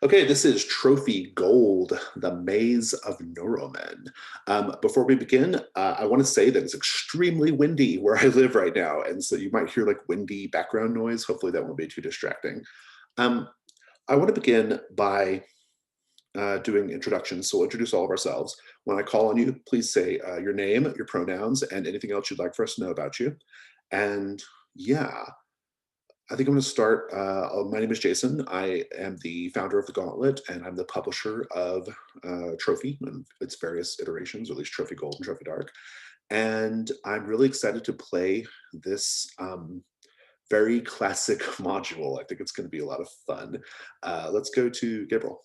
Okay, this is Trophy Gold, the Maze of Nuromen. Before we begin, I want to say that it's extremely windy where I live right now, and so you might hear like windy background noise. Hopefully that won't be too distracting. Um, I want to begin by doing introductions, so we'll introduce all of ourselves. When I call on you, please say your name, your pronouns, and anything else you'd like for us to know about you. And yeah, I think I'm going to start. My name is Jason. I am the founder of the Gauntlet, and I'm the publisher of Trophy and its various iterations, or at least Trophy Gold and Trophy Dark. And I'm really excited to play this very classic module. I think it's going to be a lot of fun. Let's go to Gabriel.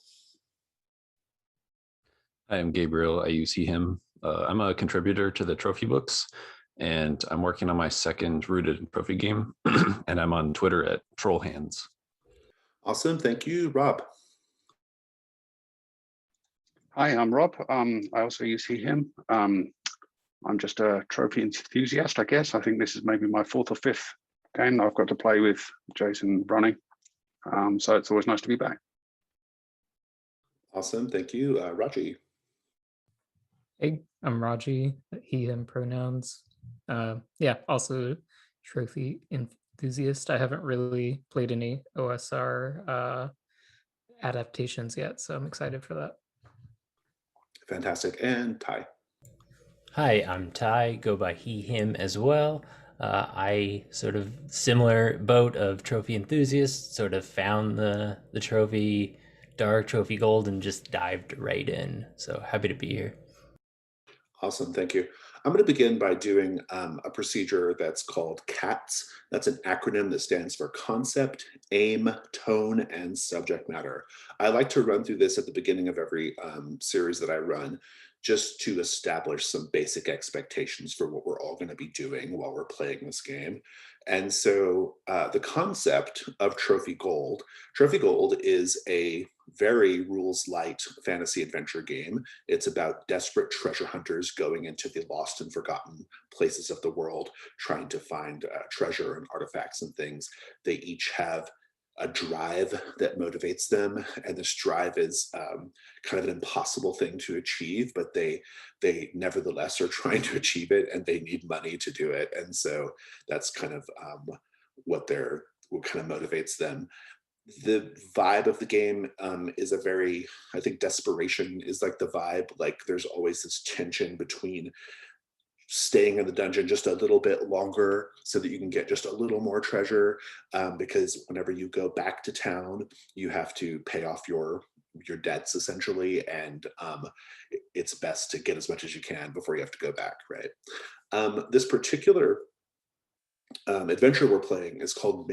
I am Gabriel. I use he, him. I'm a contributor to the trophy books, and I'm working on my second rooted trophy game, and I'm on Twitter at Trollhands. Awesome. Thank you, Rob. Hi, I'm Rob. I also use he, him. I'm just a trophy enthusiast, I guess. I think this is maybe my fourth or fifth game I've got to play with Jason running. So it's always nice to be back. Awesome. Thank you, Raji. Hey, I'm Raji, he, him pronouns. Yeah, also trophy enthusiast. I haven't really played any OSR adaptations yet, so I'm excited for that. Fantastic. And Ty. Hi, I'm Ty, go by he, him as well. I sort of similar boat of trophy enthusiast, sort of found the trophy dark, trophy gold, and just dived right in. So happy to be here. Awesome, thank you. I'm going to begin by doing a procedure that's called CATS. That's an acronym that stands for concept, aim, tone, and subject matter. I like to run through this at the beginning of every series that I run, just to establish some basic expectations for what we're all going to be doing while we're playing this game. And so the concept of Trophy Gold is a very rules light fantasy adventure game. It's about desperate treasure hunters going into the lost and forgotten places of the world, trying to find treasure and artifacts and things. They each have a drive that motivates them, and this drive is kind of an impossible thing to achieve, but they nevertheless are trying to achieve it, and they need money to do it. And so that's kind of what kind of motivates them. The vibe of the game is a very, I think desperation is like the vibe. Like there's always this tension between staying in the dungeon just a little bit longer so that you can get just a little more treasure, because whenever you go back to town, you have to pay off your debts essentially, and it's best to get as much as you can before you have to go back, right? This particular adventure we're playing is called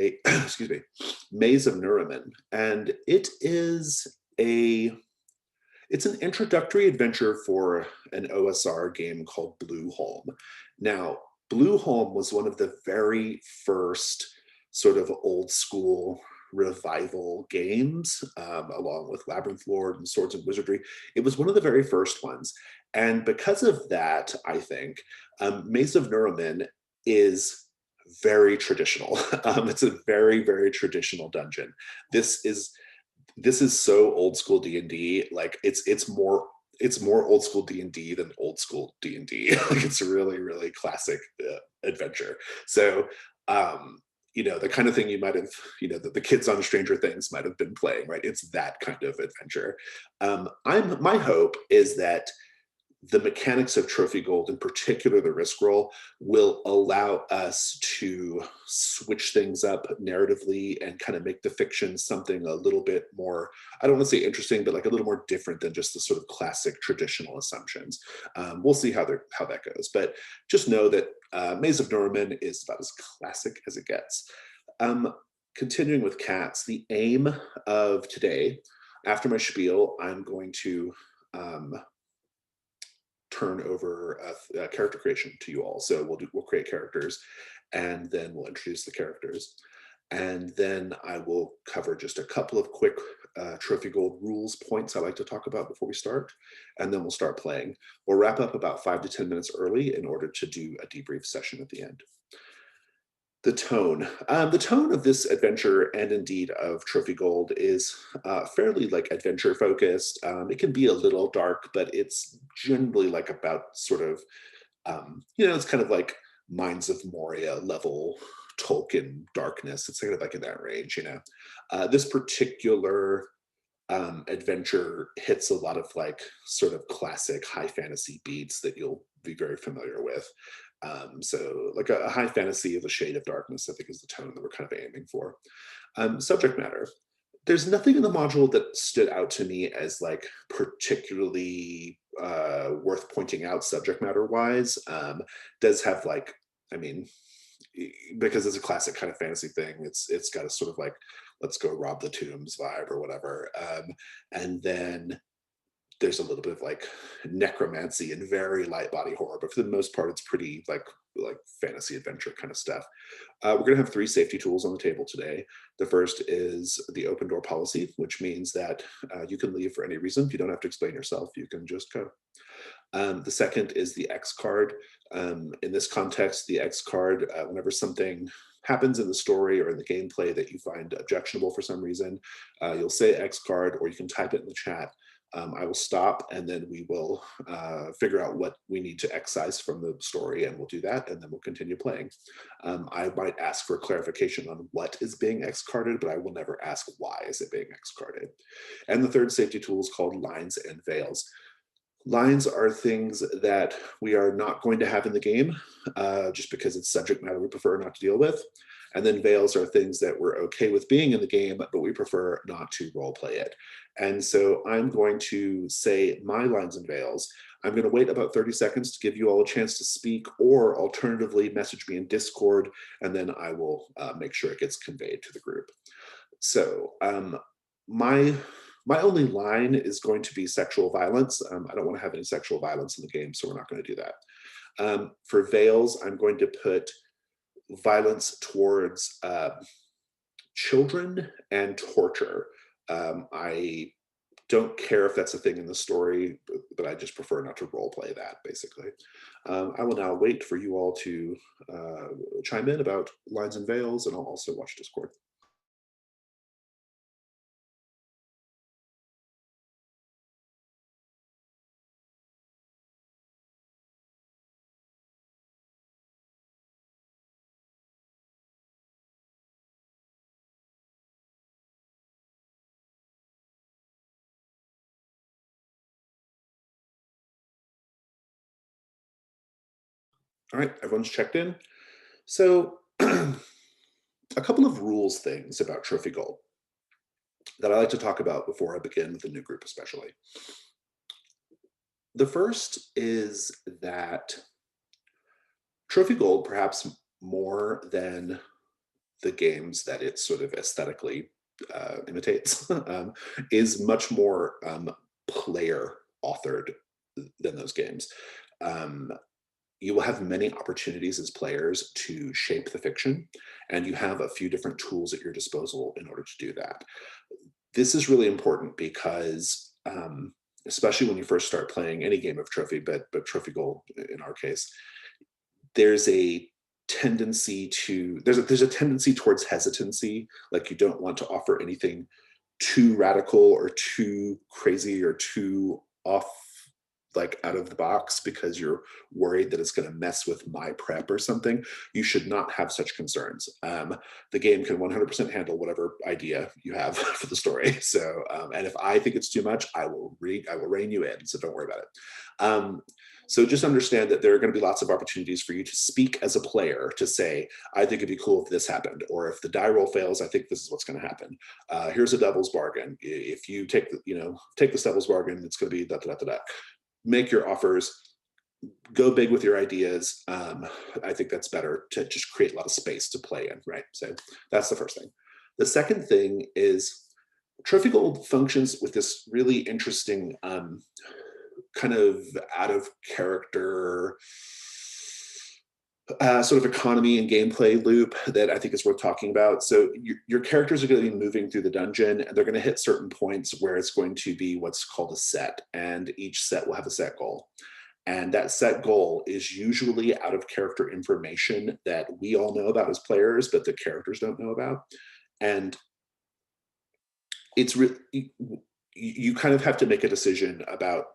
Maze of Nuromen, and it's an introductory adventure for an OSR game called Blueholme. Now, Blueholme was one of the very first sort of old school revival games, along with Labyrinth Lord and Swords and Wizardry. It was one of the very first ones. And because of that, I think, Maze of Nuromen is very traditional. It's a very, very traditional dungeon. This is so old school D&D. Like it's more old school D&D than old school D&D. Like it's a really, really classic adventure. So the kind of thing you might have, the kids on Stranger Things might have been playing, right? It's that kind of adventure. My hope is that the mechanics of Trophy Gold, in particular the risk roll, will allow us to switch things up narratively and kind of make the fiction something a little bit more, I don't want to say interesting, but like a little more different than just the sort of classic traditional assumptions. We'll see how that goes, but just know that Maze of Nuromen is about as classic as it gets. Continuing with cats, the aim of today, after my spiel, I'm going to turn over character creation to you all. So we'll create characters, and then we'll introduce the characters. And then I will cover just a couple of quick Trophy Gold rules points I like to talk about before we start, and then we'll start playing. We'll wrap up about 5 to 10 minutes early in order to do a debrief session at the end. The tone. The tone of this adventure and indeed of Trophy Gold is fairly like adventure focused. It can be a little dark, but it's generally like about sort of, it's kind of like Mines of Moria level Tolkien darkness. It's kind of like in that range, This particular adventure hits a lot of like sort of classic high fantasy beats that you'll be very familiar with. So like a high fantasy of a shade of darkness, I think is the tone that we're kind of aiming for. Subject matter. There's nothing in the module that stood out to me as like particularly worth pointing out subject matter wise. Does have like, I mean, because it's a classic kind of fantasy thing, it's got a sort of like let's go rob the tombs vibe or whatever. And then there's a little bit of like necromancy and very light body horror, but for the most part, it's pretty like fantasy adventure kind of stuff. We're going to have 3 safety tools on the table today. The first is the open door policy, which means that you can leave for any reason. You don't have to explain yourself. You can just go. The second is the X card. In this context, the X card, whenever something happens in the story or in the gameplay that you find objectionable for some reason, you'll say X card, or you can type it in the chat. I will stop, and then we will figure out what we need to excise from the story, and we'll do that, and then we'll continue playing. I might ask for clarification on what is being X-carded, but I will never ask why is it being X-carded. And the third safety tool is called lines and veils. Lines are things that we are not going to have in the game, just because it's subject matter we prefer not to deal with. And then veils are things that we're okay with being in the game, but we prefer not to role play it. And so I'm going to say my lines and veils. I'm going to wait about 30 seconds to give you all a chance to speak, or alternatively message me in Discord, and then I will make sure it gets conveyed to the group. So my only line is going to be sexual violence. I don't want to have any sexual violence in the game, so we're not going to do that. For veils, I'm going to put violence towards children and torture. I don't care if that's a thing in the story, but I just prefer not to role play that, basically. I will now wait for you all to chime in about lines and veils, and I'll also watch Discord. All right, everyone's checked in. So a couple of rules things about Trophy Gold that I like to talk about before I begin with the new group especially. The first is that Trophy Gold, perhaps more than the games that it sort of aesthetically imitates, is much more player authored than those games. You will have many opportunities as players to shape the fiction, and you have a few different tools at your disposal in order to do that. This is really important because, especially when you first start playing any game of Trophy, but Trophy Gold in our case, there's a tendency towards hesitancy. Like you don't want to offer anything too radical or too crazy or too off, like out of the box, because you're worried that it's going to mess with my prep or something. You should not have such concerns. The game can 100% handle whatever idea you have for the story. So, and if I think it's too much, I will rein you in. So don't worry about it. So just understand that there are going to be lots of opportunities for you to speak as a player, to say, I think it'd be cool if this happened, or if the die roll fails, I think this is what's going to happen. Here's a devil's bargain. If you take this devil's bargain, it's going to be da da da da. Make your offers, go big with your ideas. I think that's better to just create a lot of space to play in, right? So that's the first thing. The second thing is Trophy Gold functions with this really interesting kind of out of character sort of economy and gameplay loop that I think is worth talking about. So your characters are going to be moving through the dungeon, and they're going to hit certain points where it's going to be what's called a set, and each set will have a set goal. And that set goal is usually out of character information that we all know about as players, but the characters don't know about. And it's really, you kind of have to make a decision about,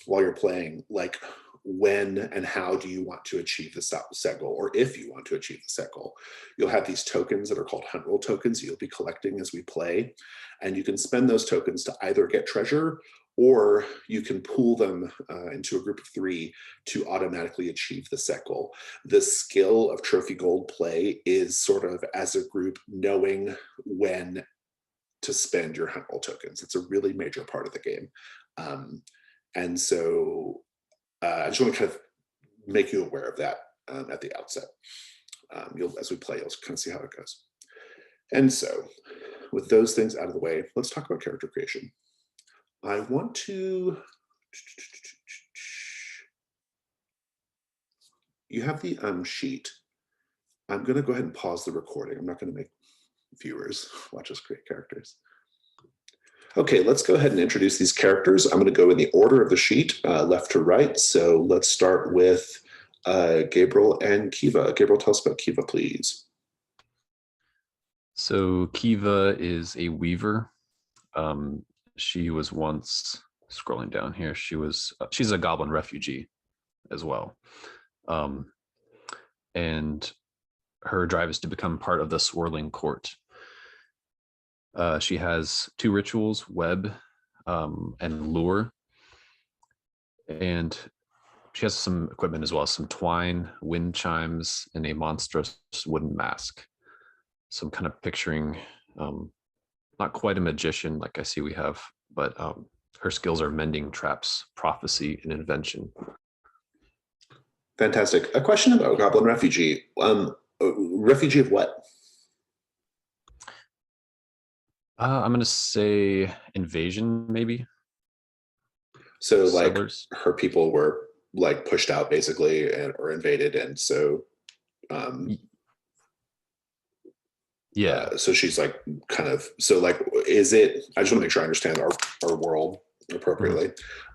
while you're playing, like when and how do you want to achieve the set goal, or if you want to achieve the set goal. You'll have these tokens that are called hunt roll tokens you'll be collecting as we play, and you can spend those tokens to either get treasure, or you can pool them into a group of 3 to automatically achieve the set goal. The skill of trophy gold play is sort of, as a group, knowing when to spend your hunt roll tokens. It's a really major part of the game. And so I just want to kind of make you aware of that at the outset. As we play, you'll kind of see how it goes. And so with those things out of the way, let's talk about character creation. I want to, you have the sheet. I'm going to go ahead and pause the recording. I'm not going to make viewers watch us create characters. Okay, let's go ahead and introduce these characters. I'm going to go in the order of the sheet, left to right. So let's start with Gabriel and Kiva. Gabriel, tell us about Kiva, please. So Kiva is a weaver. She was once, scrolling down here, she's a goblin refugee as well. And her drive is to become part of the swirling court. She has 2 rituals, web and lure. And she has some equipment as well, some twine, wind chimes, and a monstrous wooden mask. So I'm kind of picturing, not quite a magician like I see we have, but her skills are mending traps, prophecy, and invention. Fantastic. A question about Goblin Refugee. Refugee of what? I'm going to say invasion, maybe. So like Settlers. her people were like pushed out basically, or invaded, and so yeah. So she's like kind of, so like, is it, I just want to make sure I understand our world appropriately.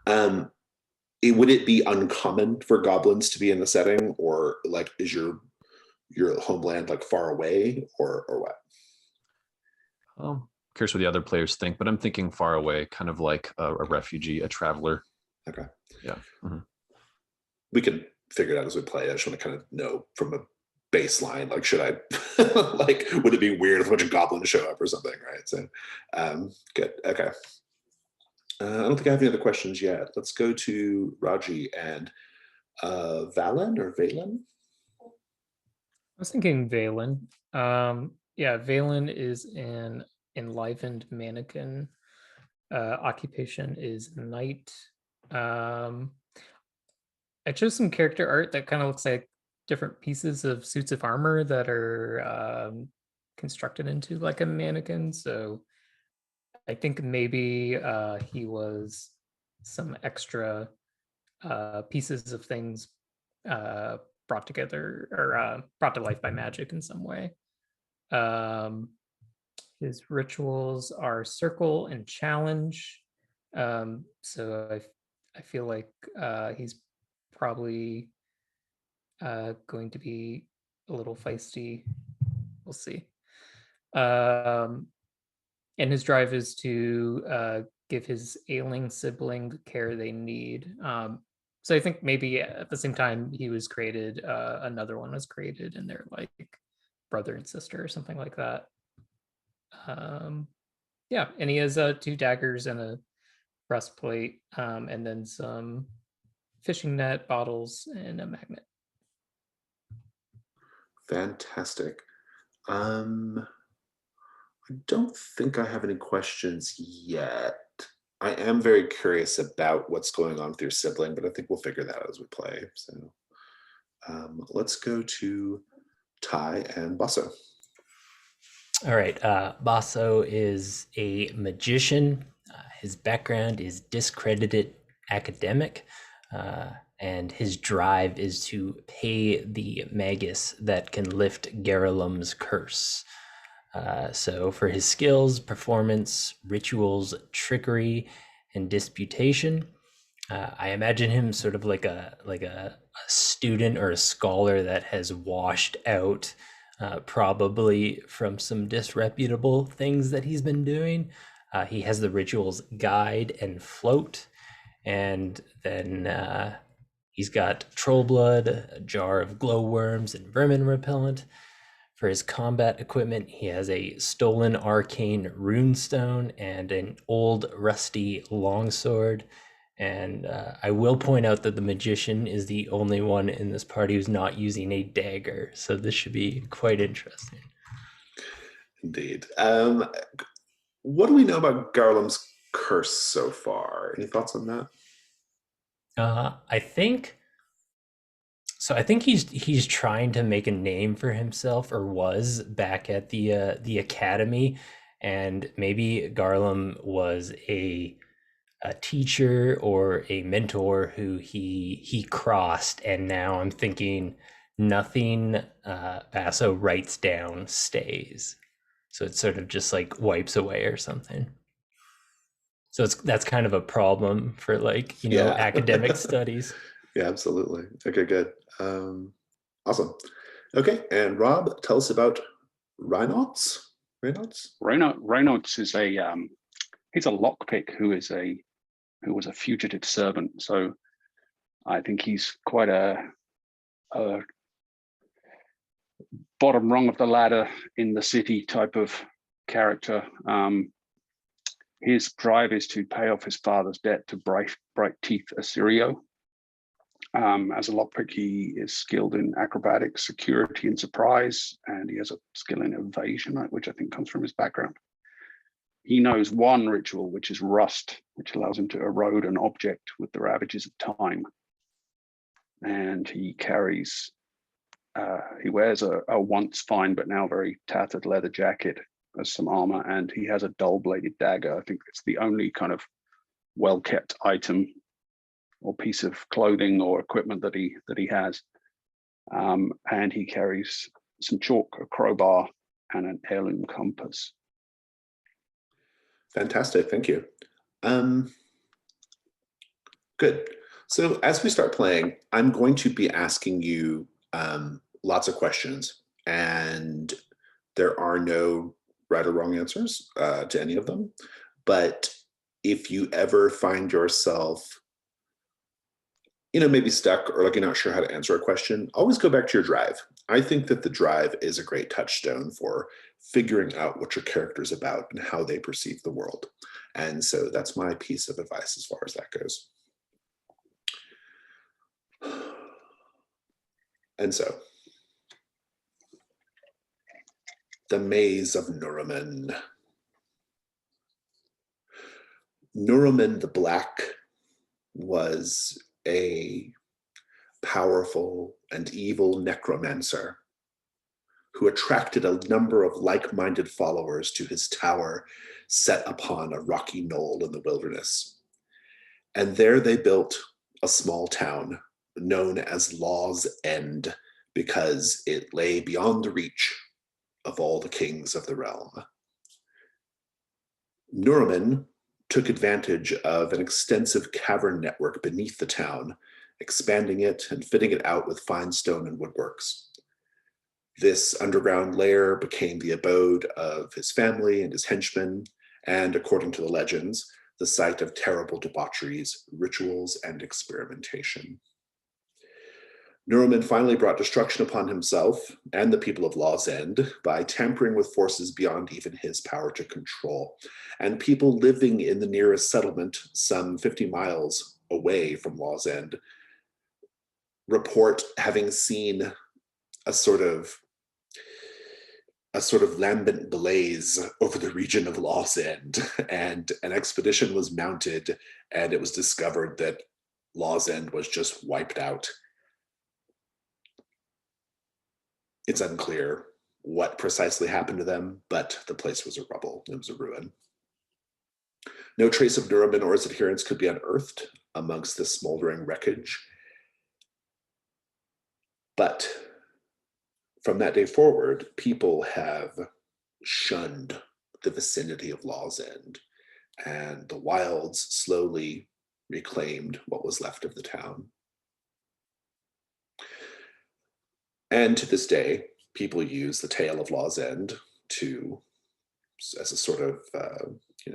Mm-hmm. Would it be uncommon for goblins to be in the setting, or like is your homeland like far away, or what? Curious what the other players think, but I'm thinking far away, kind of like a refugee, a traveler. Okay. Yeah. Mm-hmm. We can figure it out as we play. I just want to kind of know from a baseline, like, should I like, would it be weird if a bunch of goblins show up or something, right? So good. Okay. I don't think I have any other questions yet. Let's go to Raji and Valen or Valen. I was thinking Valen. Yeah, Valen is an enlivened mannequin. Occupation is knight. I chose some character art that kind of looks like different pieces of suits of armor that are constructed into like a mannequin. So I think maybe he was some extra pieces of things brought together or brought to life by magic in some way. His rituals are circle and challenge. So I feel like he's probably going to be a little feisty. We'll see. And his drive is to give his ailing sibling the care they need. So I think maybe at the same time he was created, another one was created, and they're like brother and sister or something like that. Yeah, and he has 2 daggers and a breastplate, and then some fishing net, bottles, and a magnet. Fantastic. I don't think I have any questions yet. I am very curious about what's going on with your sibling, but I think we'll figure that out as we play. So let's go to Ty and Basso. All right. Basso is a magician. His background is discredited academic, and his drive is to pay the magus that can lift Garalum's curse. So for his skills, performance, rituals, trickery, and disputation, I imagine him sort of like a student or a scholar that has washed out, probably from some disreputable things that he's been doing. He has the rituals guide and float, and then he's got troll blood, a jar of glowworms and vermin repellent. For his combat equipment, he has a stolen arcane runestone and an old rusty longsword. And I will point out that the magician is the only one in this party who's not using a dagger. So this should be quite interesting. Indeed. What do we know about Garlem's curse so far? Any thoughts on that? I think so. I think he's trying to make a name for himself, or was back at the academy, and maybe Garlem was a teacher or a mentor who he crossed, and now I'm thinking nothing Basso writes down stays, so it sort of just like wipes away or something. So that's kind of a problem for, like, Yeah. academic studies. Yeah, absolutely. Okay, good. Awesome. Okay, and Rob, tell us about Reynolds. Reynolds is he's a lockpick who was a fugitive servant. So I think he's quite a bottom rung of the ladder in the city type of character. His drive is to pay off his father's debt to Bright Teeth Assyrio. As a lockpick, he is skilled in acrobatics, security, and surprise, and he has a skill in evasion, which I think comes from his background. He knows one ritual, which is rust, which allows him to erode an object with the ravages of time. And he wears a once fine but now very tattered leather jacket as some armor, and he has a dull-bladed dagger. I think it's the only kind of well-kept item or piece of clothing or equipment that he has. And he carries some chalk, a crowbar, and an heirloom compass. Fantastic, thank you. Good. So as we start playing, I'm going to be asking you lots of questions, and there are no right or wrong answers to any of them. But if you ever find yourself, maybe stuck, or like you're not sure how to answer a question, always go back to your drive. I think that the drive is a great touchstone for figuring out what your character is about and how they perceive the world. And so that's my piece of advice as far as that goes. And so, the Maze of Nuromen. Nuromen the Black was a powerful and evil necromancer who attracted a number of like-minded followers to his tower set upon a rocky knoll in the wilderness. And there they built a small town known as Law's End, because it lay beyond the reach of all the kings of the realm. Nuromen took advantage of an extensive cavern network beneath the town, expanding it and fitting it out with fine stone and woodworks. This underground lair became the abode of his family and his henchmen, and according to the legends, the site of terrible debaucheries, rituals, and experimentation. Nuromen finally brought destruction upon himself and the people of Law's End by tampering with forces beyond even his power to control. And people living in the nearest settlement, some 50 miles away from Law's End, report having seen a sort of lambent blaze over the region of Law's End, and an expedition was mounted, and it was discovered that Law's End was just wiped out. It's unclear what precisely happened to them, but the place was a rubble. It was a ruin. No trace of Nuromen or his adherents could be unearthed amongst the smoldering wreckage. But from that day forward, people have shunned the vicinity of Law's End, and the wilds slowly reclaimed what was left of the town. And to this day, people use the tale of Law's End as a sort of,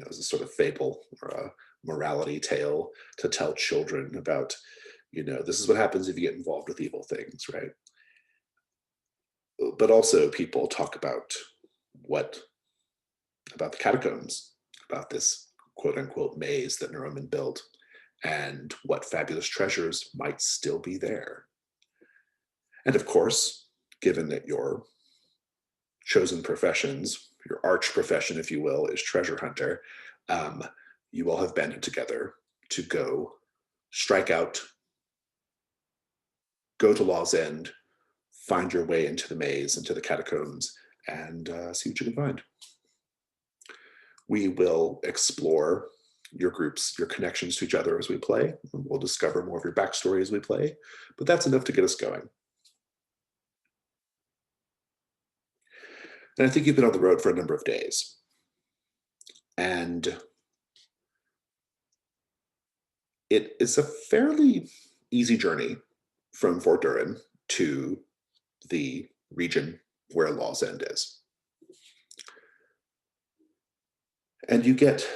as a sort of fable or a morality tale to tell children about, this is what happens if you get involved with evil things, right? But also people talk about about the catacombs, about this quote unquote maze that Nuromen built, and what fabulous treasures might still be there. And of course, given that your chosen professions, your arch profession, if you will, is treasure hunter, you all have banded together to go strike out, go to Law's End, find your way into the maze, into the catacombs, and see what you can find. We will explore your groups, your connections to each other as we play. We'll discover more of your backstory as we play, but that's enough to get us going. And I think you've been on the road for a number of days. And it is a fairly easy journey from Fort Durin to the region where Law's End is. And you get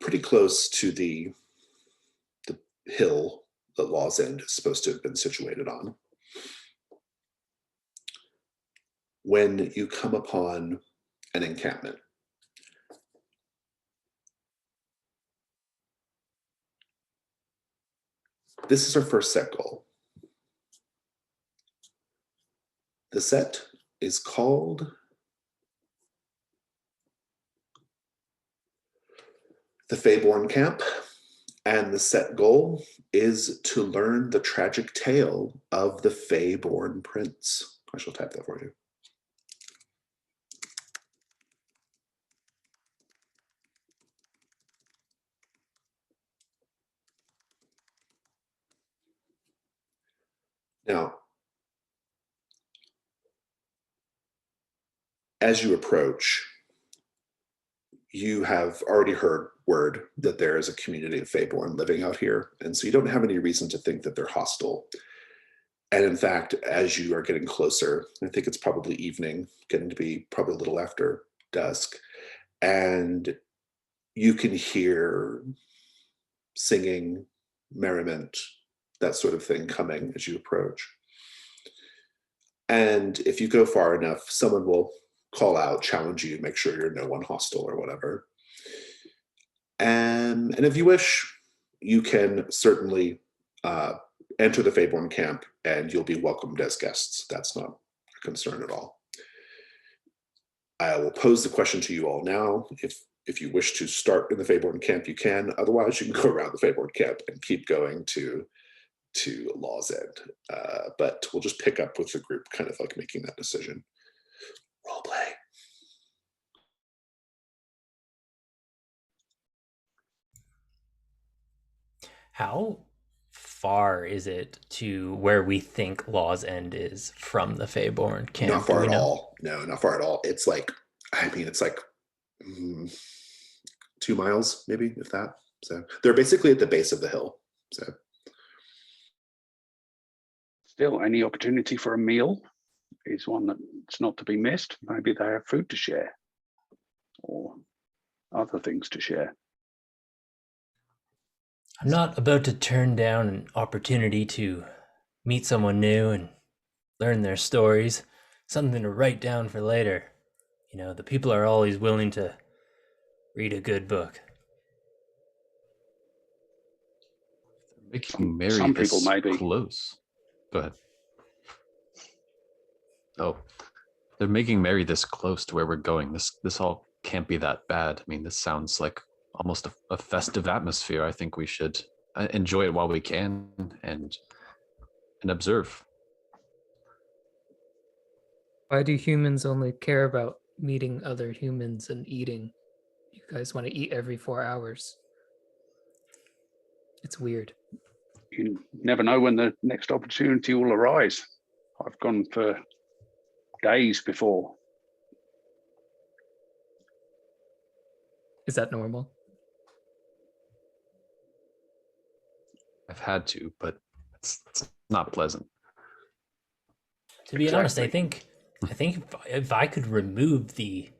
pretty close to the hill that Law's End is supposed to have been situated on, when you come upon an encampment. This is our first set goal. The set is called the fae-born camp, and the set goal is to learn the tragic tale of the fae-born prince. I shall type that for you. Now, as you approach, you have already heard word that there is a community of fae-born living out here, and so you don't have any reason to think that they're hostile. And in fact, as you are getting closer, I think it's probably evening, getting to be probably a little after dusk, and you can hear singing, merriment, that sort of thing coming as you approach. And if you go far enough, someone will call out, challenge you, make sure you're no one hostile or whatever. And if you wish, you can certainly enter the fae-born camp and you'll be welcomed as guests. That's not a concern at all. I will pose the question to you all now. If you wish to start in the fae-born camp, you can. Otherwise, you can go around the fae-born camp and keep going to Law's End. But we'll just pick up with the group kind of like making that decision. Role play. How far is it to where we think Law's End is from the fae-born camp? Not far at all. No, not far at all. It's like, it's like 2 miles, maybe, if that. So they're basically at the base of the hill. So still, any opportunity for a meal is one that's not to be missed. Maybe they have food to share or other things to share. I'm not about to turn down an opportunity to meet someone new and learn their stories, something to write down for later. The people are always willing to read a good book. Making Mary Some this people maybe. close. Go ahead. Oh, they're making Mary this close to where we're going. This all can't be that bad. This sounds like almost a festive atmosphere. I think we should enjoy it while we can and observe. Why do humans only care about meeting other humans and eating? You guys want to eat every 4 hours. It's weird. You never know when the next opportunity will arise. I've gone for days before. Is that normal? I've had to, but it's not pleasant. To be honest, Exactly. I think if I could remove the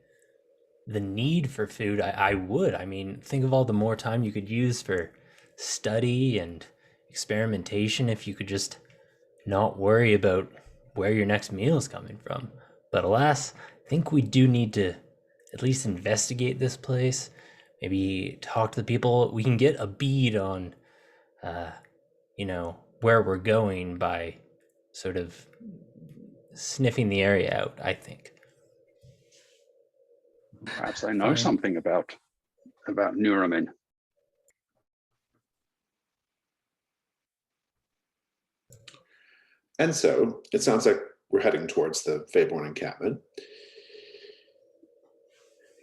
need for food, I would. I mean, think of all the more time you could use for study and experimentation if you could just not worry about where your next meal is coming from. But alas, I think we do need to at least investigate this place. Maybe talk to the people. We can get a bead on, uh, where we're going by sort of sniffing the area out, I think. Perhaps they know Fine. something about Nuromen. And so it sounds like we're heading towards the fae-born encampment.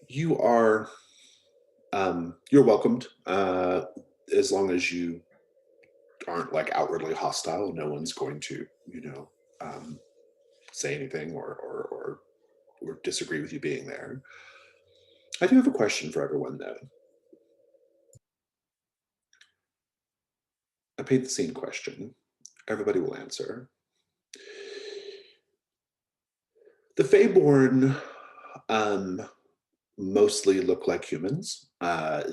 You are you're welcomed as long as you aren't like outwardly hostile. No one's going to, say anything or disagree with you being there. I do have a question for everyone, though. A paint the scene question. Everybody will answer. The fae-born mostly look like humans. They're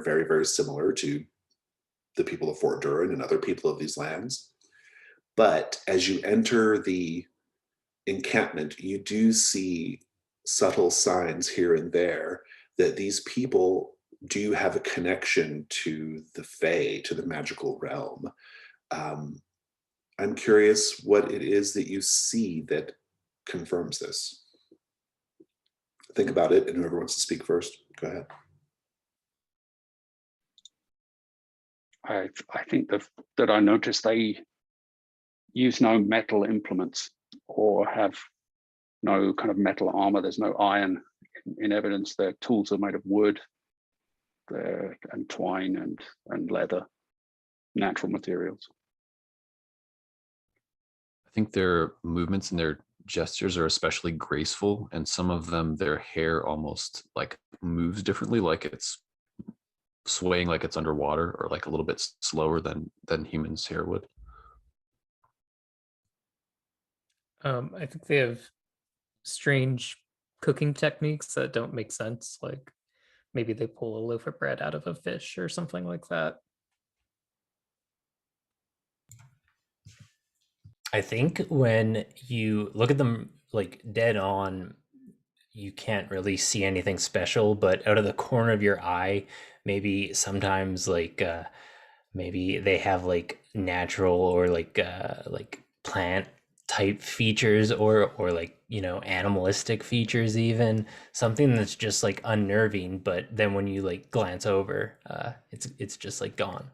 very, very similar to the people of Fort Durin and other people of these lands. But as you enter the encampment, you do see subtle signs here and there that these people do have a connection to the fae, to the magical realm. I'm curious what it is that you see that confirms this. Think about it, and whoever wants to speak first, go ahead. I think that I noticed they use no metal implements or have no kind of metal armor. There's no iron in evidence. Their tools are made of wood and twine and leather, natural materials. I think their movements and their gestures are especially graceful, and some of them, their hair almost like moves differently, like it's swaying like it's underwater, or like a little bit slower than humans' hair would. I think they have strange cooking techniques that don't make sense. Like maybe they pull a loaf of bread out of a fish or something like that. I think when you look at them like dead on, you can't really see anything special, but out of the corner of your eye, maybe sometimes maybe they have like natural or like plant type features or like animalistic features, even something that's just like unnerving, but then when you like glance over, it's just like gone.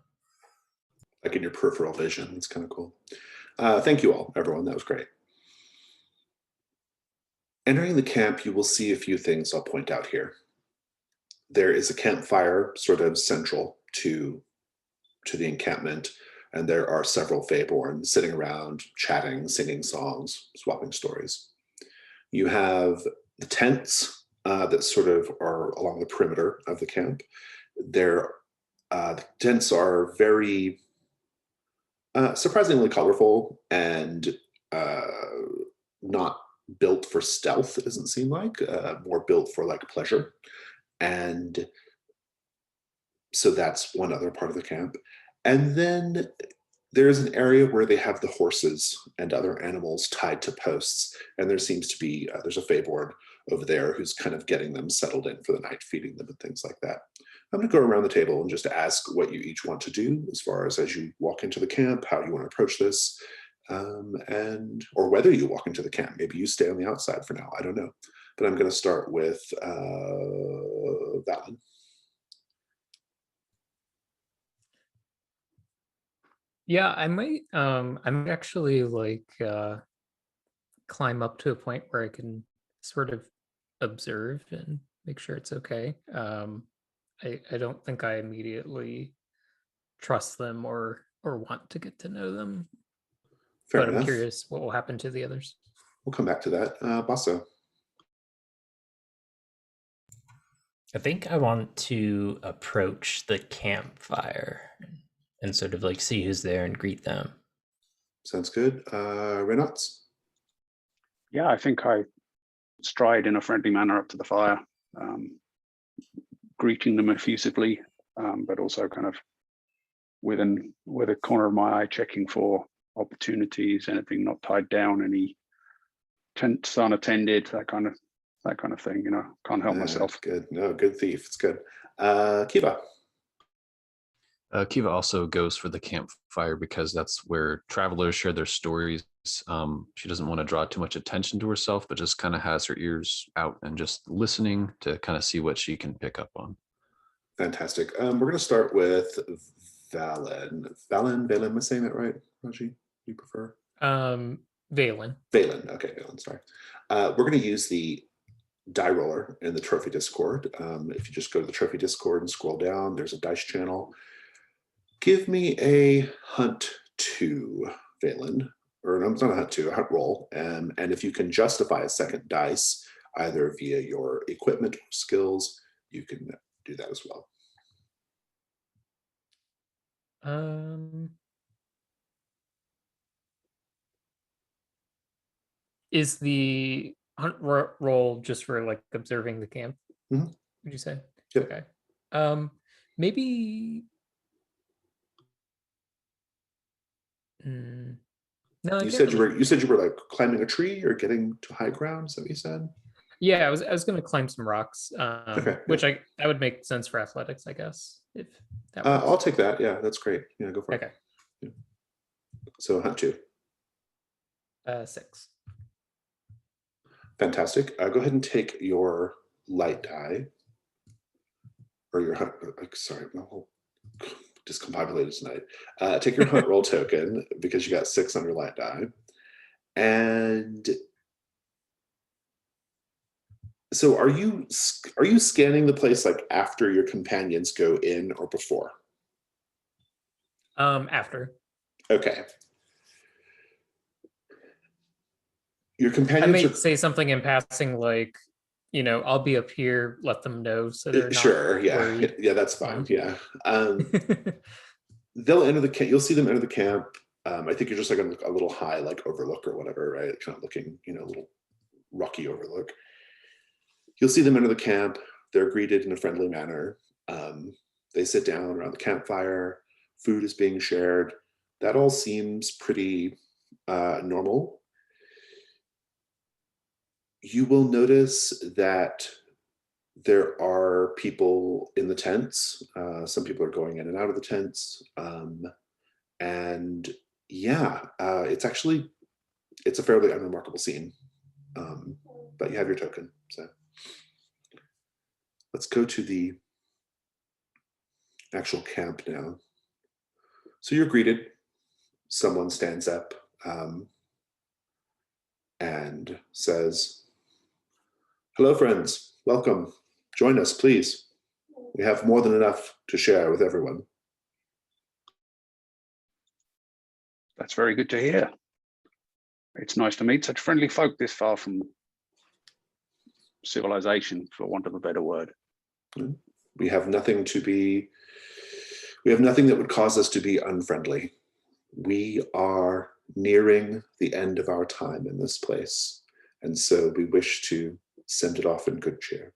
Like in your peripheral vision. It's kind of cool. Thank you all, everyone. That was great. Entering the camp, you will see a few things I'll point out here. There is a campfire sort of central to the encampment, and there are several fae-born sitting around, chatting, singing songs, swapping stories. You have the tents that sort of are along the perimeter of the camp. The tents are very surprisingly colorful and not built for stealth, it doesn't seem like, more built for like pleasure. And so that's one other part of the camp. And then there's an area where they have the horses and other animals tied to posts. And there seems to be, there's a fae-born over there who's kind of getting them settled in for the night, feeding them and things like that. I'm going to go around the table and just ask what you each want to do as far as you walk into the camp, how you want to approach this, or whether you walk into the camp. Maybe you stay on the outside for now. I don't know. But I'm going to start with Valen. Yeah, I might actually like climb up to a point where I can sort of observe and make sure it's okay. I don't think I immediately trust them or want to get to know them. Fair But enough. I'm curious what will happen to the others. We'll come back to that. Basso. I think I want to approach the campfire, and sort of like see who's there and greet them. Sounds good. Reynolds? Yeah, I think I stride in a friendly manner up to the fire, greeting them effusively, but also kind of with a corner of my eye checking for opportunities, anything not tied down, any tents unattended, that kind of thing. Can't help myself. Good. No, good thief. It's good. Kiva? Kiva also goes for the campfire because that's where travelers share their stories. She doesn't want to draw too much attention to herself, but just kind of has her ears out and just listening to kind of see what she can pick up on. Fantastic. We're going to start with Valen. Valen, am I saying that right, Raji? Do you prefer? Valen. Valen. Okay, Valen, sorry. We're going to use the die roller in the trophy Discord. If you just go to the trophy Discord and scroll down, there's a dice channel. Give me a hunt 2, Valen, or no, it's not a hunt 2, a hunt roll. And if you can justify a second dice, either via your equipment or skills, you can do that as well. Is the hunt roll just for like observing the camp? Mm-hmm. Would you say? Yep. Okay. Maybe. No, you said you were like climbing a tree or getting to high ground. Is that what you said? Yeah, I was going to climb some rocks, okay, which that would make sense for athletics, I guess. If that I'll take that. Yeah, that's great. Yeah, go for it. Okay. Yeah. So hunt 2. 6. Fantastic. Go ahead and take your light die, or your hunt. Sorry, my whole discombobulated tonight. Take your hunt roll token because you got 6 on your light die, and so are you scanning the place like after your companions go in or before? After. Okay. Your companions. I may say something in passing like, I'll be up here, let them know so they're not sure, yeah. worried. Yeah, that's fine. Yeah. They'll enter the camp. You'll see them enter the camp. I think you're just like on a little high, like overlook or whatever, right? Kind of looking, a little rocky overlook. You'll see them enter the camp. They're greeted in a friendly manner. They sit down around the campfire. Food is being shared. That all seems pretty normal. You will notice that there are people in the tents. Some people are going in and out of the tents. And yeah, it's a fairly unremarkable scene. But you have your token. So let's go to the actual camp now. So you're greeted. Someone stands up and says, "Hello, friends. Welcome. Join us, please. We have more than enough to share with everyone." That's very good to hear. It's nice to meet such friendly folk this far from civilization, for want of a better word. We have nothing that would cause us to be unfriendly. We are nearing the end of our time in this place, and so we wish to send it off in good cheer.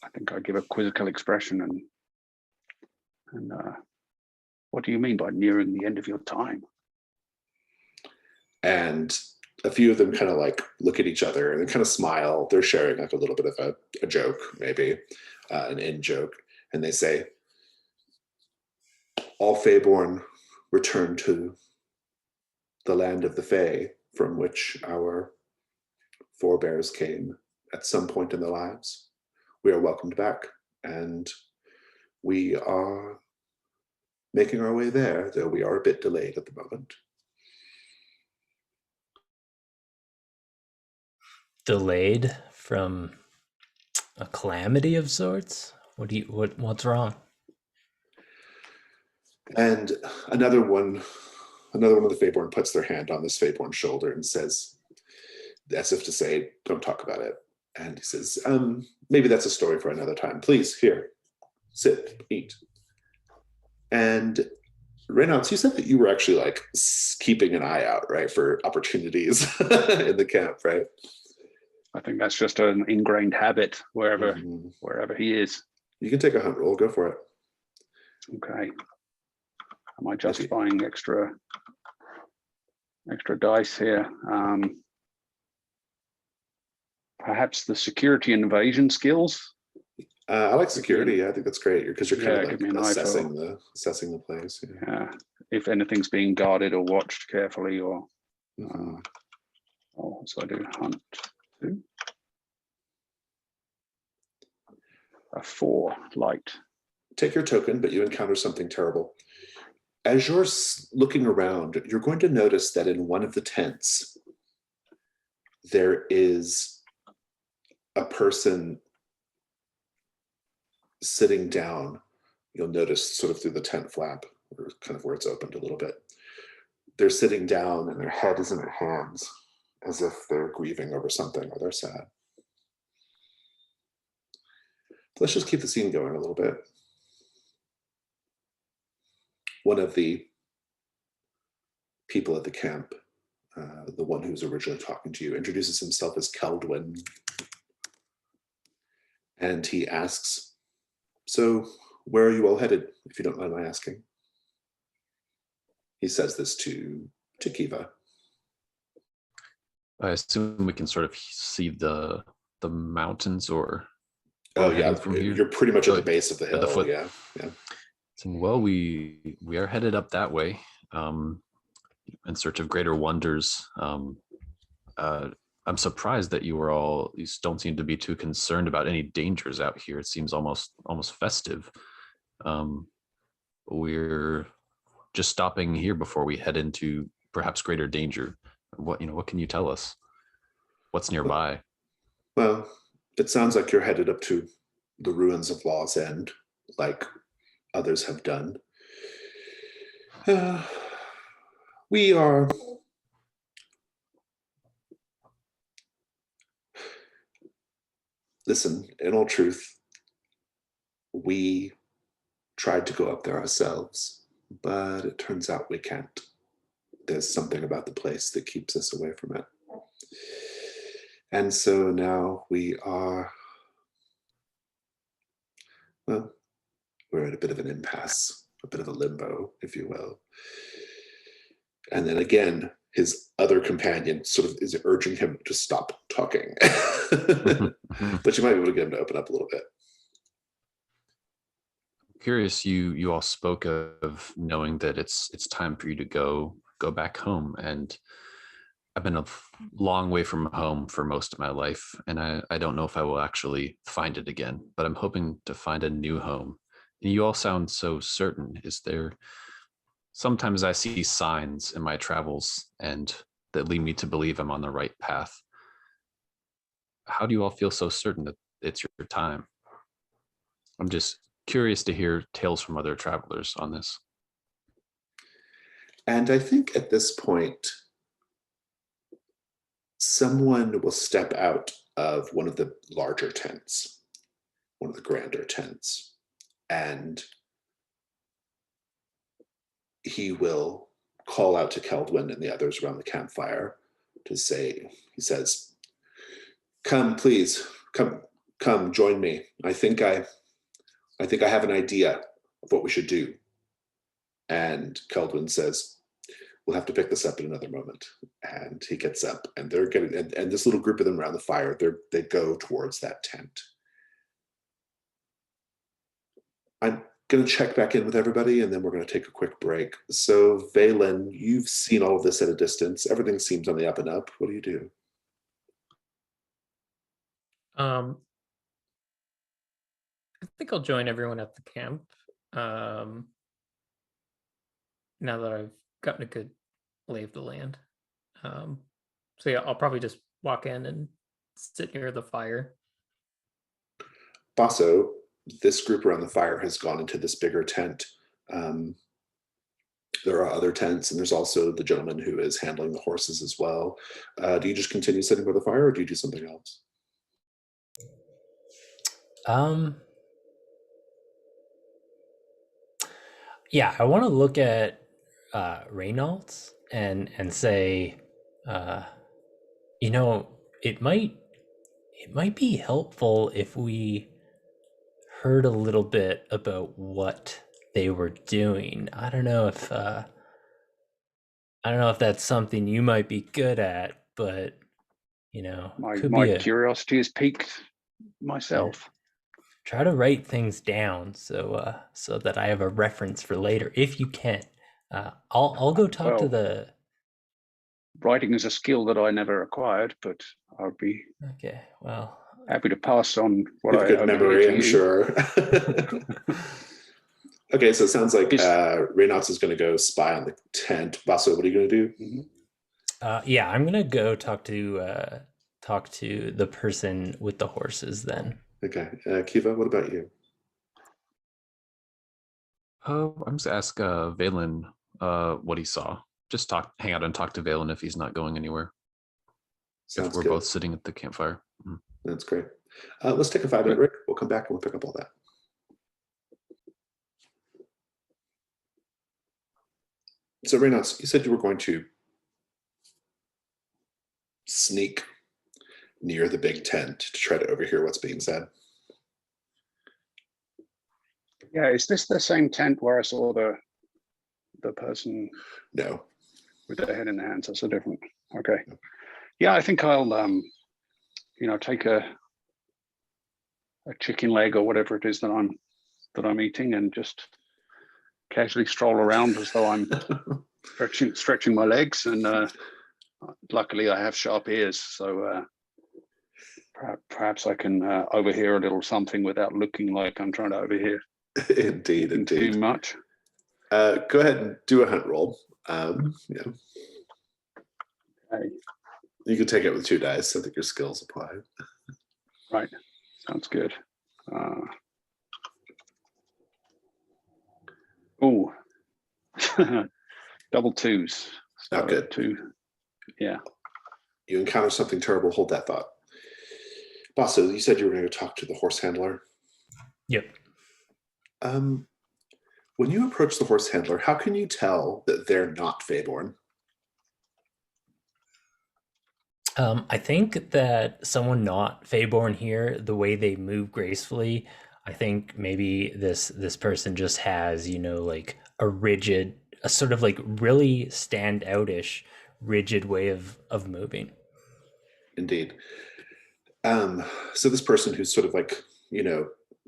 I think I give a quizzical expression and what do you mean by nearing the end of your time? And a few of them kind of like look at each other and they kind of smile. They're sharing like a little bit of a joke, maybe an in joke. And they say, "All fae-born return to the land of the fae from which our forebears came at some point in their lives. We are welcomed back, and we are making our way there, though we are a bit delayed at the moment." Delayed from a calamity of sorts? What's wrong? And another one of the fae-born puts their hand on this fae-born shoulder and says, as if to say, "Don't talk about it." And he says, "Maybe that's a story for another time. Please, here, sit, eat. And Reynolds, you said that you were actually like keeping an eye out, right, for opportunities in the camp, right? I think that's just an ingrained habit wherever Mhm. wherever he is. You can take a hunt roll. Go for it. Okay. Am I justifying extra dice here? Perhaps the security and evasion skills. I like security. Yeah, I think that's great because you're kind give of me an like eye for- assessing the place. Yeah. If anything's being guarded or watched carefully, or Mhm. so I do hunt 2. A 4 light. Take your token, but you encounter something terrible. As you're looking around, you're going to notice that in one of the tents, there is a person sitting down. You'll notice sort of through the tent flap, or kind of where it's opened a little bit. They're sitting down and their head is in their hands as if they're grieving over something or they're sad. Let's just keep the scene going a little bit. One of the people at the camp, the one who's originally talking to you, introduces himself as Keldwin. And he asks, so where are you all headed, if you don't mind my asking? He says this to Kiva. I assume we can sort of see the mountains or Oh yeah, from here. You're pretty much at the base of the hill. At the foot. Yeah. Saying, well, we are headed up that way, in search of greater wonders. I'm surprised that you don't seem to be too concerned about any dangers out here. It seems almost festive. We're just stopping here before we head into perhaps greater danger. What can you tell us? What's nearby? Well, it sounds like you're headed up to the ruins of Law's End, like others have done. We are listen, in all truth, we tried to go up there ourselves, but it turns out we can't. There's something about the place that keeps us away from it. And so now we are, well, we're at a bit of an impasse, a bit of a limbo, if you will. And then again, his other companion sort of is urging him to stop talking. But you might be able to get him to open up a little bit. Curious, you all spoke of knowing that it's time for you to go back home, and I've been a long way from home for most of my life, and I don't know if I will actually find it again, but I'm hoping to find a new home. And you all sound so certain. Is there, sometimes I see signs in my travels and that lead me to believe I'm on the right path. How do you all feel so certain that it's your time? I'm just curious to hear tales from other travelers on this. And I think at this point, someone will step out of one of the larger tents, one of the grander tents, and he will call out to Keldwin and the others around the campfire to say, he says, come, please, come, join me. I think I have an idea of what we should do. And Keldwin says, we'll have to pick this up in another moment. And he gets up, and they're getting, and this little group of them around the fire, they go towards that tent. I'm going to check back in with everybody, and then we're going to take a quick break. So, Valen, you've seen all of this at a distance. Everything seems on the up and up. What do you do? I think I'll join everyone at the camp. Now that I've gotten a good lay of the land. So yeah, I'll probably just walk in and sit near the fire. Basso, this group around the fire has gone into this bigger tent. There are other tents, and there's also the gentleman who is handling the horses as well. Do you just continue sitting by the fire, or do you do something else? Yeah, I want to look at Reynolds and say, uh, you know, it might be helpful if we heard a little bit about what they were doing. I don't know if that's something you might be good at, but could My be a curiosity is piqued yeah. myself. Try to write things down so that I have a reference for later, if you can. I'll go talk to Well, the. writing is a skill that I never acquired, but I'd be Okay, well, happy to pass on what You have I a good overhear memory, to I'm you. sure. Okay, so it sounds like Is- Reynolds is going to go spy on the tent. Basso, what are you going to do? Mhm. yeah, I'm gonna go talk to the person with the horses then. Okay, Kiva, what about you? I'm just ask Valen what he saw. Just hang out and talk to Valen if he's not going anywhere. Sounds If we're good. both sitting at the campfire. That's great. Let's take a 5-minute break. We'll come back and we'll pick up all that. So Reynolds, you said you were going to sneak near the big tent to try to overhear what's being said. Yeah, is this the same tent where I saw the person No. with their head in their hands? That's a different. Okay. Yeah, I think I'll take a chicken leg or whatever it is that I'm eating and just casually stroll around as though I'm stretching my legs. And luckily I have sharp ears, so perhaps I can overhear a little something without looking like I'm trying to overhear Indeed. too much. Go ahead and do a hunt roll. Yeah. Okay. You can take it with 2 dice. I think your skills apply. Right. Sounds good. Oh, double twos. Oh, good. 2. Yeah. You encounter something terrible, hold that thought. Basso, you said you were going to talk to the horse handler. Yep. When you approach the horse handler, how can you tell that they're not fae-born? I think that someone not fae-born here, the way they move gracefully, I think maybe this person just has, like a sort of like really stand outish, rigid way of moving. Indeed. So this person who's sort of like,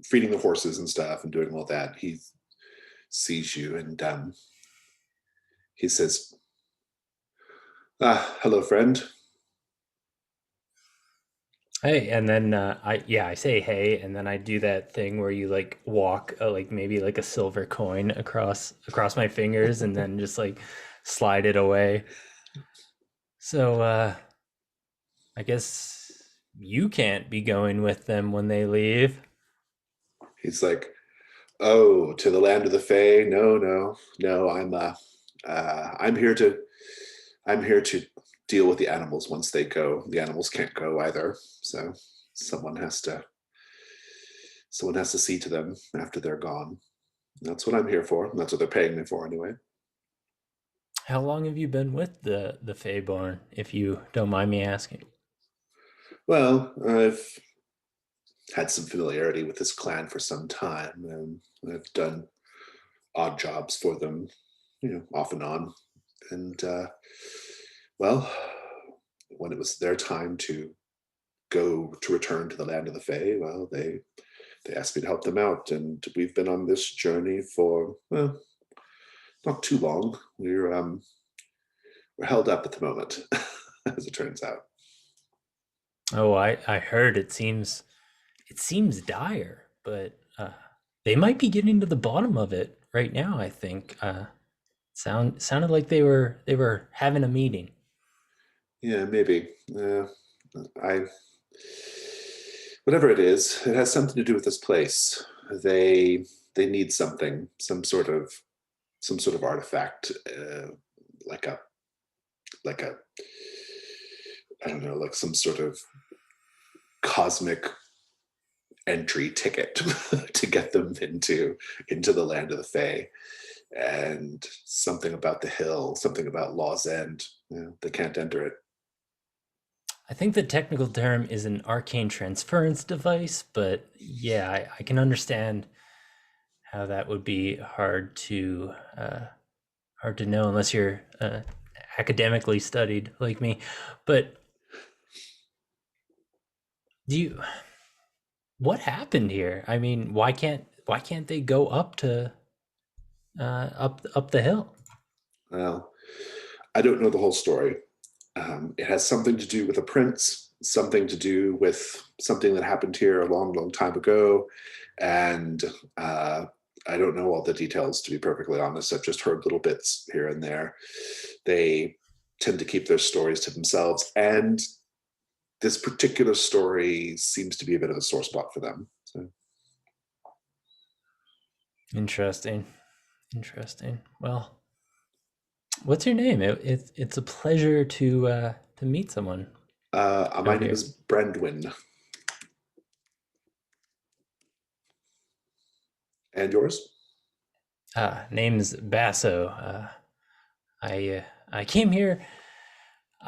feeding the horses and stuff and doing all that, he sees you and he says, hello, friend. Hey, and then I say hey, and then I do that thing where you like walk like maybe like a silver coin across my fingers and then just like slide it away. So I guess you can't be going with them when they leave. He's like, oh, to the land of the fae? No. I'm here to deal with the animals once they go. The animals can't go either, so someone has to see to them after they're gone. That's what I'm here for. That's what they're paying me for anyway. How long have you been with the fae-born, if you don't mind me asking? Well, I've had some familiarity with this clan for some time, and I've done odd jobs for them, off and on. And well, when it was their time to return to the land of the fae, well, they asked me to help them out, and we've been on this journey for not too long. We're held up at the moment, as it turns out. Oh, I heard it seems dire, but they might be getting to the bottom of it right now, I think. Sounded like they were having a meeting. Yeah, maybe. Whatever it is, it has something to do with this place. They need something, some sort of artifact, like a I don't know, like some sort of cosmic entry ticket to get them into the land of the fae. and something about the hill, something about Law's End. They can't enter it. I think the technical term is an arcane transference device, but yeah, I can understand how that would be hard to know unless you're academically studied like me. But what happened here? I mean, why can't they go up to up the hill? Well, I don't know the whole story. It has something to do with a prince, something to do with something that happened here a long, long time ago. And I don't know all the details, to be perfectly honest. I've just heard little bits here and there. They tend to keep their stories to themselves. And this particular story seems to be a bit of a sore spot for them. So. Interesting. Well, what's your name? It's a pleasure to meet someone. My name is Brandwin. And yours? Name's Basso. I came here.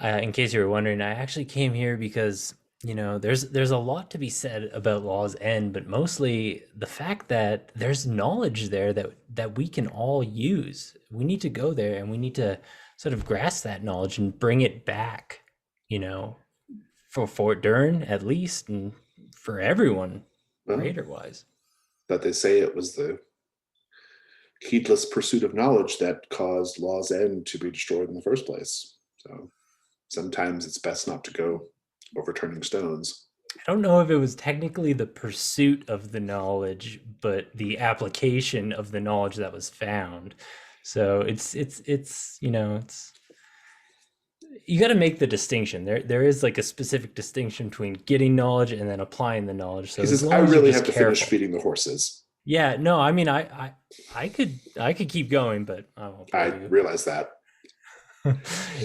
In case you were wondering, I actually came here because there's a lot to be said about Law's End, but mostly the fact that there's knowledge there that we can all use. We need to go there and we need to sort of grasp that knowledge and bring it back, for Fort Dern at least, and for everyone, greater wise. But they say it was the heedless pursuit of knowledge that caused Law's End to be destroyed in the first place. So sometimes it's best not to go overturning stones. I don't know if it was technically the pursuit of the knowledge, but the application of the knowledge that was found. So it's you got to make the distinction. There is like a specific distinction between getting knowledge and then applying the knowledge. So he says, I really have to finish feeding the horses. Yeah, no, I mean, I could keep going, but I won't. I realize that.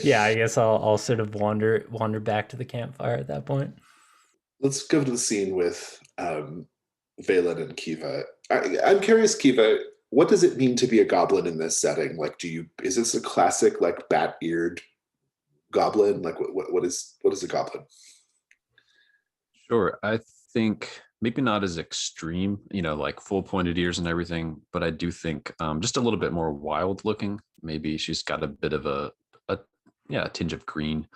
Yeah, I guess I'll sort of wander back to the campfire at that point. Let's go to the scene with Valen and Kiva. I'm curious, Kiva, what does it mean to be a goblin in this setting? Like, is this a classic like bat-eared goblin? Like, what is a goblin? Sure, I think maybe not as extreme, like full pointed ears and everything, but I do think just a little bit more wild looking. Maybe she's got a bit of a tinge of green.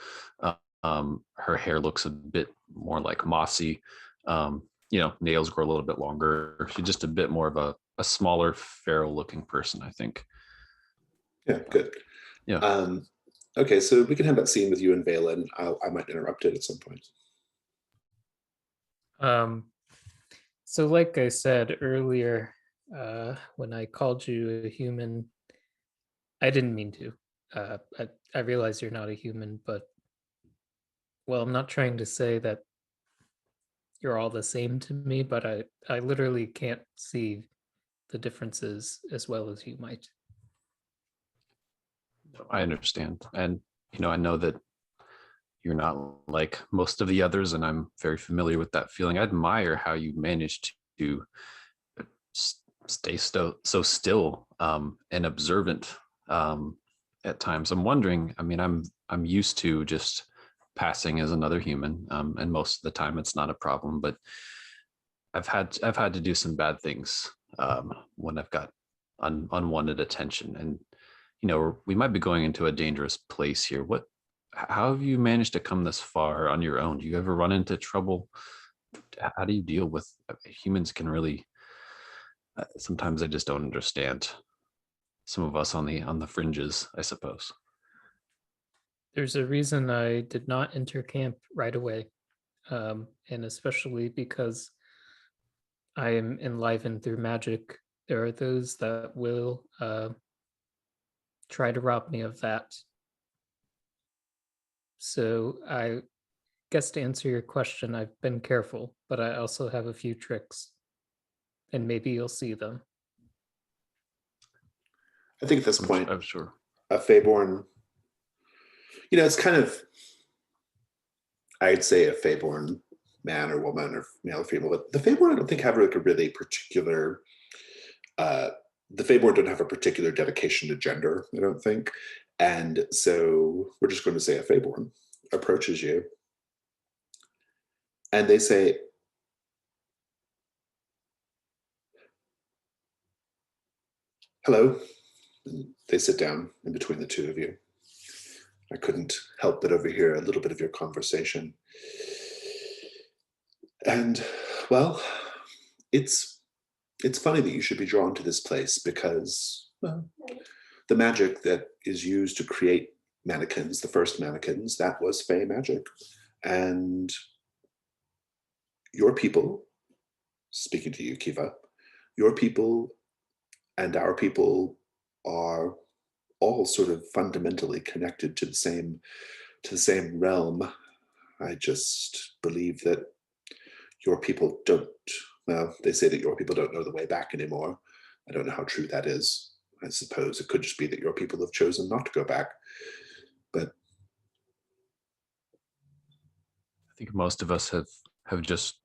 Her hair looks a bit more like mossy. Nails grow a little bit longer. She's just a bit more of a smaller, feral looking person, I think. Yeah, good. Yeah. Okay, so we can have that scene with you and Valen. I might interrupt it at some point. So like I said earlier, when I called you a human, I didn't mean to. I realize you're not a human, but I'm not trying to say that you're all the same to me, but I literally can't see the differences as well as you might. I understand. And, I know that you're not like most of the others, and I'm very familiar with that feeling. I admire how you managed to stay so still and observant at times. I'm wondering, I mean, I'm used to just passing as another human, and most of the time it's not a problem, but I've had to do some bad things when I've got unwanted attention, and we might be going into a dangerous place here. How have you managed to come this far on your own? Do you ever run into trouble? How do you deal with humans? Can really sometimes I just don't understand. Some of us on the fringes, I suppose. There's a reason I did not enter camp right away, and especially because I am enlivened through magic. There are those that will try to rob me of that. So I guess to answer your question, I've been careful, but I also have a few tricks, and maybe you'll see them. I think at this point, I'm sure a fae-born, it's kind of, I'd say a fae-born man or woman or male or female, but the fae-born I don't think have like a really particular the fae-born don't have a particular dedication to gender, I don't think. And so we're just going to say a fae-born approaches you. And they say, hello. And they sit down in between the two of you. I couldn't help but overhear a little bit of your conversation. And, well, it's funny that you should be drawn to this place because, well, the magic that is used to create mannequins, the first mannequins, that was fae magic. And your people, speaking to you, Kiva, your people and our people are all sort of fundamentally connected to the same realm. I just believe that your people don't, well, they say that your people don't know the way back anymore. I don't know how true that is. I suppose it could just be that your people have chosen not to go back. But I think most of us have just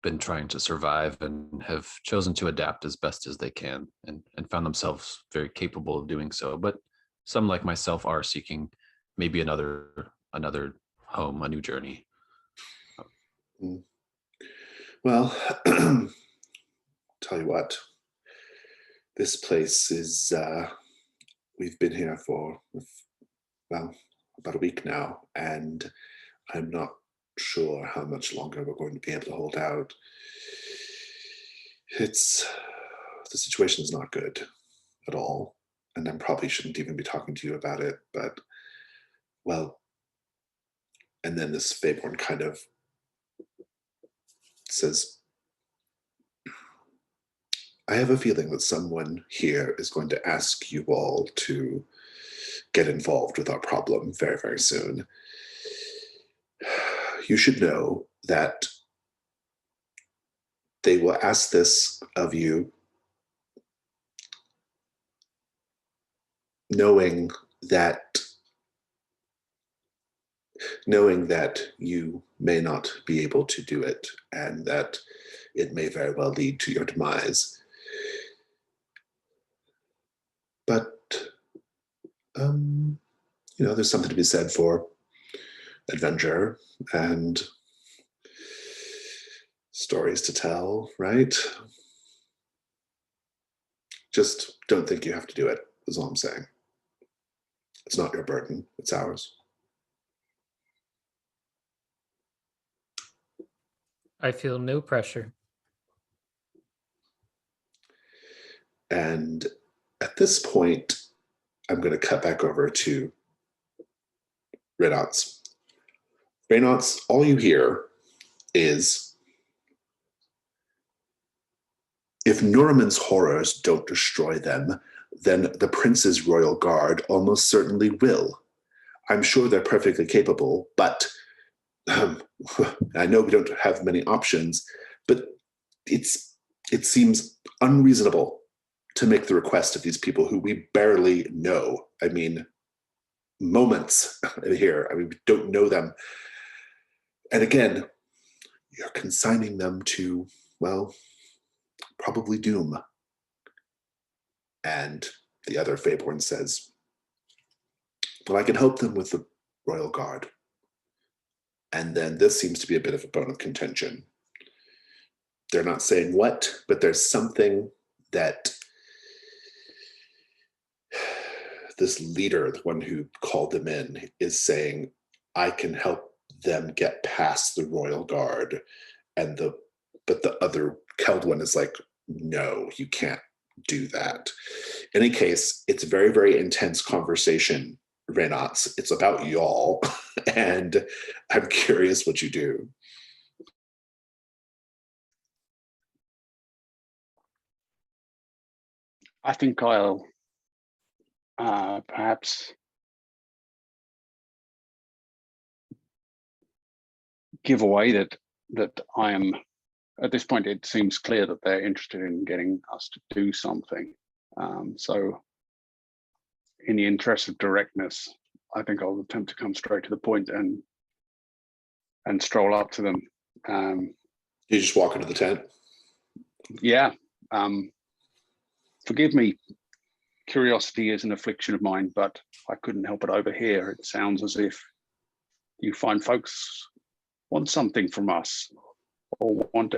been trying to survive and have chosen to adapt as best as they can and found themselves very capable of doing so. But some, like myself, are seeking maybe another home, a new journey. Well, tell you what, this place is, we've been here for, well, about a week now, and I'm not sure how much longer we're going to be able to hold out. The situation is not good at all, and I probably shouldn't even be talking to you about it, but, well, and then this fae-born kind of says, I have a feeling that someone here is going to ask you all to get involved with our problem very, very soon. You should know that they will ask this of you, knowing that you may not be able to do it and that it may very well lead to your demise. But, there's something to be said for adventure and stories to tell, right? Just don't think you have to do it, is all I'm saying. It's not your burden, it's ours. I feel no pressure. And at this point, I'm going to cut back over to Reynolds. Reynolds, all you hear is, if Nuromen's horrors don't destroy them, then the prince's royal guard almost certainly will. I'm sure they're perfectly capable, but I know we don't have many options, but it seems unreasonable to make the request of these people who we barely know. I mean, moments here. I mean, we don't know them. And again, you're consigning them to, well, probably doom. And the other fae-born says, well, I can help them with the royal guard. And then this seems to be a bit of a bone of contention. They're not saying what, but there's something that this leader, the one who called them in, is saying, I can help them get past the royal guard. But the other Keld one is like, no, you can't do that. In any case, it's a very, very intense conversation, Reynolds. It's about y'all, and I'm curious what you do. I think I'll perhaps give away that I am, at this point, it seems clear that they're interested in getting us to do something. So in the interest of directness, I think I'll attempt to come straight to the point and stroll up to them. You just walk into the tent? Yeah. forgive me, curiosity is an affliction of mine, but I couldn't help but overhear. It sounds as if you find folks want something from us, or want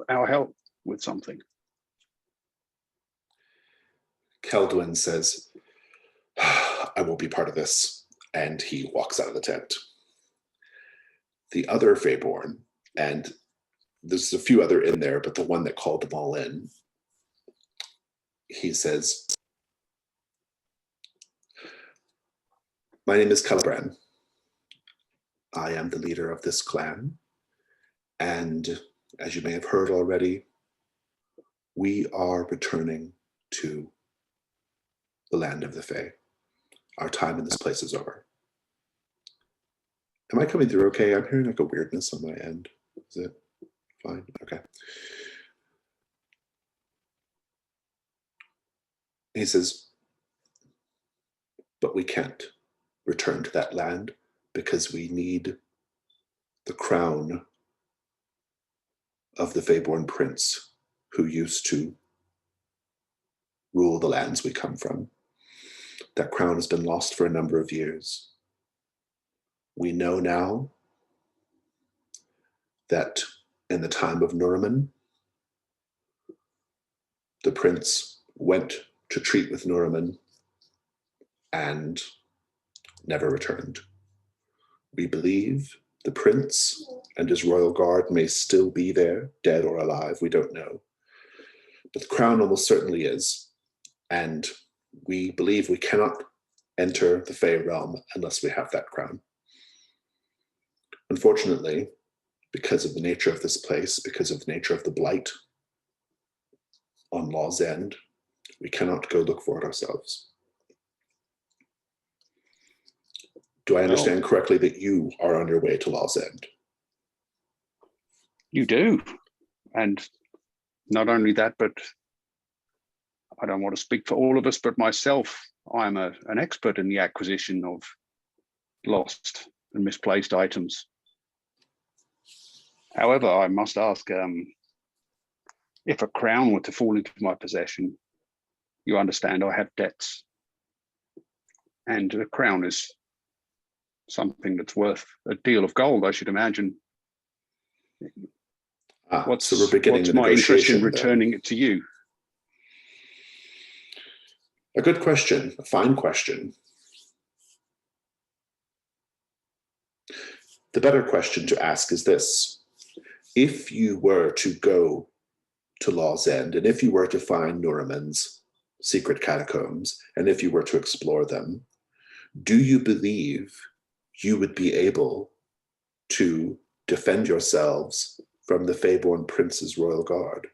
our help with something. Keldwin says, I won't be part of this. And he walks out of the tent. The other fae-born, and there's a few other in there, but the one that called them all in, he says, my name is Calibran. I am the leader of this clan. And as you may have heard already, we are returning to the land of the Fae. Our time in this place is over. Am I coming through okay? I'm hearing like a weirdness on my end. Is it fine? Okay. He says, but we can't return to that land because we need the crown of the fae-born prince who used to rule the lands we come from. That crown has been lost for a number of years. We know now that in the time of Nuromen, the prince went to treat with Nuromen and never returned. We believe the prince and his royal guard may still be there, dead or alive, we don't know. But the crown almost certainly is. And we believe we cannot enter the Fae realm unless we have that crown. Unfortunately, because of the nature of this place, because of the nature of the blight on Law's End, we cannot go look for it ourselves. Do I understand correctly that you are on your way to Law's End? You do. And not only that, but I don't want to speak for all of us, but myself, I'm an expert in the acquisition of lost and misplaced items. However, I must ask, if a crown were to fall into my possession, you understand I have debts. And a crown is something that's worth a deal of gold, I should imagine. So we're beginning the my interest in negotiation returning then. it to you? A good question, a fine question. The better question to ask is this. If you were to go to Law's End, and if you were to find Nuromen's secret catacombs, and if you were to explore them, do you believe you would be able to defend yourselves from the fae-born prince's royal guard?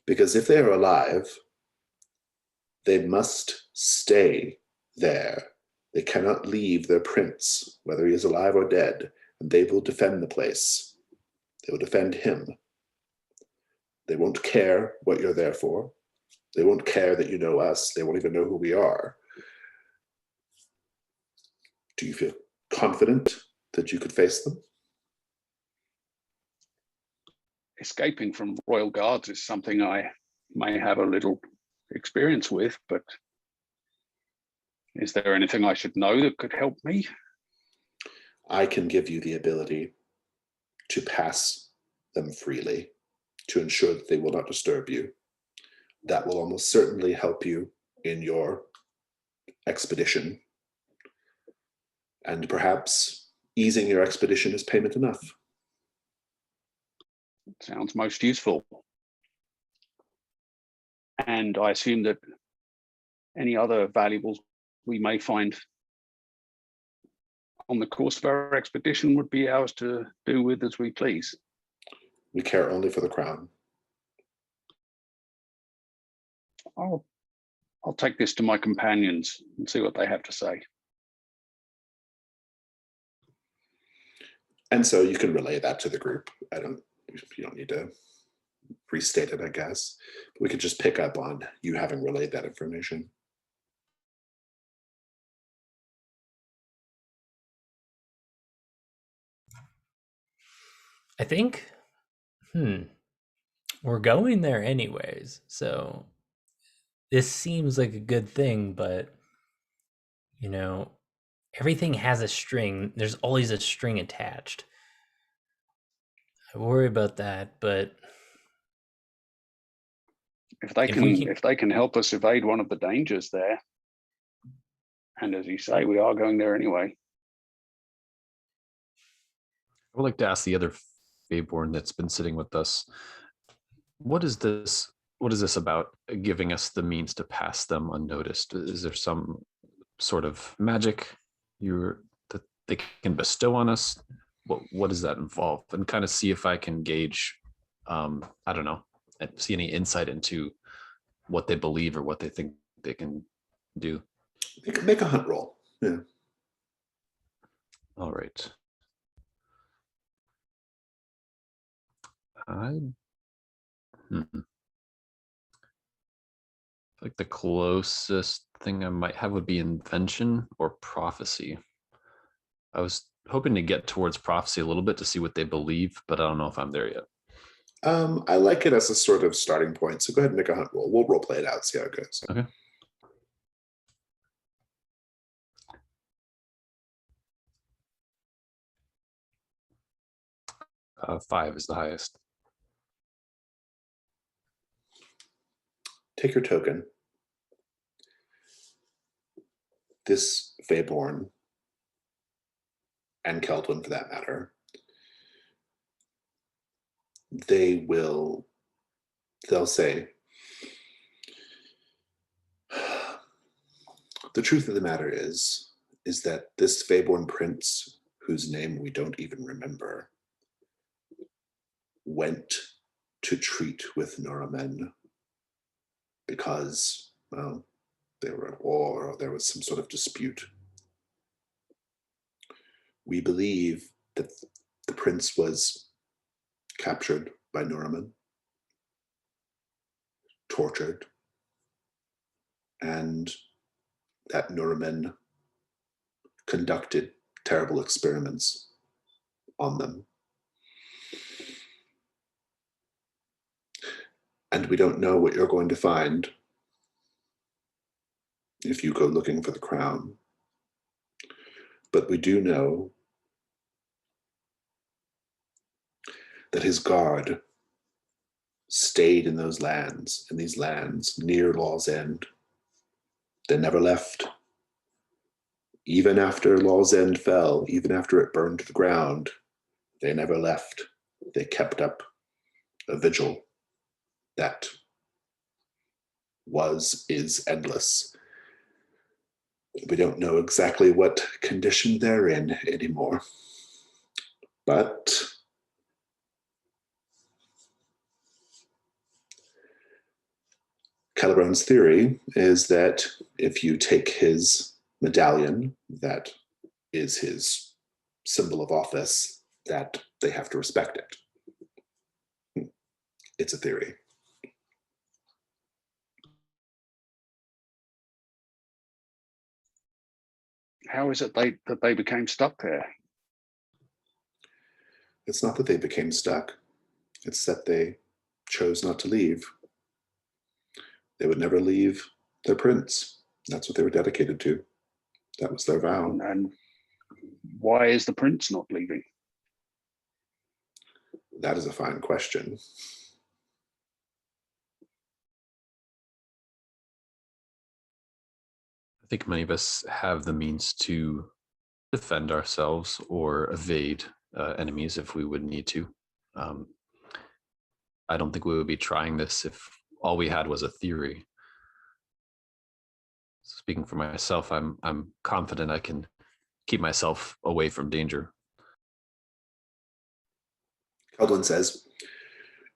Because if they are alive, they must stay there. They cannot leave their prince, whether he is alive or dead, and they will defend the place. They will defend him. They won't care what you're there for. They won't care that you know us. They won't even know who we are. Do you feel confident that you could face them? Escaping from royal guards is something I may have a little experience with, but is there anything I should know that could help me? I can give you the ability to pass them freely, to ensure that they will not disturb you. That will almost certainly help you in your expedition. And perhaps easing your expedition is payment enough. Sounds most useful. And I assume that any other valuables we may find on the course of our expedition would be ours to do with as we please. We care only for the crown. I'll take this to my companions and see what they have to say. And so you can relay that to the group. You don't need to restate it, I guess. We could just pick up on you having relayed that information. I think, we're going there anyways. So this seems like a good thing, but you know, everything has a string. There's always a string attached. I worry about that, but If they can help us evade one of the dangers there, and as you say, we are going there anyway. I would like to ask the other fae-born that's been sitting with us, what is this? What is this about giving us the means to pass them unnoticed? Is there some sort of magic that they can bestow on us? What does that involve? And kind of see if I can gauge, I don't know, see any insight into what they believe or what they think they can do. You can make a hunt roll. Yeah. All right. Like the closest thing I might have would be invention or prophecy. I was hoping to get towards prophecy a little bit to see what they believe, but I don't know if I'm there yet. I like it as a sort of starting point. So go ahead and make a hunt roll. We'll role play it out, see how it goes. Okay. Five is the highest. Take your token. This fae-born, and Keldwin for that matter, they'll say, the truth of the matter is that this fae-born prince, whose name we don't even remember, went to treat with Nuromen because, well, they were at war or there was some sort of dispute. We believe that the prince was captured by Nuromen, tortured, and that Nuromen conducted terrible experiments on them. And we don't know what you're going to find if you go looking for the crown. But we do know that his guard stayed in these lands near Law's End. They never left. Even after Law's End fell, even after it burned to the ground, they never left. They kept up a vigil that is endless. We don't know exactly what condition they're in anymore. But Calibron's theory is that if you take his medallion, that is his symbol of office, that they have to respect it. It's a theory. How is it that they became stuck there? It's not that they became stuck. It's that they chose not to leave. They would never leave their prince. That's what they were dedicated to. That was their vow. And why is the prince not leaving? That is a fine question. I think many of us have the means to defend ourselves or evade enemies if we would need to. I don't think we would be trying this if all we had was a theory. Speaking for myself, I'm confident I can keep myself away from danger. Keldwin says,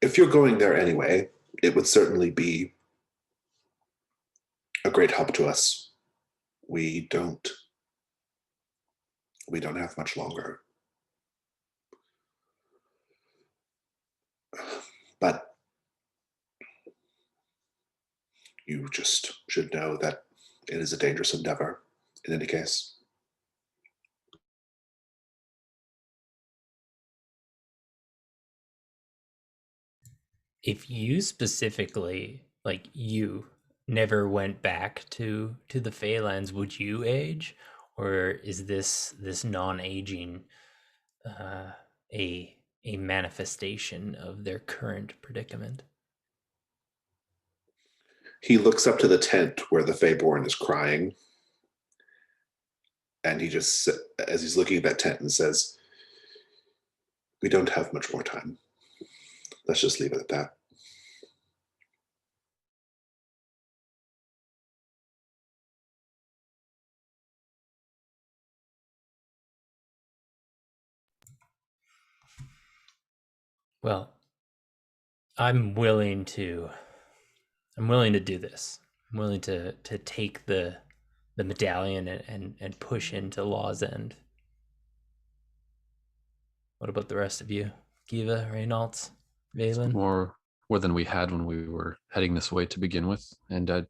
if you're going there anyway, it would certainly be a great help to us. We don't have much longer. But you just should know that it is a dangerous endeavor in any case. if you specifically, like you, never went back to the Feylands, would you age, or is this non-aging a manifestation of their current predicament? He looks up to the tent where the fae-born is crying, and he just, as he's looking at that tent, and says, "We don't have much more time. Let's just leave it at that." Well, I'm willing to do this. I'm willing to take the medallion and push into Law's End. What about the rest of you? Kiva, Reynolds, Valen? More than we had when we were heading this way to begin with, and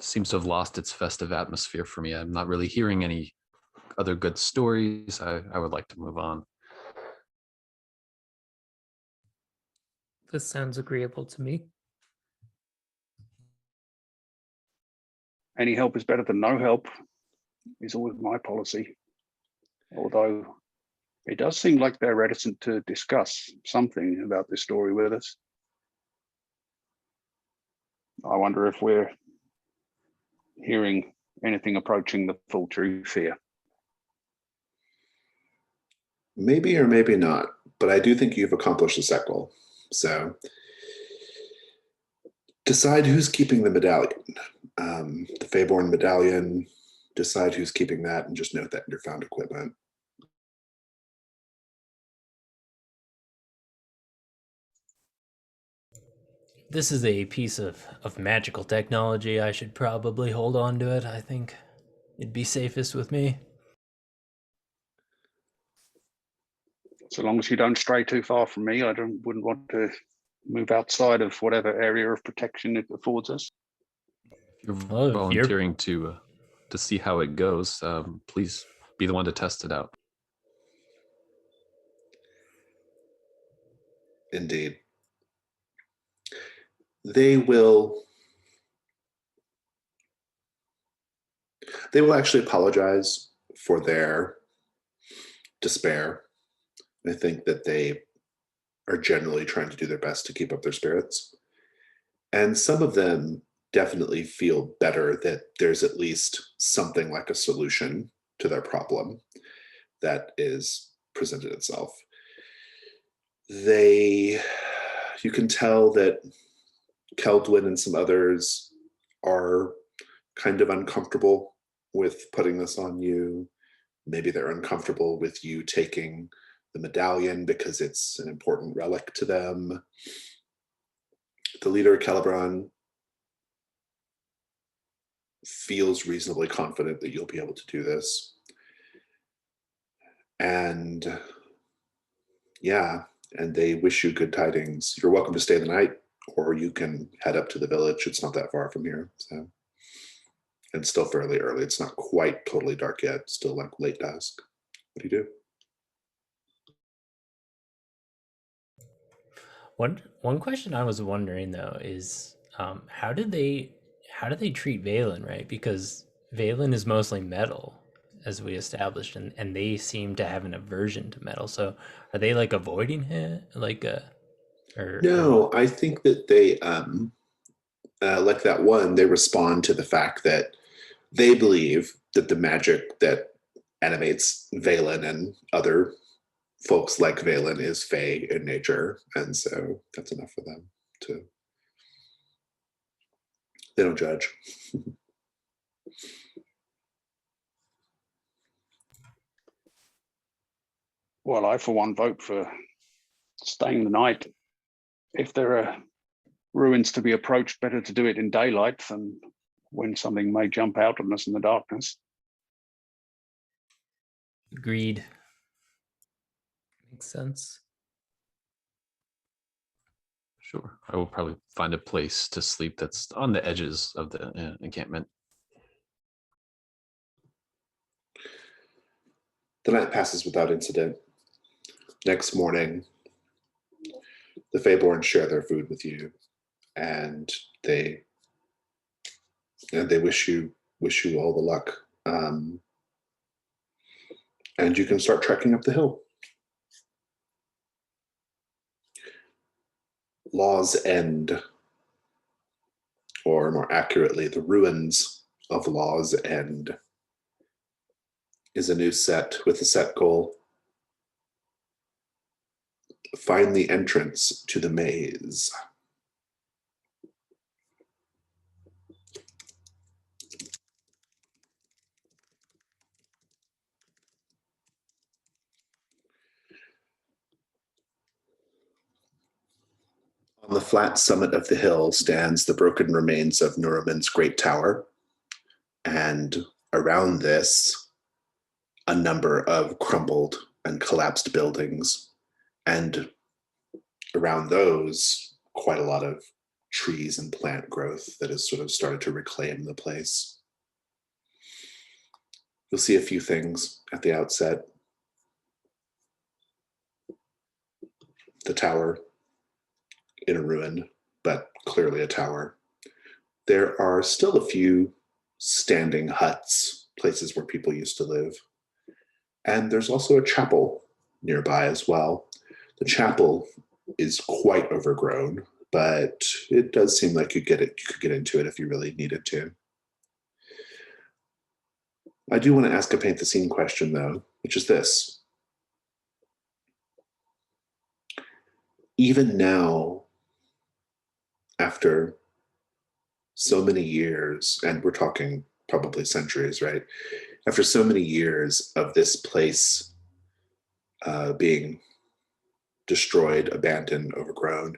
seems to have lost its festive atmosphere for me. I'm not really hearing any other good stories. I would like to move on. This sounds agreeable to me. Any help is better than no help is always my policy. Although it does seem like they're reticent to discuss something about this story with us. I wonder if we're hearing anything approaching the full truth here. Maybe or maybe not, but I do think you've accomplished the set goal. So decide who's keeping the medallion, the fae-born medallion. Decide who's keeping that, and just note that in your found equipment. This is a piece of magical technology. I should probably hold on to it. I think it'd be safest with me. So long as you don't stray too far from me, I wouldn't want to move outside of whatever area of protection it affords us. You're volunteering to see how it goes. Please be the one to test it out. Indeed. They will actually apologize for their despair. I think that they are generally trying to do their best to keep up their spirits. And some of them definitely feel better that there's at least something like a solution to their problem that is presented itself. You can tell that Keldwin and some others are kind of uncomfortable with putting this on you. Maybe they're uncomfortable with you taking the medallion because it's an important relic to them. The leader, Calibran, feels reasonably confident that you'll be able to do this. And yeah, and they wish you good tidings. You're welcome to stay the night, or you can head up to the village. It's not that far from here. So, and it's still fairly early. It's not quite totally dark yet. It's still like late dusk. What do you do? One question I was wondering though is how did they treat Valen, right? Because Valen is mostly metal, as we established, and they seem to have an aversion to metal. So are they like avoiding him, No, I think that they like that one. They respond to the fact that they believe that the magic that animates Valen and other folks like Valen is fae in nature, and so that's enough for them to. They don't judge. Well, I, for one, vote for staying the night. If there are ruins to be approached, better to do it in daylight than when something may jump out on us in the darkness. Agreed. Makes sense. Sure. I will probably find a place to sleep that's on the edges of the encampment. The night passes without incident. Next morning, the fae-born share their food with you, and they and they wish you all the luck. And you can start trekking up the hill. Law's End, or more accurately, the ruins of Law's End, is a new set with a set goal. Find the entrance to the maze. On the flat summit of the hill stands the broken remains of Nuromen's great tower, and around this, a number of crumbled and collapsed buildings, and around those, quite a lot of trees and plant growth that has sort of started to reclaim the place. You'll see a few things at the outset. The tower in a ruin, but clearly a tower. There are still a few standing huts, places where people used to live. And there's also a chapel nearby as well. The chapel is quite overgrown, but it does seem like you could get into it if you really needed to. I do want to ask a paint the scene question though, which is this. Even now, after so many years, and we're talking probably centuries, right? After so many years of this place being destroyed, abandoned, overgrown,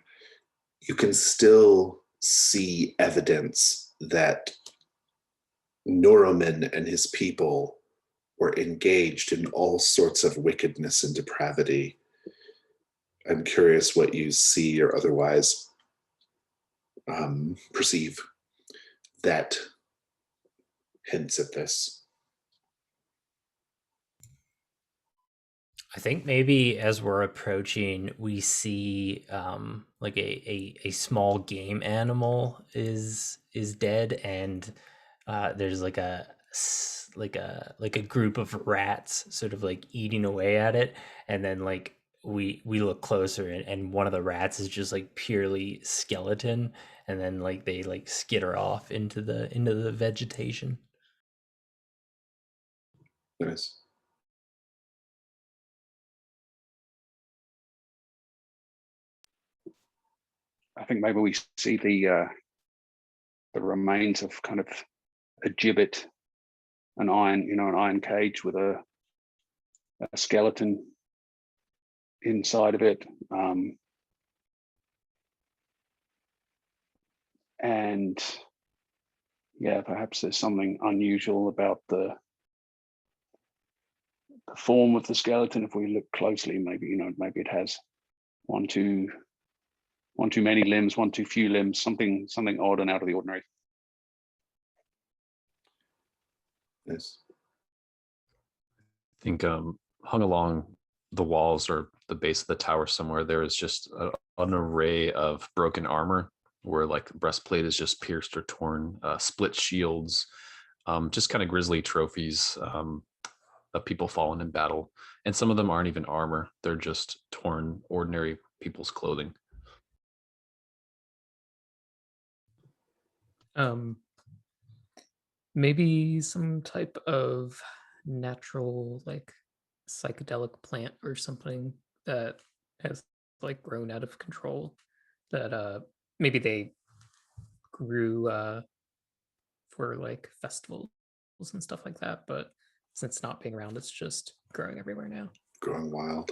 you can still see evidence that Nuromen and his people were engaged in all sorts of wickedness and depravity. I'm curious what you see or otherwise perceive that hints at this. I think maybe as we're approaching, we see like a small game animal is dead, and there's like a group of rats sort of like eating away at it, and then like we look closer, and one of the rats is just like purely skeleton, and then like they like skitter off into the vegetation. Nice. I think maybe we see the remains of kind of a gibbet, an iron cage with a skeleton inside of it, and yeah, perhaps there's something unusual about the form of the skeleton. If we look closely, maybe maybe it has one too many limbs, one too few limbs, something odd and out of the ordinary. Nice. I think hung along the walls or the base of the tower somewhere, there is just an array of broken armor where like breastplate is just pierced or torn, split shields, just kind of grisly trophies of people fallen in battle. And some of them aren't even armor. They're just torn, ordinary people's clothing. Maybe some type of natural, like psychedelic plant or something that has like grown out of control. That maybe they grew for like festivals and stuff like that, but since not being around, it's just growing everywhere now. Growing wild.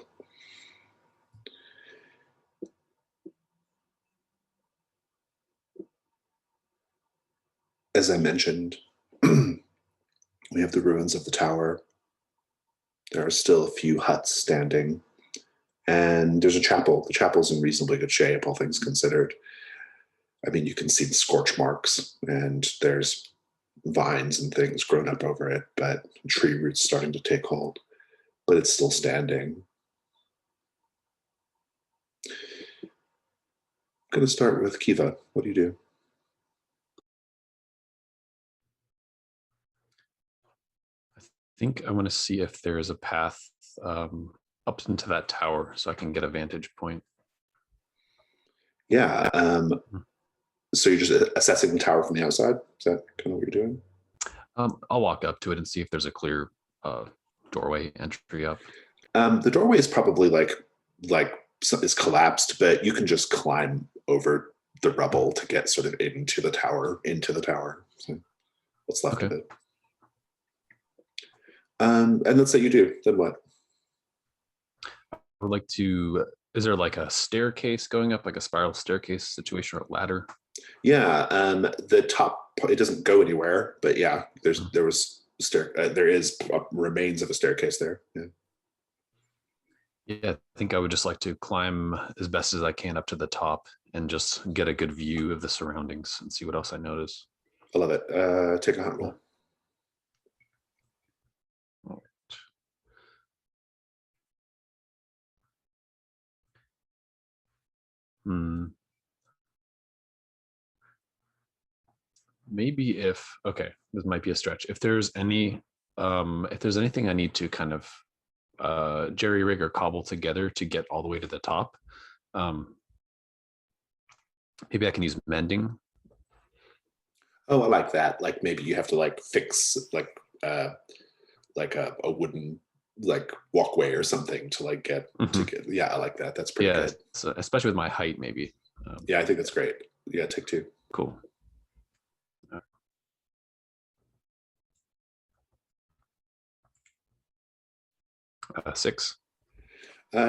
As I mentioned, we have the ruins of the tower. There are still a few huts standing, and there's a chapel. The chapel's in reasonably good shape, all things considered. I mean, you can see the scorch marks, and there's vines and things grown up over it, but tree roots starting to take hold, but it's still standing. I'm going to start with Kiva. What do you do? think I want to see if there is a path up into that tower so I can get a vantage point. Yeah. So you're just assessing the tower from the outside? Is that kind of what you're doing? I'll walk up to it and see if there's a clear doorway entry up. The doorway is probably like is collapsed, but you can just climb over the rubble to get sort of into the tower. So what's left of it. And let's say you do, then what? I would like to, is there like a staircase going up, like a spiral staircase situation or a ladder? Yeah, the top, it doesn't go anywhere, but yeah, there is remains of a staircase there. Yeah. Yeah, I think I would just like to climb as best as I can up to the top and just get a good view of the surroundings and see what else I notice. I love it. Take a hunt roll. All right. Maybe okay, this might be a stretch. If there's anything I need to kind of jerry rig or cobble together to get all the way to the top, maybe I can use mending. Oh, I like that. Like maybe you have to like fix like a wooden like walkway or something to like get to get. Yeah, I like that. That's pretty good. So especially with my height, maybe. Yeah, I think that's great. Yeah, take 2. Cool. 6.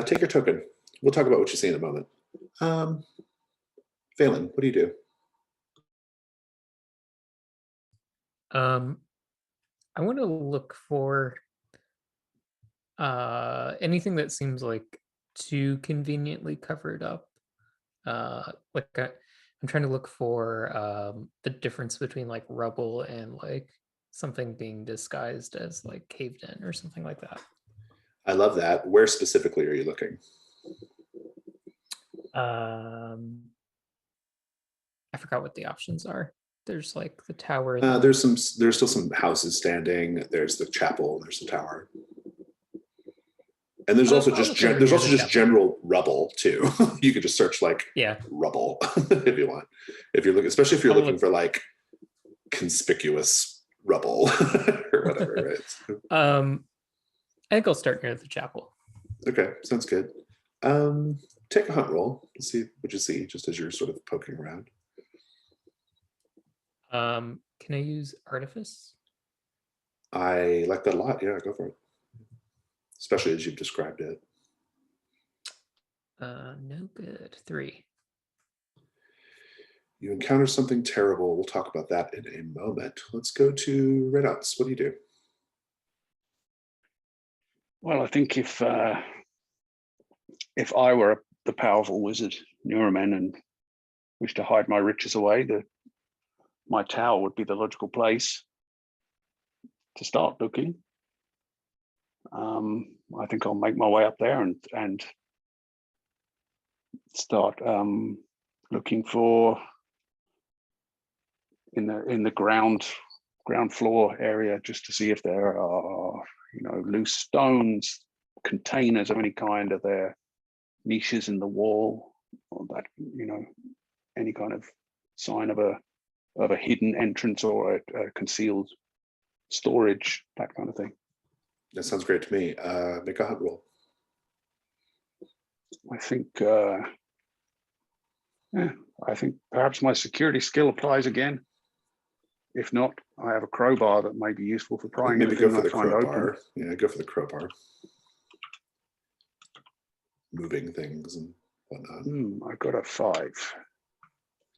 Take your token. We'll talk about what you see in a moment. Phelan, what do you do? I want to look for anything that seems like too conveniently covered up. Like I'm trying to look for the difference between like rubble and like something being disguised as like caved in or something like that. I love that. Where specifically are you looking? I forgot what the options are. There's like the tower. There's still some houses standing. There's the chapel. There's the tower. And there's also just general rubble too. You could just search like rubble if you want. If you're looking, especially if you're looking for like conspicuous rubble or whatever, right? I think I'll start near the chapel. Okay, sounds good. Take a hunt roll. Let's see what you see just as you're sort of poking around. Can I use artifice? I like that a lot. Yeah, go for it. Especially as you've described it. No good. 3. You encounter something terrible. We'll talk about that in a moment. Let's go to Red Outs. What do you do? Well, I think if I were the powerful wizard Nuromen and wished to hide my riches away, my tower would be the logical place to start looking. I think I'll make my way up there and start looking for in the ground floor area, just to see if there are loose stones, containers of any kind. Are there niches in the wall, or that any kind of sign of a hidden entrance or a concealed storage, that kind of thing. That sounds great to me. Make a hunt roll. I think perhaps my security skill applies again. If not, I have a crowbar that may be useful for prying anything I find open. Yeah, go for the crowbar. Moving things and whatnot. I got a 5.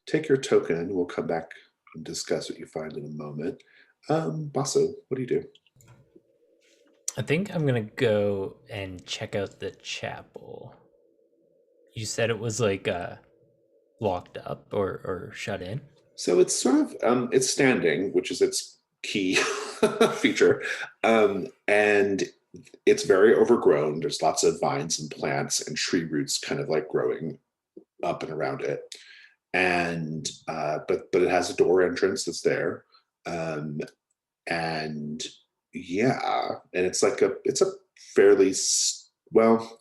Take your token. We'll come back and discuss what you find in a moment. Basso, what do you do? I think I'm gonna go and check out the chapel. You said it was like locked up or shut in. So it's sort of it's standing, which is its key feature, and it's very overgrown. There's lots of vines and plants and tree roots kind of like growing up and around it, and but it has a door entrance that's there, and Yeah, and it's a fairly well,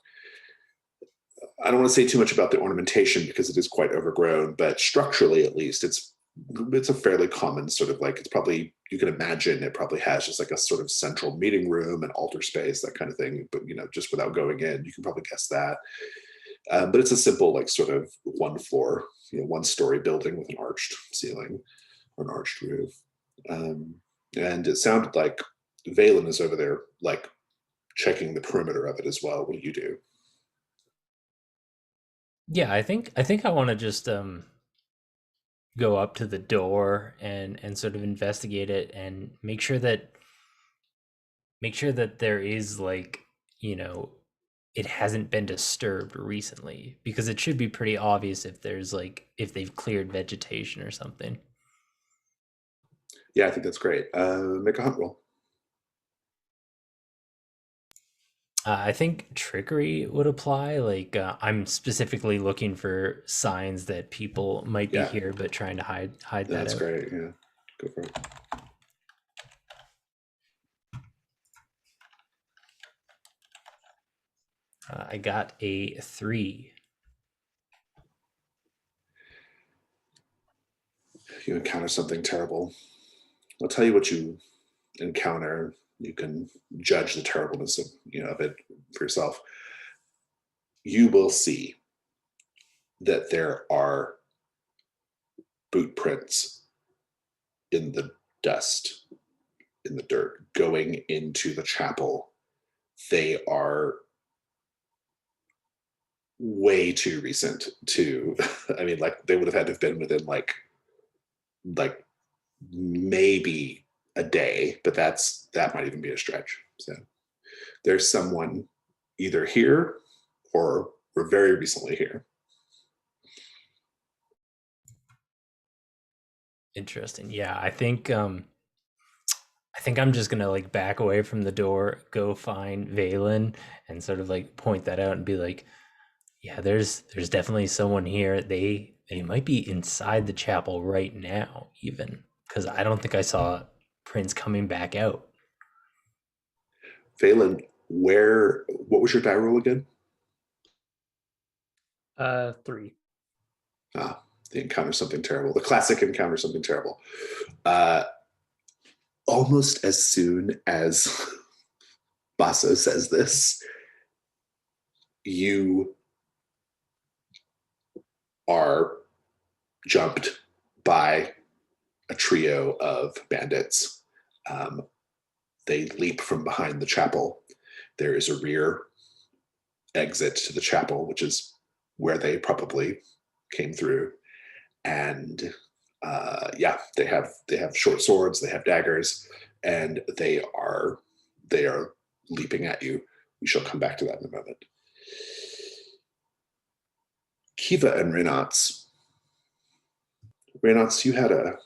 I don't want to say too much about the ornamentation because it is quite overgrown, but structurally at least it's a fairly common sort of like, it's probably, you can imagine it probably has just like a sort of central meeting room and altar space, that kind of thing. But just without going in, you can probably guess that. But it's a simple like sort of one floor, one story building with an arched ceiling or an arched roof. And it sounded like Valen is over there like checking the perimeter of it as well. What do you do? Yeah, I think I want to just go up to the door and sort of investigate it and make sure that there is like, you know, it hasn't been disturbed recently, because it should be pretty obvious if there's like if they've cleared vegetation or something. Yeah, I think that's great. Make a hunt roll. I think trickery would apply. Like, I'm specifically looking for signs that people might be Yeah, here, but trying to hide that that's out. great. Yeah, go for it. I got a 3. You encounter something terrible. I'll tell you what you encounter. You can judge the terribleness of it for yourself. You will see that there are boot prints in the dust, in the dirt, going into the chapel. They are way too recent to, I mean, like they would have had to have been within like maybe a day, but that might even be a stretch. So there's someone either here or we're very recently here. Interesting. Yeah, I think I'm just gonna like back away from the door, go find Valen, and sort of like point that out and be like, yeah, there's definitely someone here. They might be inside the chapel right now, even, because I don't think I saw Prince coming back out. Valen, what was your die roll again? 3. Ah, the encounter something terrible. The classic encounter something terrible. Uh, Almost as soon as Basso says this, you are jumped by a trio of bandits. They leap from behind the chapel. There is a rear exit to the chapel, which is where they probably came through. And yeah, they have short swords, they have daggers, and they are leaping at you. We shall come back to that in a moment. Kiva and Reynolds. Reynolds, you had a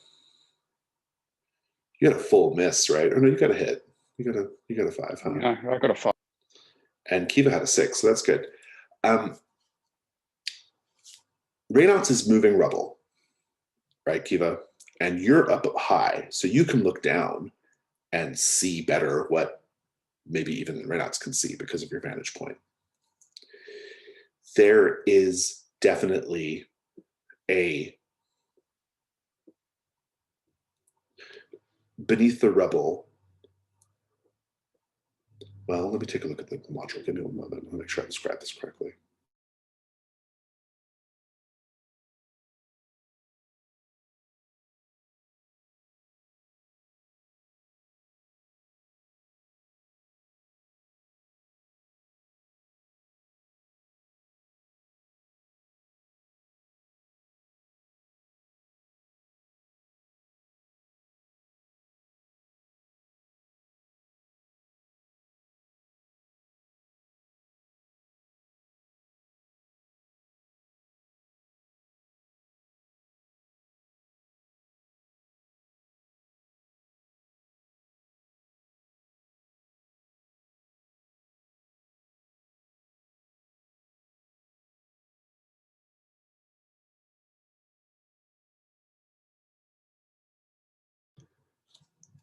full miss, right? Or no, you got a hit. You got a 5, huh? Yeah, I got a 5. And Kiva had a 6, so that's good. Reynolds is moving rubble, right, Kiva? And you're up high, so you can look down and see better what maybe even Reynolds can see because of your vantage point. There is definitely beneath the rubble. Well, let me take a look at the module. Give me one moment. I'll make sure I describe this correctly.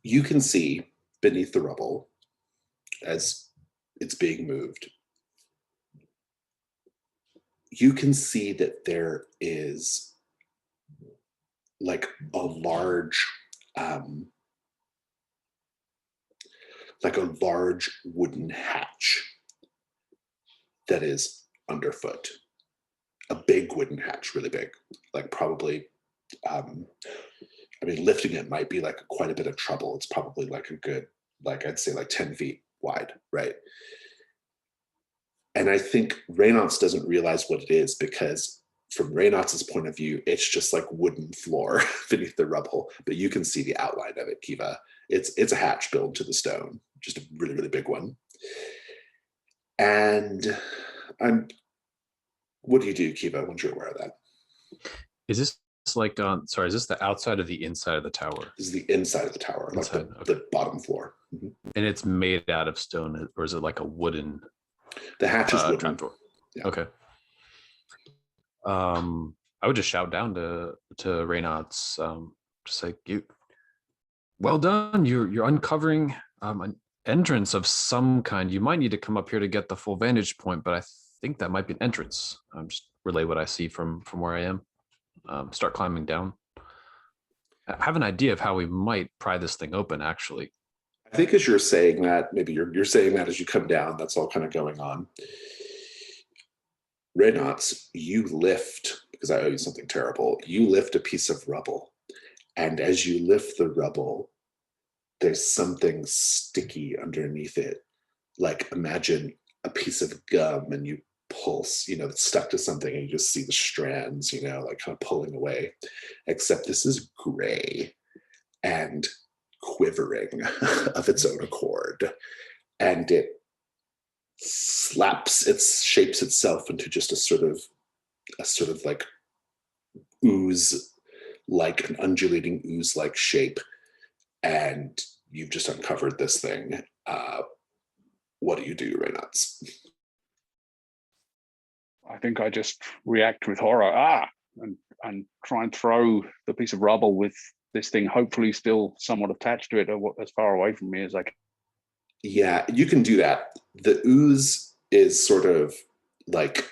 You can see beneath the rubble as it's being moved, you can see that there is like a large wooden hatch that is underfoot. A big wooden hatch, really big, like probably, I mean, lifting it might be like quite a bit of trouble. It's probably like a good, like I'd say like 10 feet wide, right? And I think Reynolds doesn't realize what it is because from Reynolds' point of view, it's just like wooden floor beneath the rubble, but you can see the outline of it, Kiva. It's a hatch built to the stone, just a really, really big one. And what do you do, Kiva, once you're aware of that? Is this like sorry, is this the outside or the inside of the tower? This is the inside of the tower, Inside, like the bottom floor. Mm-hmm. And it's made out of stone, or is it like a wooden? The hatch is wooden. Trapdoor. Yeah. Okay. I would just shout down to Reynolds, just like, you, well done. You're uncovering an entrance of some kind. You might need to come up here to get the full vantage point, but I think that might be an entrance. Just relay what I see from where I am. Start climbing down. I have an idea of how we might pry this thing open, actually. I think as you're saying that, maybe you're saying that as you come down, that's all kind of going on. Reynolds, you lift, because I owe you something terrible, you lift a piece of rubble. And as you lift the rubble, there's something sticky underneath it. Like imagine a piece of gum and you pulse, it's stuck to something and you just see the strands, like kind of pulling away. Except this is gray and quivering of its own accord. And it shapes itself into just a sort of like ooze, like an undulating ooze like shape. And you've just uncovered this thing. What do you do, Reynolds? I think I just react with horror, and try and throw the piece of rubble with this thing hopefully still somewhat attached to it, or as far away from me as I can. Yeah, you can do that. The ooze is sort of like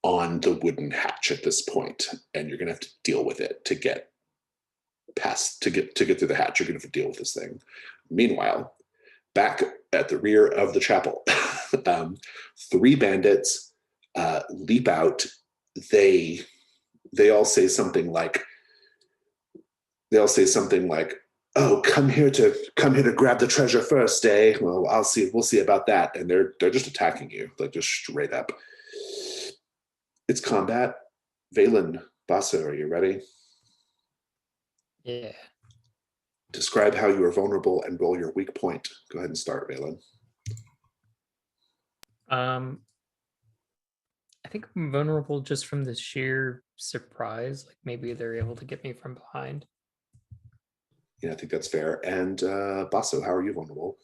on the wooden hatch at this point, and you're gonna have to deal with it to get past, to get through the hatch. You're gonna have to deal with this thing. Meanwhile, back at the rear of the chapel, 3 bandits leap out. They all say something like, "Oh, come here to grab the treasure first, eh? Well, we'll see about that." And they're just attacking you, like just straight up. It's combat. Valen, Basso, are you ready? Yeah. Describe how you are vulnerable and roll your weak point. Go ahead and start, Valen. I think I'm vulnerable just from the sheer surprise. Like maybe they're able to get me from behind. Yeah, I think that's fair. And Basso, how are you vulnerable?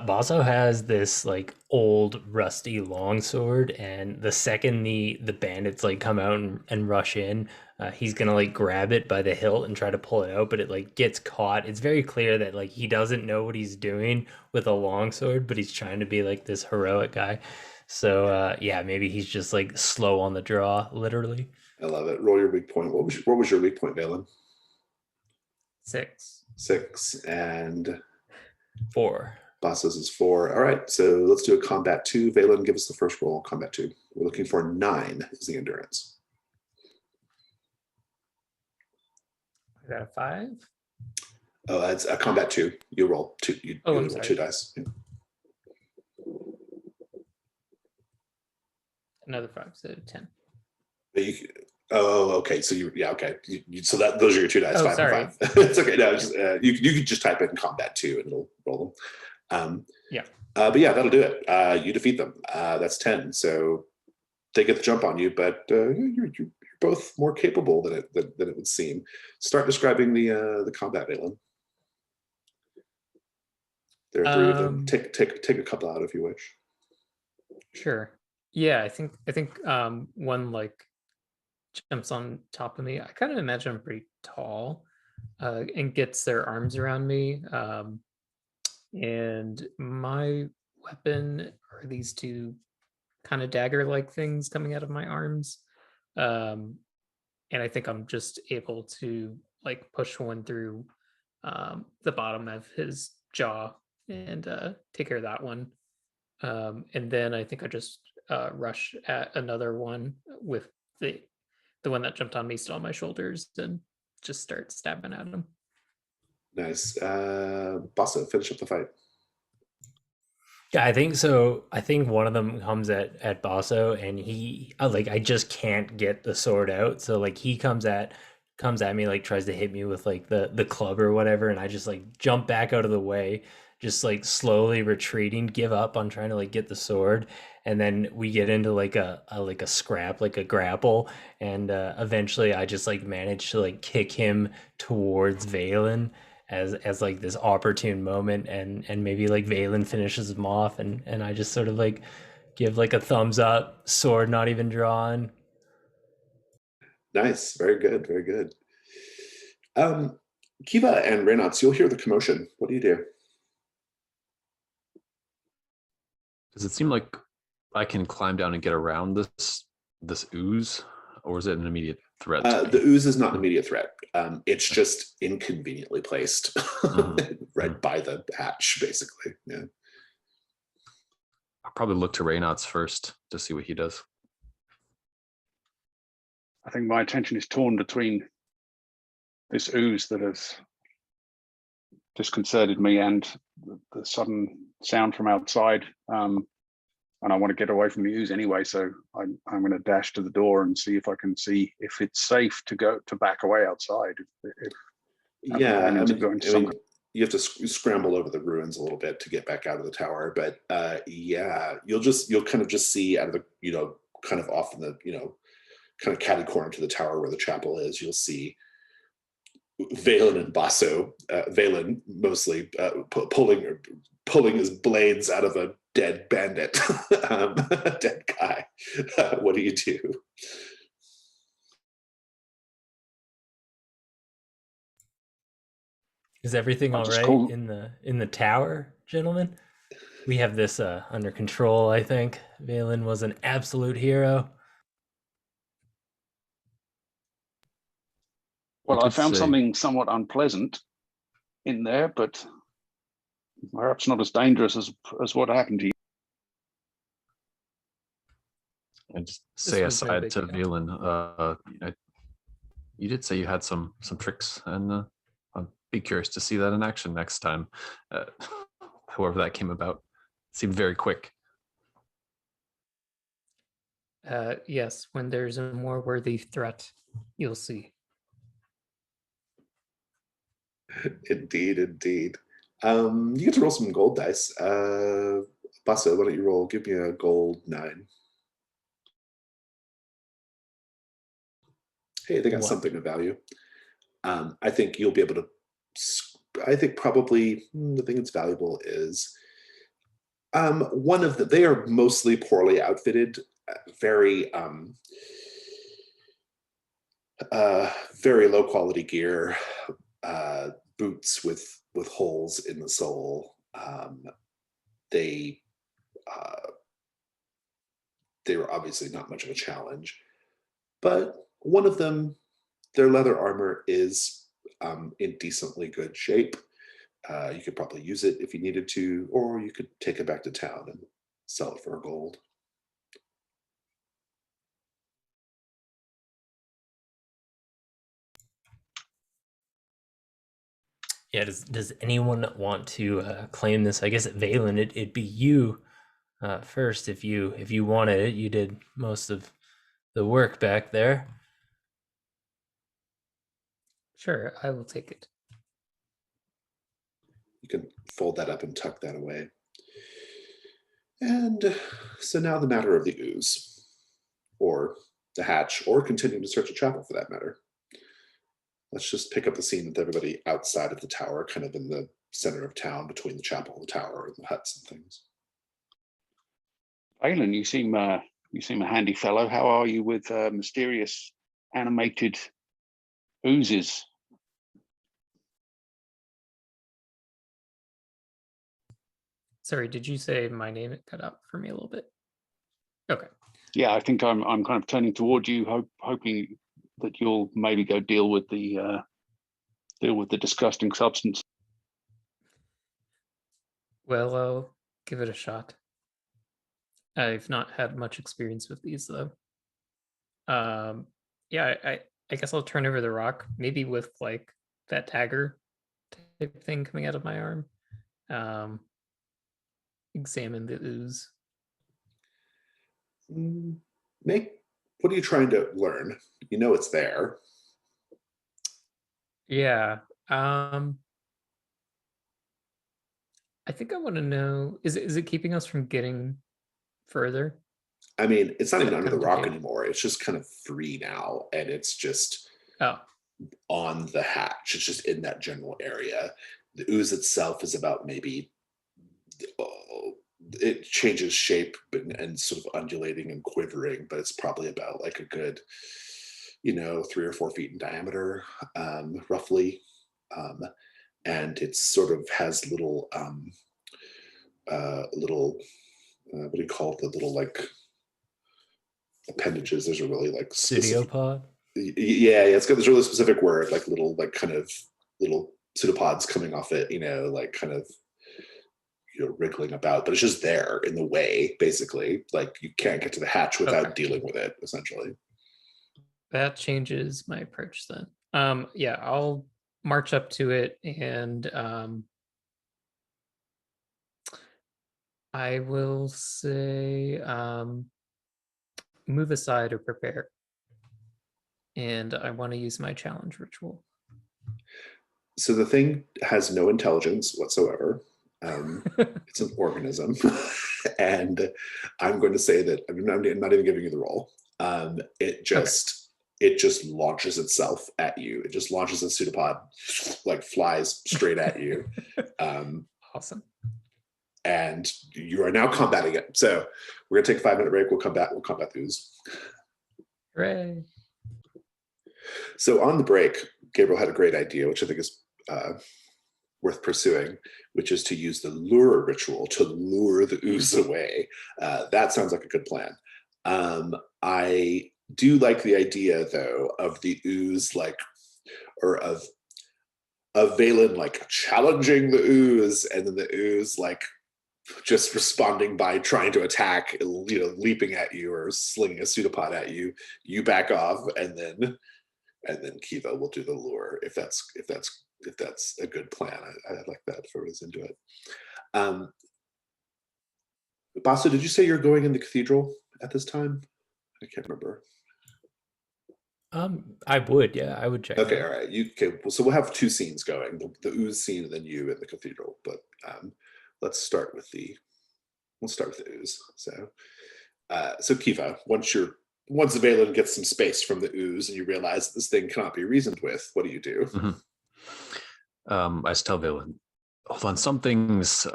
Basso has this like old rusty longsword, and the second the bandits like come out and rush in, he's gonna like grab it by the hilt and try to pull it out, but it like gets caught. It's very clear that like he doesn't know what he's doing with a longsword, but he's trying to be like this heroic guy. So yeah, maybe he's just like slow on the draw, literally. I love it. Roll your weak point. What was your weak point, Valen? 6. 6 and 4. Basso's is 4. All right, so let's do a combat 2. Valen, give us the first roll. Combat 2. We're looking for 9 is the endurance. I got a 5. Oh, that's a combat 2. You roll 2. You I'm roll sorry. 2 dice. Yeah. Another 5, so 10. Okay. So okay. So those are your 2 dice. Oh, 5 sorry. and 5. It's okay. No, just, you could just type in combat 2 and it'll roll them. Yeah. But yeah, that'll do it. You defeat them. That's 10. So they get the jump on you, but you're both more capable than it would seem. Start describing the combat, Valen. There are 3 of them. Take a couple out if you wish. Sure. Yeah, I think one like jumps on top of me. I kind of imagine I'm pretty tall. and gets their arms around me. And my weapon are these two kind of dagger-like things coming out of my arms. And I think I'm just able to like push one through the bottom of his jaw and take care of that one. And then I think I just rush at another one with the one that jumped on me still on my shoulders and just start stabbing at him. Nice. Basso, finish up the fight. Yeah, I think so. I think one of them comes at Basso, and he like I just can't get the sword out. So like he comes at me, like tries to hit me with like the club or whatever, and I just like jump back out of the way, just like slowly retreating, give up on trying to like get the sword, and then we get into like a scrap, like a grapple, and eventually I just like manage to like kick him towards Valen as like this opportune moment, and maybe like Valen finishes him off, and I just sort of like give like a thumbs up, sword not even drawn. Nice. Very good. Very good. Kiva and Reynolds, you'll hear the commotion. What do you do? Does it seem like I can climb down and get around this ooze, or is it an immediate threat to me? The ooze is not an immediate threat. It's just inconveniently placed right by the hatch, basically. Yeah. I'll probably look to Reynolds first to see what he does. I think my attention is torn between this ooze that has disconcerted me and the sudden sound from outside. And I want to get away from the ooze anyway, so I'm going to dash to the door and see if I can see if it's safe to back away outside. Yeah, I mean, you have to scramble over the ruins a little bit to get back out of the tower, but yeah, you'll kind of just see out of the kind of off in the kind of catty corner to the tower where the chapel is. You'll see Valen and Basso, Valen mostly pulling his blades out of a dead bandit, a dead guy. What do you do? Is everything all right in the tower, gentlemen? We have this under control, I think. Valen was an absolute hero. Well, I found something somewhat unpleasant in there, but perhaps not as dangerous as what happened to you. And just say aside to Valen, you did say you had some tricks, and I'd be curious to see that in action next time. However that came about, it seemed very quick. Yes, when there's a more worthy threat, you'll see. Indeed. You get to roll some gold dice. Basso, why don't you roll? Give me a gold 9. Hey, they got something of value. I think you'll be able to. I think probably the thing that's valuable is one of they are mostly poorly outfitted, very very low quality gear, boots with holes in the sole. They were obviously not much of a challenge, but one of them, their leather armor is in decently good shape. You could probably use it if you needed to, or you could take it back to town and sell it for gold. Yeah, does anyone want to claim this? I guess at Valen, it'd be you first if you wanted it. You did most of the work back there. Sure, I will take it. You can fold that up and tuck that away. And so now the matter of the ooze, or the hatch, or continuing to search a chapel for that matter. Let's just pick up the scene with everybody outside of the tower, kind of in the center of town between the chapel, the tower, and the huts and things. Valen, you seem a handy fellow. How are you with mysterious animated oozes? Sorry, did you say my name? It cut out for me a little bit. Okay. Yeah, I think I'm kind of turning toward you, hoping that you'll maybe go deal with the disgusting substance. Well, I'll give it a shot. I've not had much experience with these though. Yeah, I guess I'll turn over the rock, maybe with like that dagger type thing coming out of my arm. Examine the ooze. What are you trying to learn? You know it's there. Yeah. I think I want to know, is it keeping us from getting further? I mean, it's not even That under the kind of rock debate. anymore. It's just kind of free now, and it's just Oh, on the hatch. It's just in that general area. The ooze itself is about maybe it changes shape and sort of undulating and quivering, but it's probably about like a good, 3 or 4 feet in diameter, roughly. And it sort of has little what do you call it? The little like appendages. There's a really like specific, Pseudopod. yeah, it's got this really specific word, like little like kind of little pseudopods coming off it, like kind of wriggling about, but it's just there in the way, basically. Like you can't get to the hatch without okay. dealing with it, essentially. That changes my approach then. Yeah, I'll march up to it and I will say move aside or prepare. And I want to use my challenge ritual. So the thing has no intelligence whatsoever. It's an organism. And I'm going to say that I'm not even giving you the roll. It just launches itself at you. It just launches a pseudopod, like flies straight at you. Awesome. And you are now combating it. So we're gonna take a 5-minute break. We'll come back. We'll combat the ooze. Hooray. So on the break, Gabriel had a great idea, which I think is worth pursuing, which is to use the lure ritual to lure the ooze away. That sounds like a good plan. I do like the idea, though, of the ooze, or of Valen like challenging the ooze, and then the ooze like just responding by trying to attack, leaping at you or slinging a pseudopod at you. You back off, and then Kiva will do the lure if that's a good plan. I like that if everyone's into it. Basu, did you say you're going in the cathedral at this time? I can't remember. I would, yeah, I would check. Okay, all right. So we'll have 2 scenes going: the ooze scene and then you in the cathedral. But let's start with the ooze. So Kiva, once Valen gets some space from the ooze and you realize that this thing cannot be reasoned with, what do you do? I just tell Valen, hold on, some things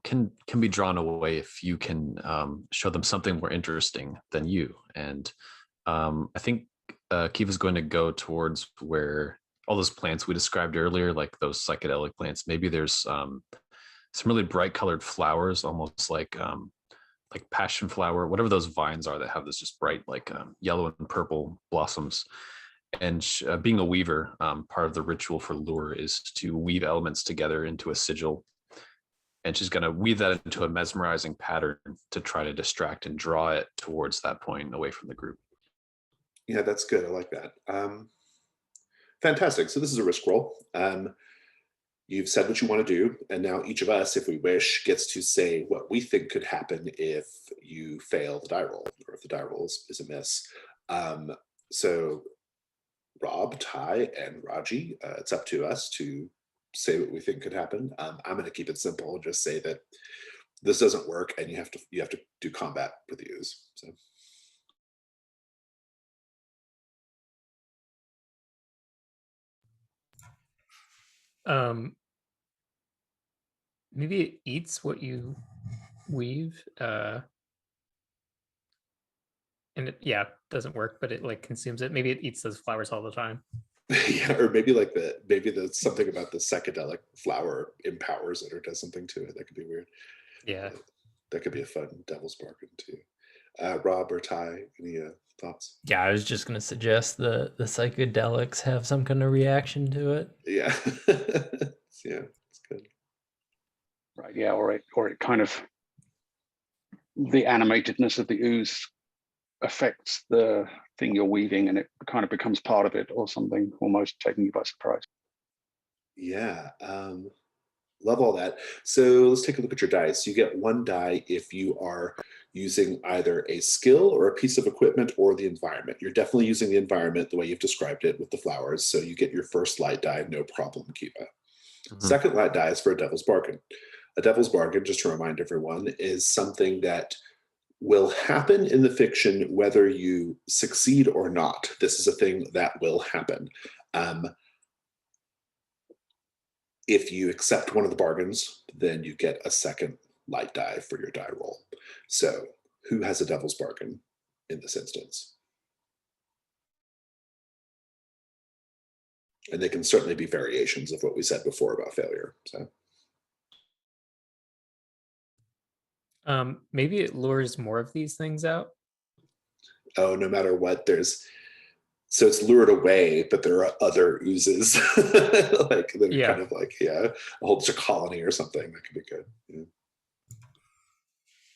can be drawn away if you can show them something more interesting than you. And I think Kiva's going to go towards where all those plants we described earlier, like those psychedelic plants. Maybe there's some really bright colored flowers, almost like passion flower, whatever those vines are that have this just bright like yellow and purple blossoms. And being a weaver, part of the ritual for lure is to weave elements together into a sigil. And she's going to weave that into a mesmerizing pattern to try to distract and draw it towards that point away from the group. Yeah, that's good. I like that. Fantastic. So this is a risk roll. You've said what you want to do, and now each of us, if we wish, gets to say what we think could happen if you fail the die roll, or if the die roll is a miss. So Rob, Ty, and Raji, it's up to us to say what we think could happen. I'm going to keep it simple and just say that this doesn't work, and you have to do combat with the ooze. So. Maybe it eats what you weave. And it doesn't work, but it like consumes it. Maybe it eats those flowers all the time. Yeah, or maybe the something about the psychedelic flower empowers it or does something to it. That could be weird. Yeah. That could be a fun devil's bargain too. Rob or Ty, any thoughts? Yeah, I was just gonna suggest the psychedelics have some kind of reaction to it. Yeah. Yeah, it's good. Right. Yeah. Or it kind of, the animatedness of the ooze affects the thing you're weaving, and it kind of becomes part of it or something, almost taking you by surprise. Yeah. Love all that. So let's take a look at your dice. You get 1 die if you are using either a skill or a piece of equipment or the environment. You're definitely using the environment the way you've described it with the flowers. So you get your first light die, no problem, Kiva. Second light die is for a devil's bargain. A devil's bargain, just to remind everyone, is something that will happen in the fiction whether you succeed or not. This is a thing that will happen. If you accept one of the bargains, then you get a second light die for your die roll. So who has a devil's bargain in this instance? And they can certainly be variations of what we said before about failure. So Maybe it lures more of these things out. oh, no matter what, so it's lured away, but there are other oozes like that are Yeah. kind of like, yeah, a whole colony or something. That could be good. Yeah.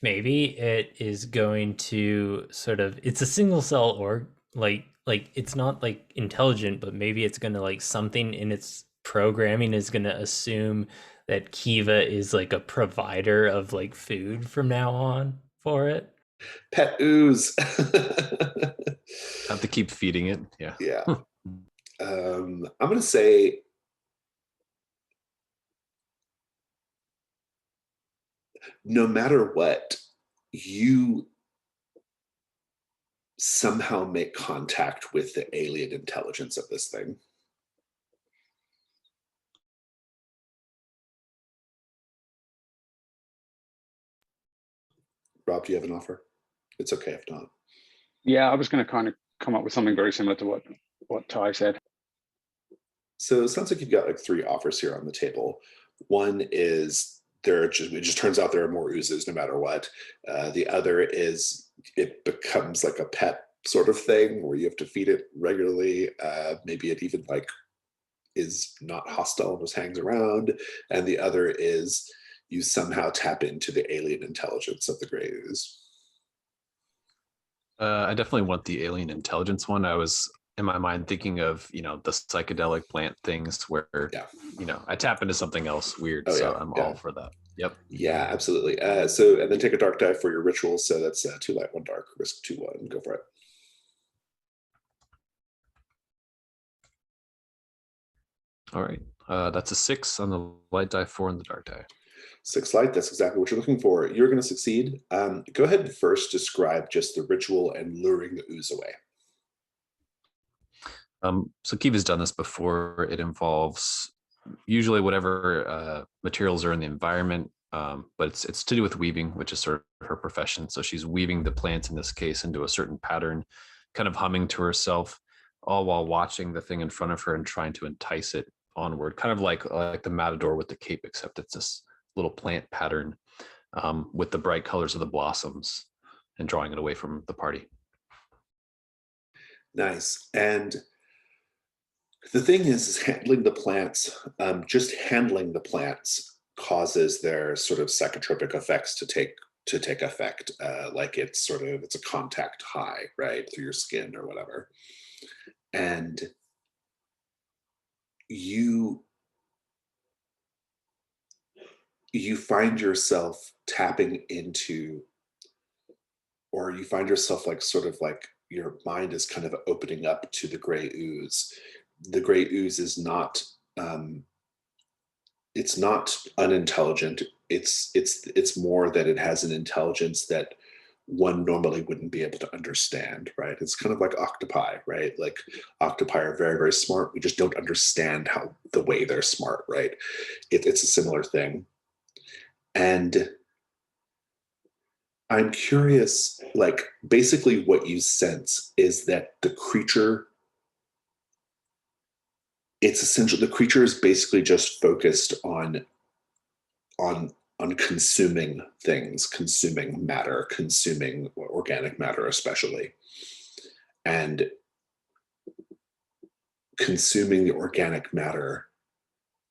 Maybe it is going to sort of, it's a single cell org, like it's not like intelligent, but maybe it's going to like something in its programming is going to assume that Kiva is like a provider of like food from now on for it. Pet ooze. Have to keep feeding it. Yeah. Yeah. I'm going to say no matter what, you somehow make contact with the alien intelligence of this thing. Rob, do you have an offer? It's okay if not. Yeah, I was going to kind of come up with something very similar to what Ty said. So it sounds like you've got like 3 offers here on the table. One is it just turns out there are more oozes no matter what. The other is it becomes like a pet sort of thing where you have to feed it regularly. Maybe it even like is not hostile and just hangs around. And the other is you somehow tap into the alien intelligence of the gray ooze. I definitely want the alien intelligence one. I was in my mind thinking of, the psychedelic plant things where, Yeah. I tap into something else weird. Oh, so yeah, I'm yeah. all for that. Yep. Yeah, absolutely. And then take a dark die for your ritual. So that's 2 light, 1 dark, risk 2, 1. Go for it. All right. That's a 6 on the light die, 4 on the dark die. 6 light, that's exactly what you're looking for. You're going to succeed. Go ahead and first describe just the ritual and luring the ooze away. So Kiva's done this before. It involves usually whatever materials are in the environment, but it's to do with weaving, which is sort of her profession. So she's weaving the plants in this case into a certain pattern, kind of humming to herself, all while watching the thing in front of her and trying to entice it onward, kind of like the matador with the cape, except it's this little plant pattern with the bright colors of the blossoms and drawing it away from the party. Nice. And the thing is handling the plants, just handling the plants causes their sort of psychotropic effects to take effect. Like it's a contact high, right, through your skin or whatever. And you find yourself tapping into, or you find yourself like sort of like your mind is kind of opening up to the gray ooze. The gray ooze is not it's not unintelligent. It's more that it has an intelligence that one normally wouldn't be able to understand, right? It's kind of like octopi, right? Like octopi are very, very smart. We just don't understand the way they're smart, right? It's a similar thing. And I'm curious, like basically what you sense is that the creature, it's essential. The creature is basically just focused on consuming things, consuming matter, consuming organic matter especially. And consuming the organic matter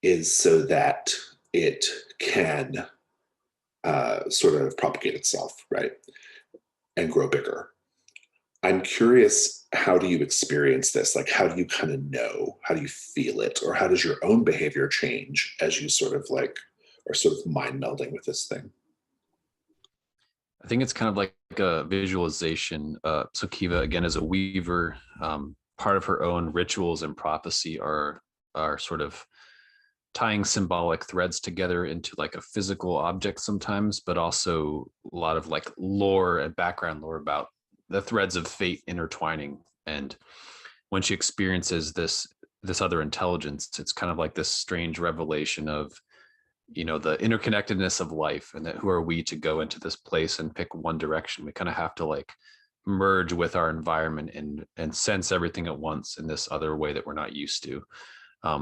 is so that it can sort of propagate itself, right? And grow bigger. I'm curious, how do you experience this? Like, how do you kind of know? How do you feel it? Or how does your own behavior change as you sort of like are sort of mind melding with this thing? I think it's kind of like a visualization. So Kiva, again, as a weaver, part of her own rituals and prophecy are sort of tying symbolic threads together into like a physical object sometimes, but also a lot of like lore and background lore about the threads of fate intertwining. And when she experiences this other intelligence, it's kind of like this strange revelation of, you know, the interconnectedness of life, and that who are we to go into this place and pick one direction. We kind of have to like merge with our environment and sense everything at once in this other way that we're not used to.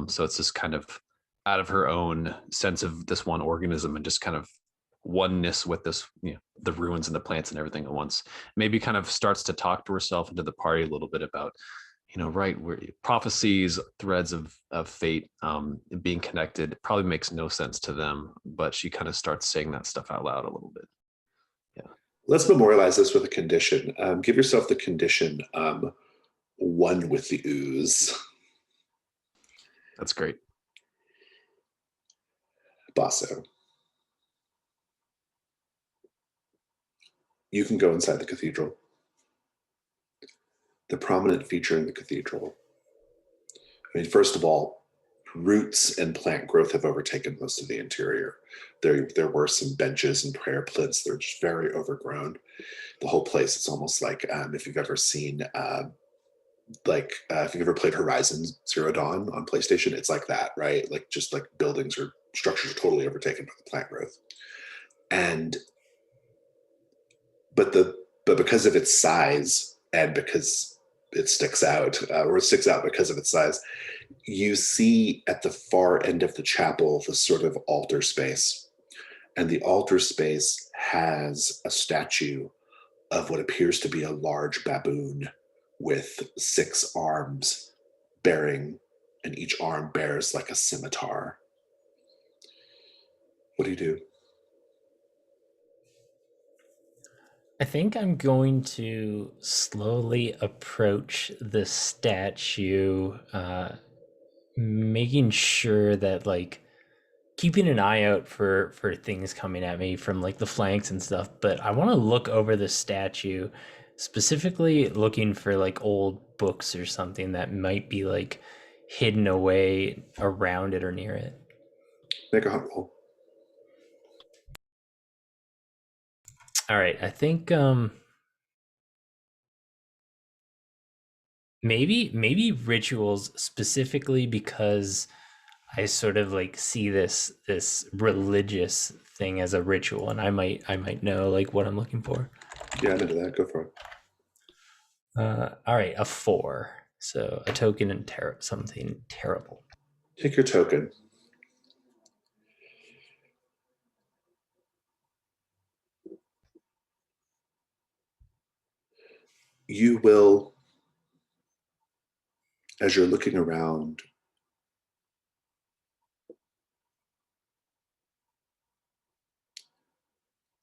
So it's this kind of out of her own sense of this one organism and just kind of oneness with this, you know, the ruins and the plants and everything at once. Maybe kind of starts to talk to herself and to the party a little bit about, you know, right, where prophecies, threads of fate, being connected probably makes no sense to them, but she kind of starts saying that stuff out loud a little bit. Yeah. Let's memorialize this with a condition. Give yourself the condition, one with the ooze. That's great. Basso. You can go inside the cathedral. The prominent feature in the cathedral, I mean, first of all, roots and plant growth have overtaken most of the interior. There were some benches and prayer plinths. They're just very overgrown. The whole place, it's almost like if you've ever seen, if you've ever played Horizon Zero Dawn on PlayStation, it's like that, right? Like just like buildings or structures are totally overtaken by the plant growth. But because of its size and because it sticks out, or it sticks out because of its size, you see at the far end of the chapel the sort of altar space. And the altar space has a statue of what appears to be a large baboon with 6 arms bearing, and each arm bears like a scimitar. What do you do? I think I'm going to slowly approach the statue, making sure that like keeping an eye out for things coming at me from like the flanks and stuff. But I want to look over the statue, specifically looking for like old books or something that might be like hidden away around it or near it. Make a hunt roll. All right, I think maybe rituals, specifically because I sort of like see this religious thing as a ritual, and I might know like what I'm looking for. Yeah, I'm into that. Go for it. All right, a 4. So a token and something terrible. Take your token. You will, as you're looking around,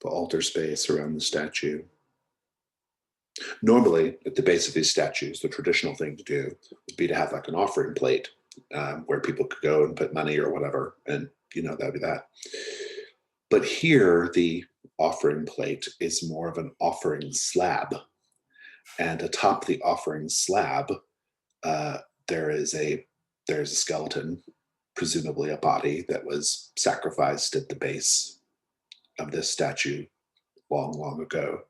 the altar space around the statue. Normally, at the base of these statues, the traditional thing to do would be to have like an offering plate where people could go and put money or whatever, and that'd be that. But here, the offering plate is more of an offering slab, and atop the offering slab, there's a skeleton, presumably a body that was sacrificed at the base of this statue long, long ago.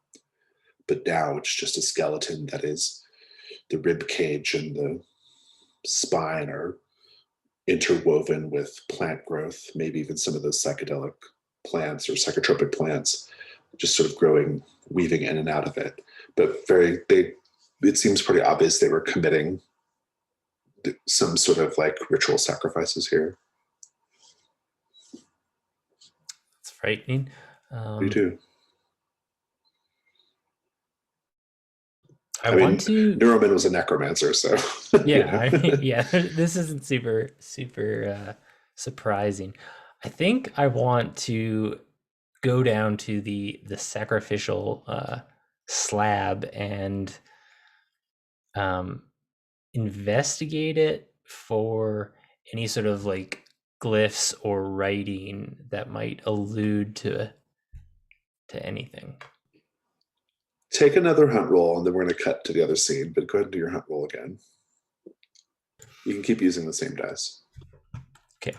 But now it's just a skeleton that is, the rib cage and the spine are interwoven with plant growth, maybe even some of those psychedelic plants or psychotropic plants, just sort of growing, weaving in and out of it. But it seems pretty obvious they were committing some sort of like ritual sacrifices here. frightening. Me too. I want to. Nuromen was a necromancer, so Yeah, yeah. This isn't super surprising. I think I want to go down to the sacrificial slab and investigate it for any sort of like glyphs or writing that might allude to anything. Take another hunt roll, and then we're going to cut to the other scene. But go ahead and do your hunt roll again. You can keep using the same dice. Okay.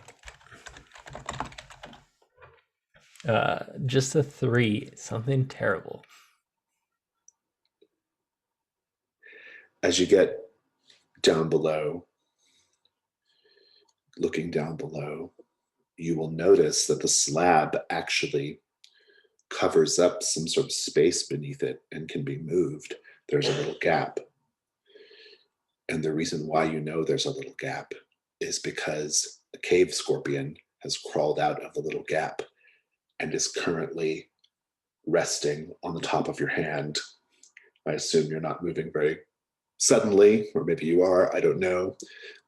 Just a 3. Something terrible. As you get down below, looking down below, you will notice that the slab actually covers up some sort of space beneath it and can be moved. There's a little gap. And the reason why you know there's a little gap is because the cave scorpion has crawled out of the little gap and is currently resting on the top of your hand. I assume you're not moving very suddenly, or maybe you are, I don't know.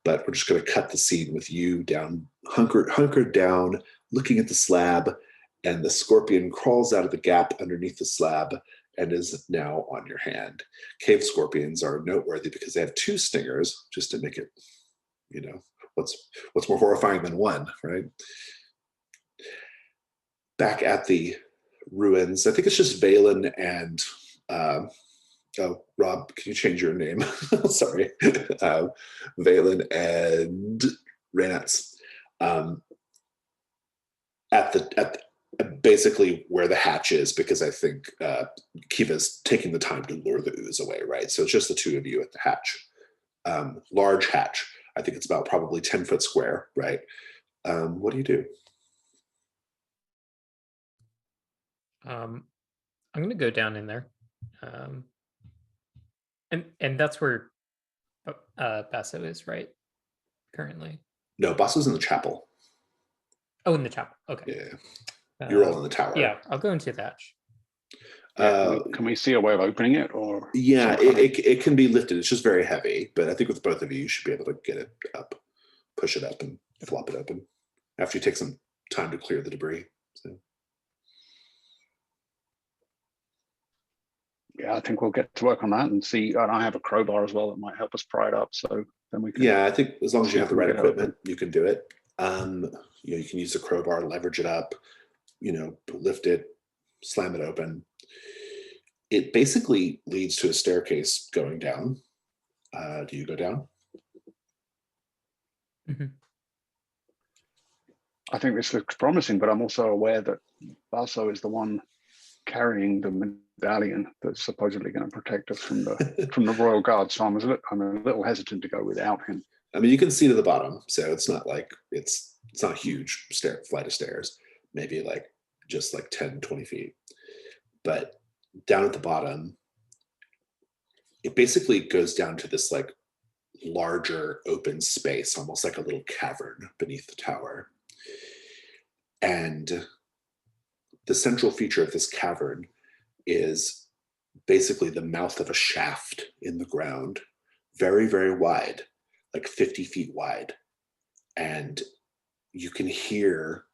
But we're just going to cut the scene with you down, hunkered down, looking at the slab, and the scorpion crawls out of the gap underneath the slab and is now on your hand. Cave scorpions are noteworthy because they have 2 stingers, just to make it, what's more horrifying than one, right? Back at the ruins, I think it's just Valen and Rob, can you change your name? Sorry. Valen and Renats. At basically where the hatch is, because I think Kiva's taking the time to lure the ooze away, right? So it's just the 2 of you at the hatch. Large hatch. I think it's about probably 10 foot square, right? What do you do? I'm going to go down in there. And that's where Basso is, right? Currently. No, Basso's in the chapel. Oh, in the chapel. Okay. Yeah. You're all in the tower. Yeah, I'll go into the hatch. Can we see a way of opening it? Or yeah, it can be lifted. It's just very heavy, but I think with both of you should be able to get it up, push it up, and flop it open after you take some time to clear the debris. So. Yeah, I think we'll get to work on that and see. And I have a crowbar as well that might help us pry it up. So then we can. Yeah, I think as long as you have the right equipment, you can do it. You can use the crowbar, leverage it up, lift it, slam it open. It basically leads to a staircase going down. Do you go down? Mm-hmm. I think this looks promising, but I'm also aware that Basso is the one carrying the medallion that's supposedly going to protect us from the royal guard. So I'm a little hesitant to go without him. I mean, you can see to the bottom, so it's not like it's not a huge flight of stairs, maybe just 10, 20 feet. But down at the bottom, it basically goes down to this larger open space, almost like a little cavern beneath the tower. And the central feature of this cavern is basically the mouth of a shaft in the ground, very, very wide, 50 feet wide. And you can hear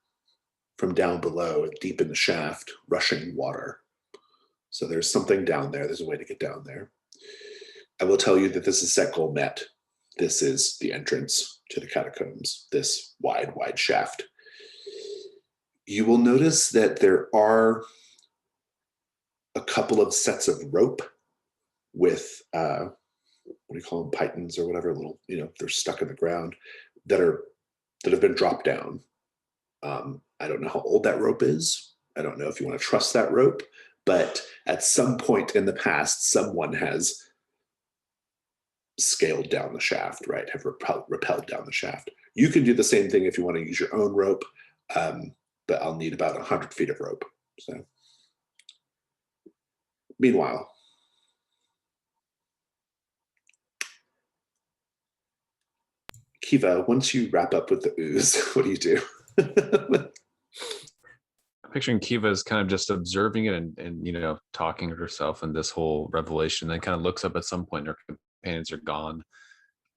from down below, deep in the shaft, rushing water. So there's something down there. There's a way to get down there. I will tell you that this is Sekgol Met. This is the entrance to the catacombs, this wide, wide shaft. You will notice that there are a couple of sets of rope with, what do you call them, pythons or whatever, little, they're stuck in the ground that have been dropped down. I don't know how old that rope is. I don't know if you want to trust that rope, but at some point in the past, someone has scaled down the shaft, right? Have rappelled down the shaft. You can do the same thing if you want to use your own rope, but I'll need about 100 feet of rope. So, meanwhile, Kiva, once you wrap up with the ooze, what do you do? picturing Kiva as kind of just observing it and you know, talking to herself in this whole revelation, then kind of looks up at some point and her companions are gone.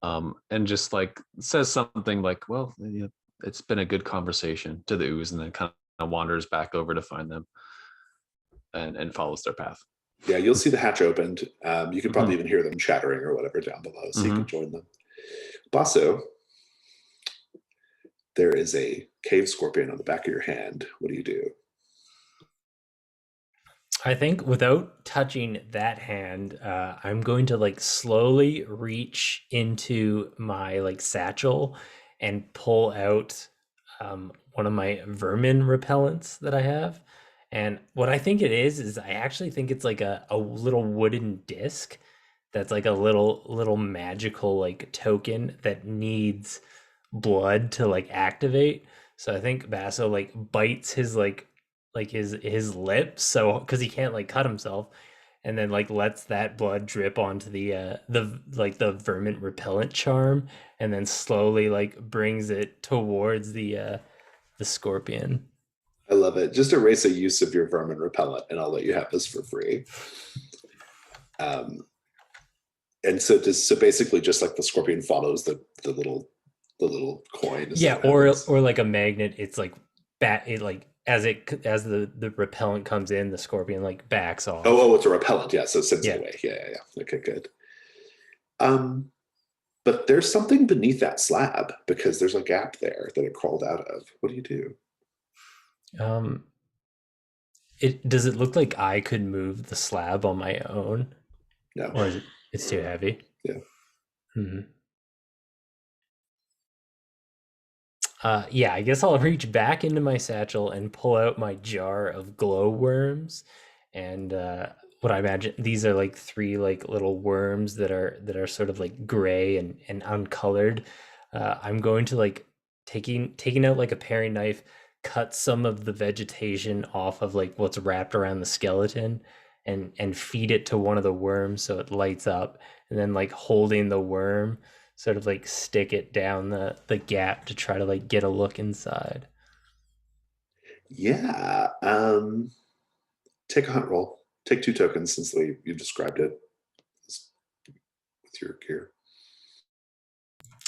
And just like says something like, well, you know, it's been a good conversation to the ooze, and then kind of wanders back over to find them and follows their path. Yeah, you'll see the hatch opened. You could probably Mhm. even hear them chattering or whatever down below, so you Mhm. can join them. Basso, there is a cave scorpion on the back of your hand. What do you do? I think without touching that hand, I'm going to like slowly reach into my like satchel and pull out one of my vermin repellents that I have. And what I think it is I actually think it's like a little wooden disc that's like a little magical like token that needs blood to like activate. So I think Basso like bites his like his lips, so because he can't like cut himself, and then like lets that blood drip onto the vermin repellent charm, and then slowly like brings it towards the scorpion. I love it. Just erase a use of your vermin repellent, and I'll let you have this for free. And so basically just like the scorpion follows the little coin. Yeah, or like a magnet. It's like it like as the repellent comes in, the scorpion like backs off. Oh, it's a repellent. Yeah, so it sends Yeah. it away. Yeah. Okay, good. But there's something beneath that slab because there's a gap there that it crawled out of. What do you do? Does it look like I could move the slab on my own? No. Or is it's too heavy? Yeah. Yeah, I guess I'll reach back into my satchel and pull out my jar of glowworms. And what I imagine these are like 3 like little worms that are sort of like gray and uncolored. I'm going to like taking out like a paring knife, cut some of the vegetation off of like what's wrapped around the skeleton and feed it to one of the worms so it lights up, and then like holding the worm sort of like stick it down the gap to try to like get a look inside. Yeah. Take a hunt roll. Take 2 tokens since you described it with your gear.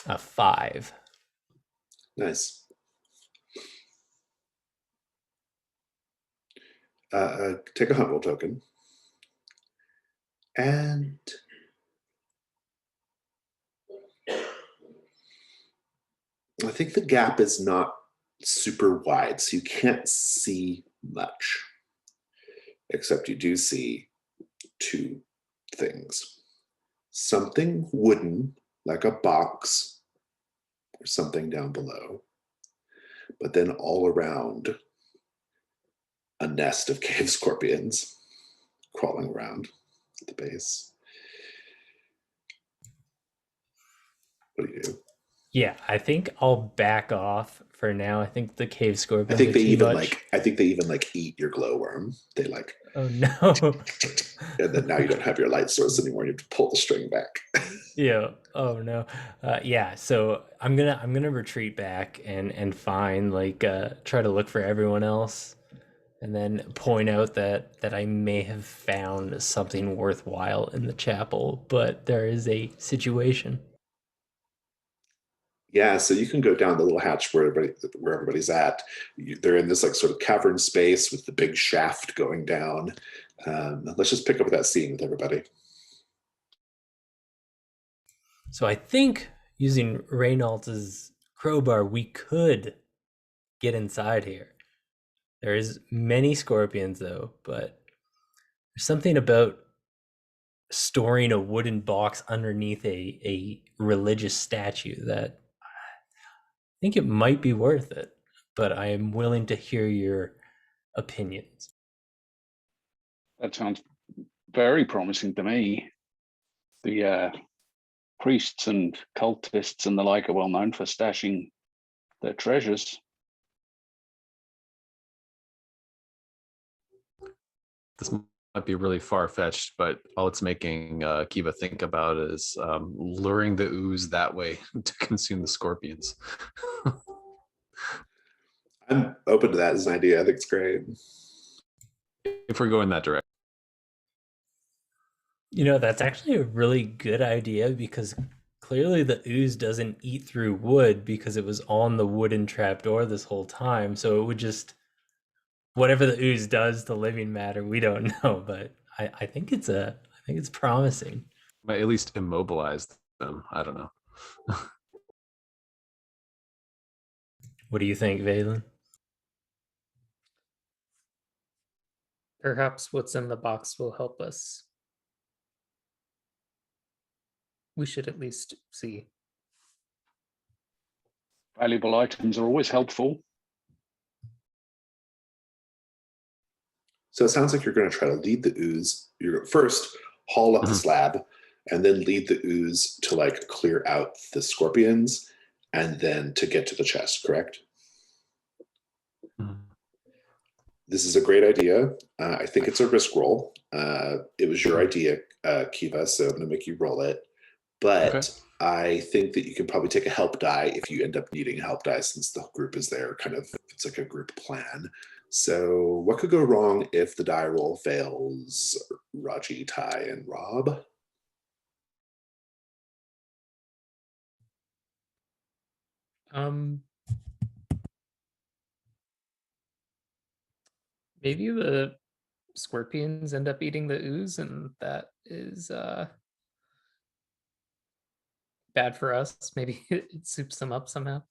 A 5. Nice. Take a hunt roll token. And I think the gap is not super wide, so you can't see much, except you do see 2 things. Something wooden, like a box, or something down below, but then all around, a nest of cave scorpions crawling around at the base. What do you do? Yeah, I think I'll back off for now. I think the cave I scorpions think are they too even much. eat your glowworm. They like, Oh no. and then now you don't have your light source anymore. You have to pull the string back. Yeah. Oh no. Yeah. So I'm gonna retreat back and find like try to look for everyone else, and then point out that I may have found something worthwhile in the chapel, but there is a situation. Yeah, so you can go down the little hatch where everybody's at. They're in this like sort of cavern space with the big shaft going down. Let's just pick up that scene with everybody. So I think using Reynolds's crowbar, we could get inside here. There is many scorpions though, but there's something about storing a wooden box underneath a religious statue that I think it might be worth it, but I am willing to hear your opinions. That sounds very promising to me. The priests and cultists and the like are well known for stashing their treasures. This might be really far-fetched, but all it's making Kiva think about is luring the ooze that way to consume the scorpions. I'm open to that as an idea. I think it's great. If we're going that direction. You know, that's actually a really good idea because clearly the ooze doesn't eat through wood because it was on the wooden trapdoor this whole time. So it would just, whatever the ooze does to living matter, we don't know. But I think it's promising. Might at least immobilize them. I don't know. What do you think, Valen? Perhaps what's in the box will help us. We should at least see. Valuable items are always helpful. So it sounds like you're going to try to lead the ooze. You're first haul up the slab, and then lead the ooze to like clear out the scorpions, and then to get to the chest. Correct? This is a great idea. I think it's a risk roll. It was your idea, Kiva, so I'm going to make you roll it. But Okay. I think that you can probably take a help die if you end up needing a help die, since the group is there. Kind of, it's like a group plan. So what could go wrong if the die roll fails, Raji, Ty, and Rob? Maybe the scorpions end up eating the ooze, and that is bad for us. Maybe it soups them up somehow.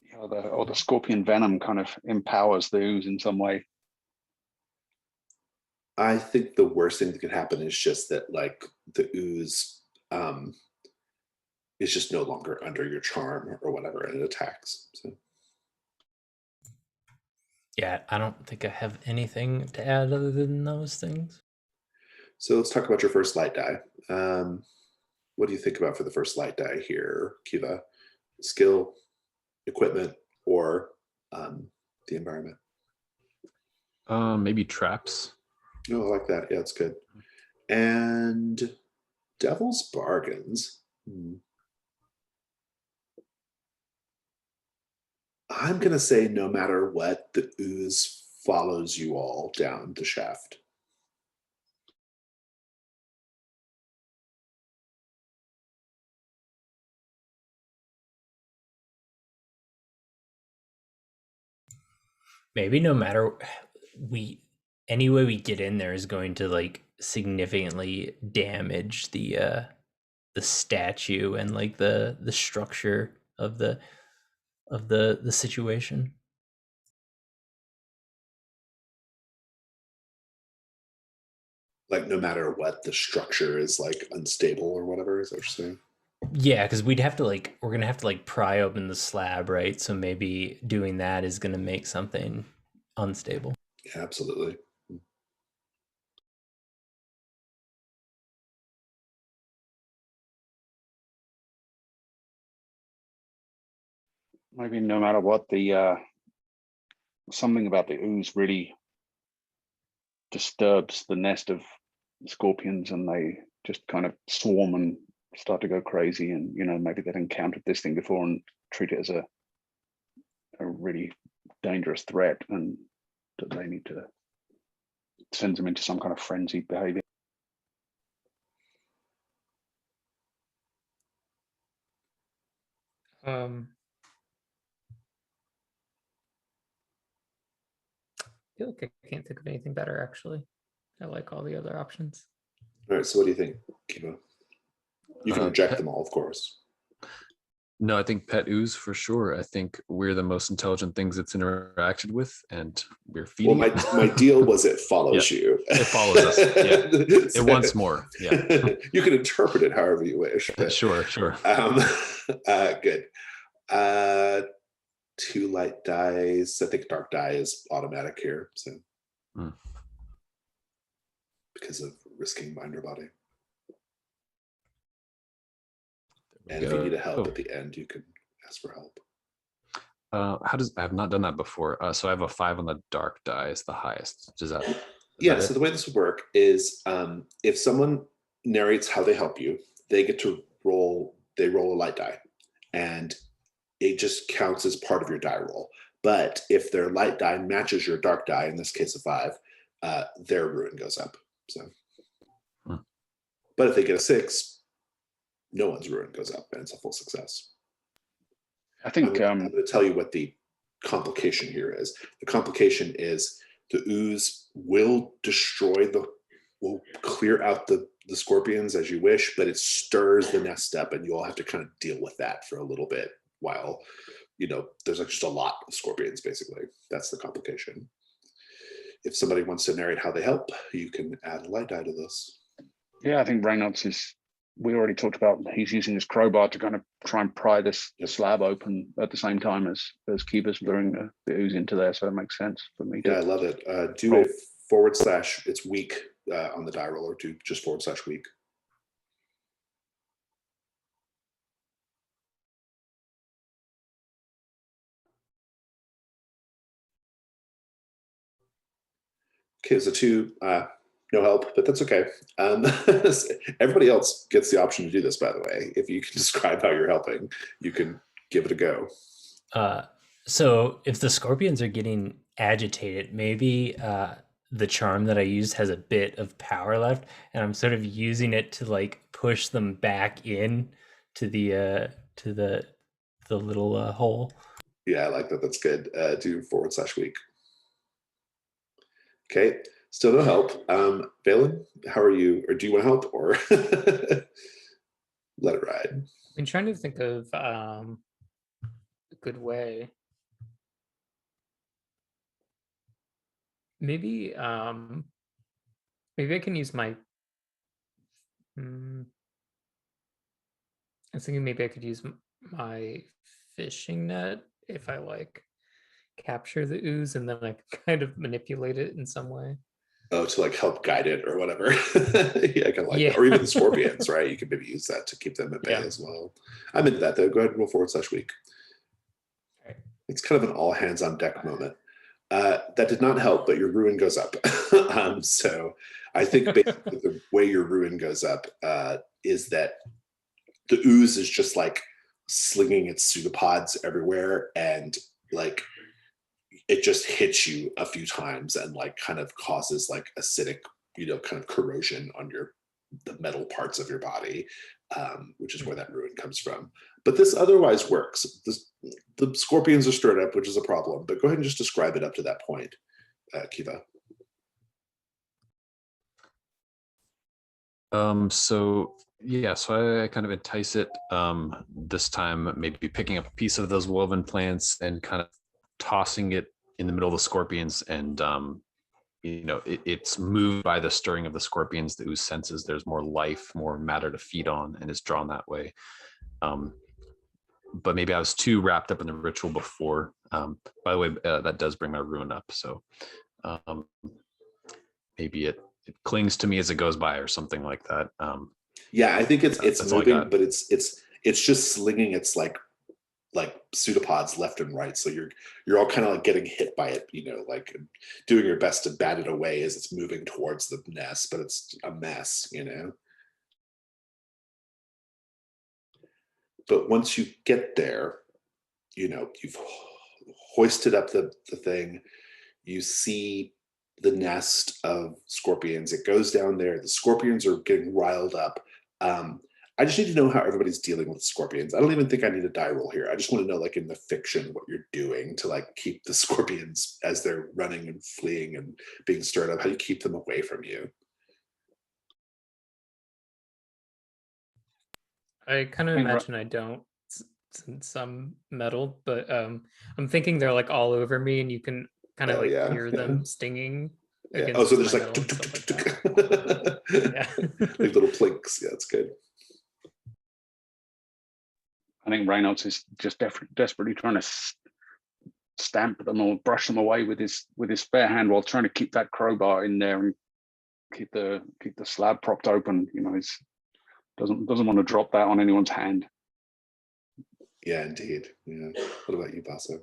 Yeah, or the scorpion venom kind of empowers the ooze in some way. I think the worst thing that could happen is just that, like, the ooze is just no longer under your charm or whatever, and it attacks. So. Yeah, I don't think I have anything to add other than those things. So let's talk about your first light die. What do you think about for the first light die here, Kiva? Skill, equipment, or the environment? Maybe traps. Oh, I like that. Yeah, it's good. And Devil's Bargains. I'm going to say no matter what, the ooze follows you all down the shaft. Maybe no matter any way we get in there is going to like significantly damage the statue and like the structure of the situation. Like no matter what, the structure is like unstable or whatever. Is that what you're saying? Yeah, because we're gonna have to like pry open the slab, right? So maybe doing that is gonna make something unstable. Yeah, absolutely. Maybe no matter what, the something about the ooze really disturbs the nest of scorpions, and they just kind of swarm and start to go crazy. And maybe they've encountered this thing before and treat it as a really dangerous threat, and that they need to send them into some kind of frenzied behavior. I feel like I can't think of anything better, actually. I like all the other options. All right, so what do you think, Kiva? You can reject them all, of course. No, I think pet ooze for sure. I think we're the most intelligent things it's interacted with, and we're feeding. Well, my deal was it follows you. It follows us. Yeah, it wants more. Yeah, you can interpret it however you wish. But, sure. Good. 2 light dice. I think dark die is automatic here. So because of risking mind or body. And if you need a help at the end, you can ask for help. I have not done that before. So I have a 5 on the dark die is the highest. Does that? Yeah. So the way this would work is if someone narrates how they help you, they get to roll. They roll a light die, and it just counts as part of your die roll. But if their light die matches your dark die, in this case a 5, their ruin goes up. So, but if they get a 6, no one's ruin goes up, and it's a full success. I think I'm going to tell you what the complication here is. The complication is the ooze will will clear out the scorpions as you wish, but it stirs the nest up, and you'll have to kind of deal with that for a little bit while, there's just a lot of scorpions, basically. That's the complication. If somebody wants to narrate how they help, you can add a light die to this. Yeah, I think Reynolds we already talked about, he's using his crowbar to kind of try and pry the slab open at the same time as Kiva's luring the ooze into there. So that makes sense for me. Yeah, I love it. Do a / it's weak on the die roll, or do just / weak. Okay, it's a 2. No help, but that's okay. Everybody else gets the option to do this, by the way. If you can describe how you're helping, you can give it a go. So if the scorpions are getting agitated, maybe the charm that I used has a bit of power left, and I'm sort of using it to like push them back in to the little hole. Yeah, I like that. That's good. Do / weak. Okay, still no help. Valen, how are you? Or do you want to help, or let it ride? I'm trying to think of a good way. Maybe maybe I can use my I was thinking maybe I could use my fishing net if I like capture the ooze, and then I can kind of manipulate it in some way. Oh, to like help guide it or whatever. Yeah, I kind of like Yeah. that. Or even the scorpions, right? You can maybe use that to keep them at bay Yeah. as well. I'm into that though. Go ahead and roll / weak. Okay. It's kind of an all hands on deck moment. That did not help, but your ruin goes up. So I think basically the way your ruin goes up is that the ooze is just like slinging its pseudopods everywhere, and like it just hits you a few times and like kind of causes like acidic, kind of corrosion on the metal parts of your body, which is where that ruin comes from. But this otherwise works. The scorpions are stirred up, which is a problem, but go ahead and just describe it up to that point, Kiva. So I kind of entice it, this time maybe picking up a piece of those woven plants and kind of tossing it in the middle of the scorpions, and it's moved by the stirring of the scorpions. The ooze senses there's more life, more matter to feed on, and is drawn that way. But maybe I was too wrapped up in the ritual before. By the way, that does bring my ruin up, so maybe it clings to me as it goes by or something like that. Yeah, I think it's moving, but it's just slinging its like pseudopods left and right. So you're all kind of like getting hit by it, like doing your best to bat it away as it's moving towards the nest, but it's a mess, But once you get there, you've hoisted up the thing, you see the nest of scorpions. It goes down there. The scorpions are getting riled up. I just need to know how everybody's dealing with scorpions. I don't even think I need a die roll here. I just want to know, like in the fiction, what you're doing to like keep the scorpions as they're running and fleeing and being stirred up. How do you keep them away from you? I kind of imagine I don't, since I'm metal, but I'm thinking they're like all over me, and you can kind of hear them stinging. Yeah. Oh, so there's like, yeah, like little plinks. Yeah, that's good. I think Reynolds is just desperately trying to stamp them or brush them away with his spare hand while trying to keep that crowbar in there and keep the slab propped open. He's doesn't want to drop that on anyone's hand. Yeah, indeed. Yeah. What about you, Basso?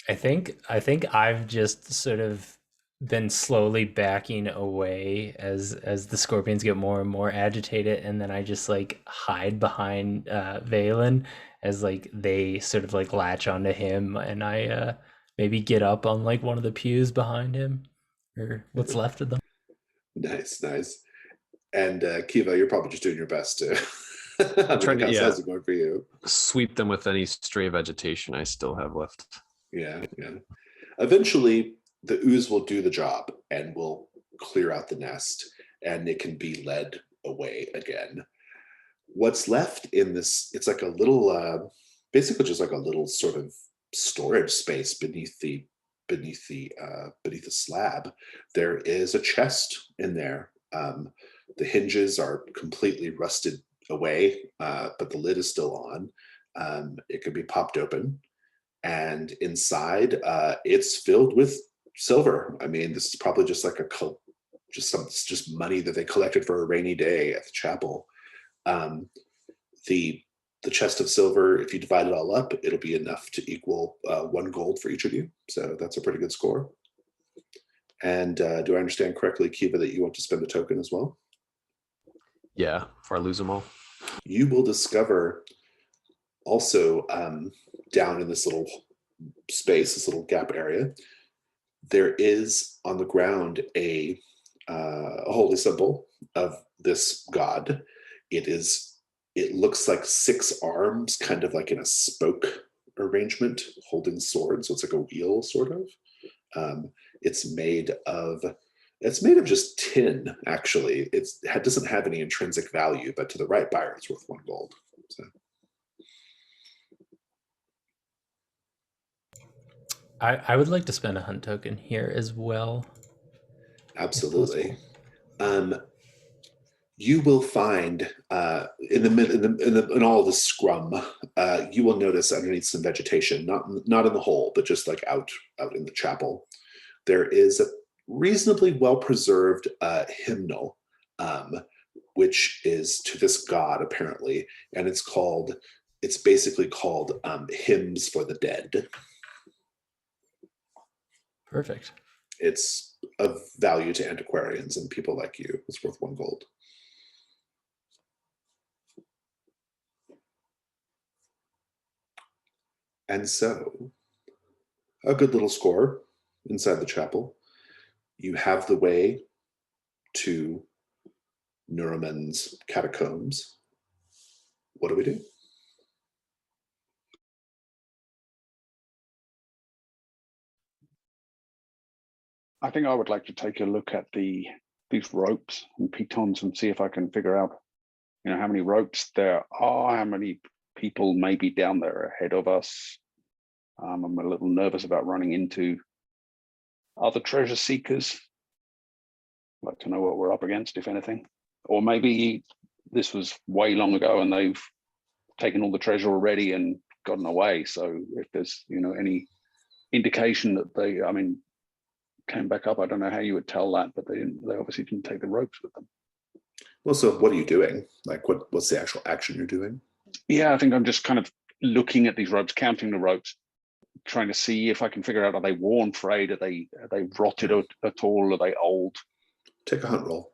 I think I've just sort of been slowly backing away as the scorpions get more and more agitated, and then I just like hide behind Valen as like they sort of like latch onto him, and I maybe get up on like one of the pews behind him, or what's left of them. Nice, nice. And Kiva, you're probably just doing your best to. I'm trying to, how's it going for you? sweep them with any stray vegetation I still have left. Yeah, yeah. Eventually, the ooze will do the job and will clear out the nest, and it can be led away again. What's left in this? It's like a little, basically just like a little sort of storage space beneath the slab. There is a chest in there. The hinges are completely rusted away, but the lid is still on. It could be popped open, and inside, it's filled with silver. I mean, this is probably just like just money that they collected for a rainy day at the chapel. Um, the the chest of silver, if you divide it all up, it'll be enough to equal 1 gold for each of you. So that's a pretty good score. And do I understand correctly, Kiva, that you want to spend a token as well? Yeah, before I lose them all. You will discover also down in this little space, this little gap area, there is on the ground a holy symbol of this god. It looks like 6 arms, kind of like in a spoke arrangement, holding swords. So it's like a wheel, sort of. It's made of just tin. Actually, it doesn't have any intrinsic value, but to the right buyer, it's worth 1 gold. So. I would like to spend a hunt token here as well. Absolutely. You will find in all the scrum, you will notice underneath some vegetation, not in the hole, but just like out in the chapel, there is a reasonably well preserved hymnal, which is to this god apparently, and it's basically called Hymns for the Dead. Perfect. It's of value to antiquarians and people like you. It's worth 1 gold. And so, a good little score inside the chapel. You have the way to Nuromen's catacombs. What do we do? I think I would like to take a look at these ropes and pitons and see if I can figure out, how many ropes there are, how many people may be down there ahead of us. I'm a little nervous about running into other treasure seekers. I'd like to know what we're up against, if anything. Or maybe this was way long ago and they've taken all the treasure already and gotten away. So if there's, any indication that they, came back up, I don't know how you would tell that, but they obviously didn't take the ropes with them. Well, so what are you doing? Like, what's the actual action you're doing? Yeah, I think I'm just kind of looking at these ropes, counting the ropes, trying to see if I can figure out, are they worn, frayed, are they rotted at all, are they old? Take a hunt roll.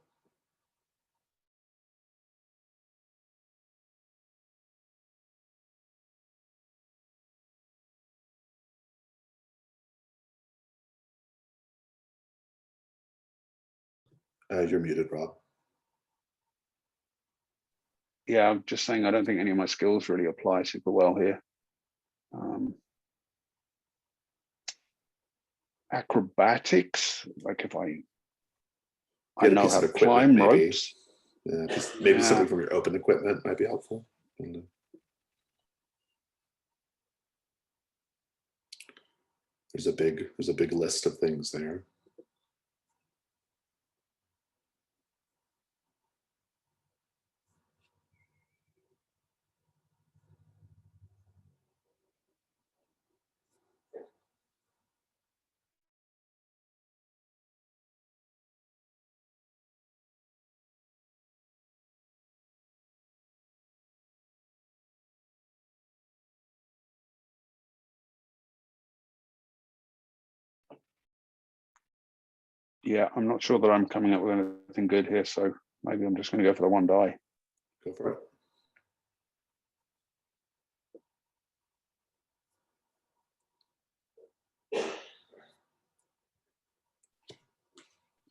You're muted, Rob. Yeah, I'm just saying I don't think any of my skills really apply super well here. Acrobatics, like if I know how to climb ropes. Maybe something from your open equipment might be helpful. There's a big list of things there. Yeah, I'm not sure that I'm coming up with anything good here, so maybe I'm just going to go for the 1 die. Go for it.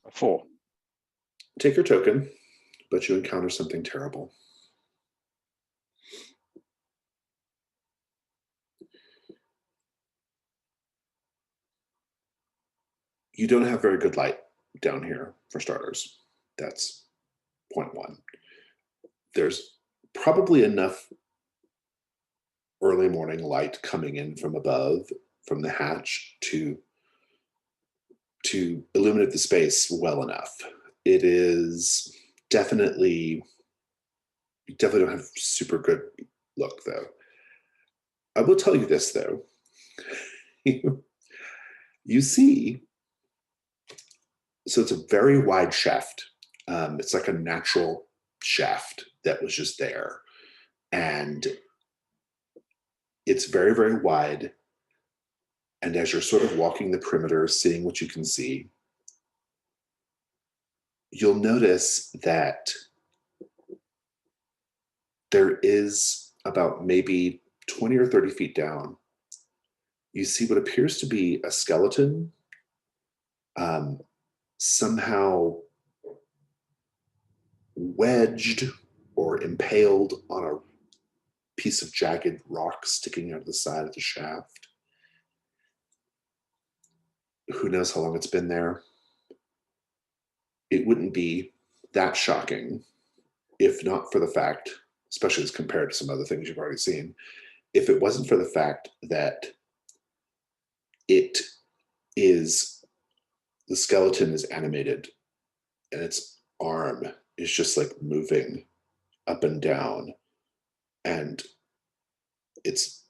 A 4. Take your token, but you encounter something terrible. You don't have very good light down here, for starters. That's point one. There's probably enough early morning light coming in from above, from the hatch, to illuminate the space well enough. It is definitely, you definitely don't have super good look, though. I will tell you this, though. You see, so it's a very wide shaft. It's like a natural shaft that was just there. And it's very, very wide. And as you're sort of walking the perimeter, seeing what you can see, you'll notice that there is about maybe 20 or 30 feet down, you see what appears to be a skeleton, somehow wedged or impaled on a piece of jagged rock sticking out of the side of the shaft. Who knows how long it's been there? It wouldn't be that shocking if not for the fact, especially as compared to some other things you've already seen, if it wasn't for the fact that it is, the skeleton is animated and its arm is just like moving up and down, and its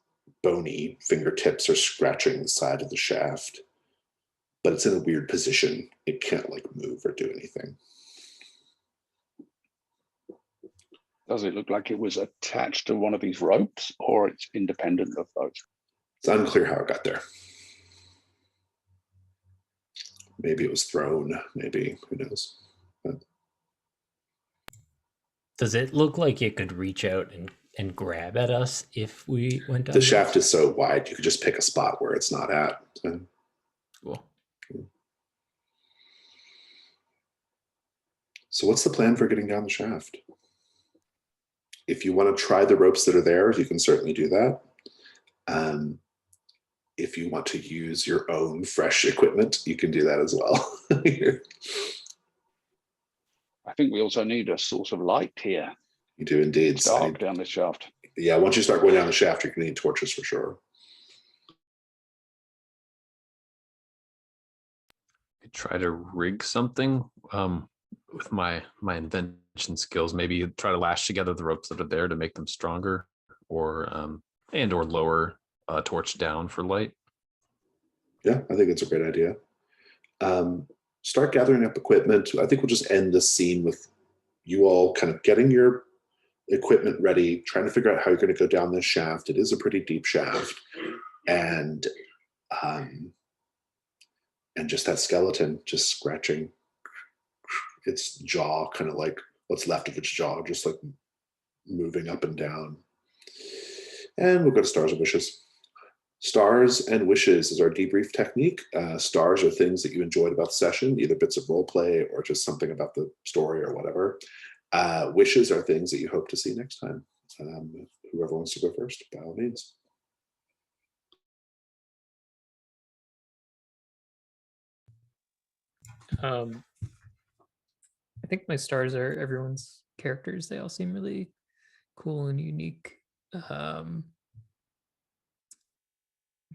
bony fingertips are scratching the side of the shaft, but it's in a weird position. It can't like move or do anything. Does it look like it was attached to one of these ropes, or it's independent of those? It's unclear how it got there. Maybe it was thrown, maybe, who knows. But Does it look like it could reach out and grab at us if we went down? the shaft is so wide, you could just pick a spot where it's not at. So, Cool. so what's the plan for getting down the shaft? If you want to try the ropes that are there, you can certainly do that. If you want to use your own fresh equipment, you can do that as well. I think we also need a source of light here. You do indeed. It's dark down this shaft. Yeah, once you start going down the shaft, you're going to need torches for sure. Could try to rig something with my invention skills. Maybe try to lash together the ropes that are there to make them stronger, or or lower a torch down for light. Yeah, I think it's a great idea. Start gathering up equipment. I think we'll just end this scene with you all kind of getting your equipment ready, trying to figure out how you're going to go down this shaft. It is a pretty deep shaft, and just that skeleton just scratching its jaw, kind of like what's left of its jaw, just like moving up and down. And we'll go to Stars and Wishes. Stars and Wishes is our debrief technique. Stars are things that you enjoyed about the session, either bits of role play or just something about the story or whatever. Wishes are things that you hope to see next time. Whoever wants to go first, by all means. I think my stars are everyone's characters. They all seem really cool and unique.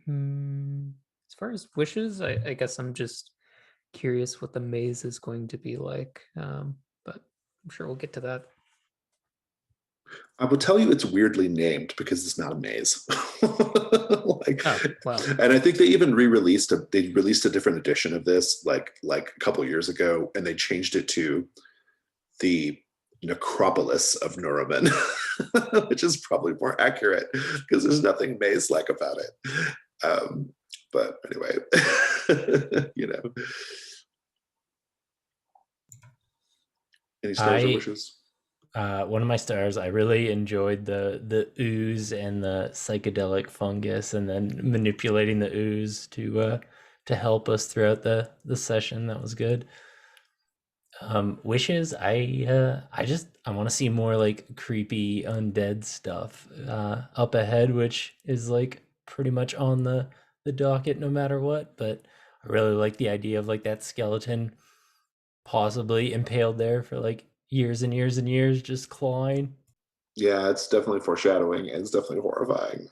As far as wishes, I guess I'm just curious what the maze is going to be like, but I'm sure we'll get to that. I will tell you it's weirdly named because it's not a maze. Oh, wow. And I think they even released a different edition of this like a couple years ago, and they changed it to the necropolis of Nuromen, which is probably more accurate because there's nothing maze-like about it. But anyway, Any stars or I wishes? one of my stars, I really enjoyed the ooze and the psychedelic fungus, and then manipulating the ooze to help us throughout the session. That was good. Wishes, I want to see more like creepy undead stuff up ahead, which is like pretty much on the docket no matter what. But I really like the idea of like that skeleton possibly impaled there for like years and years and years, just clawing. Yeah, it's definitely foreshadowing and it's definitely horrifying.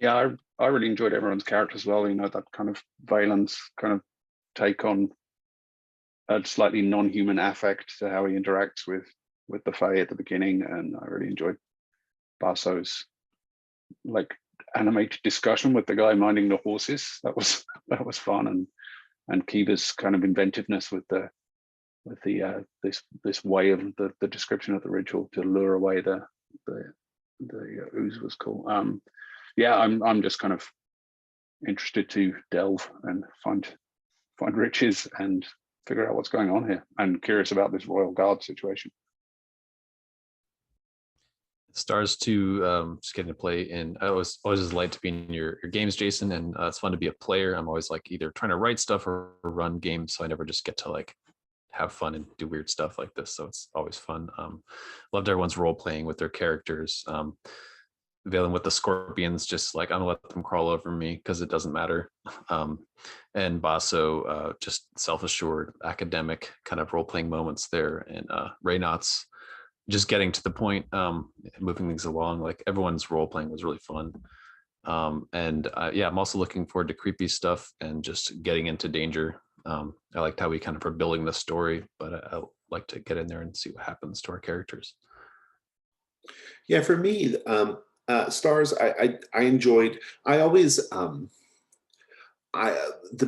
Yeah, I really enjoyed everyone's character as well. You know, that kind of Valen's kind of take on a slightly non-human affect to how he interacts with the Fae at the beginning, and I really enjoyed Barso's like animated discussion with the guy minding the horses. That was fun, and Kiva's kind of inventiveness with the this way of the description of the ritual to lure away the ooze was cool. Yeah, I'm just kind of interested to delve and find riches and figure out what's going on here, and curious about this royal guard situation. Stars to just getting to play in. I always just like to be in your games, Jason, and it's fun to be a player. I'm always like either trying to write stuff or run games, so I never just get to like have fun and do weird stuff like this. So it's always fun. Loved everyone's role playing with their characters. Valen with the scorpions, just like I'm gonna let them crawl over me because it doesn't matter. And Basso, just self-assured, academic kind of role-playing moments there, and Reynot's just getting to the point, moving things along. Like everyone's role-playing was really fun. And yeah, I'm also looking forward to creepy stuff and just getting into danger. I liked how we kind of were building the story, but I like to get in there and see what happens to our characters. Yeah, for me, stars, I enjoyed. I always the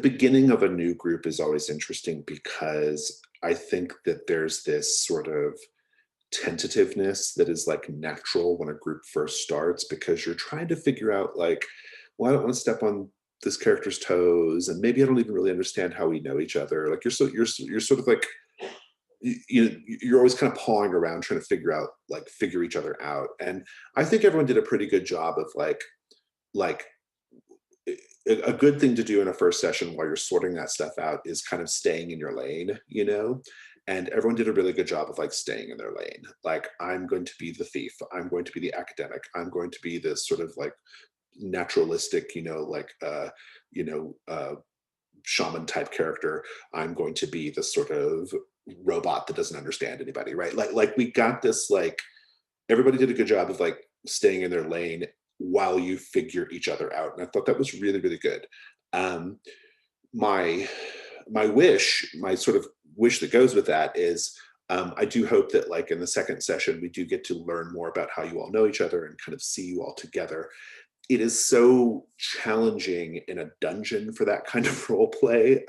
beginning of a new group is always interesting because I think that there's this sort of tentativeness that is like natural when a group first starts, because you're trying to figure out like, well, I don't want to step on this character's toes, and maybe I don't even really understand how we know each other. Like you're sort of like, you're always kind of pawing around trying to figure each other out. And I think everyone did a pretty good job of like a good thing to do in a first session while you're sorting that stuff out is kind of staying in your lane, and everyone did a really good job of like staying in their lane. Like, I'm going to be the thief, I'm going to be the academic, I'm going to be this sort of like naturalistic, shaman type character, I'm going to be the sort of robot that doesn't understand anybody, right? Like we got this, like everybody did a good job of like staying in their lane while you figure each other out, and I thought that was really, really good. My sort of wish that goes with that is, I do hope that like in the second session we do get to learn more about how you all know each other and kind of see you all together. It is so challenging in a dungeon for that kind of role play,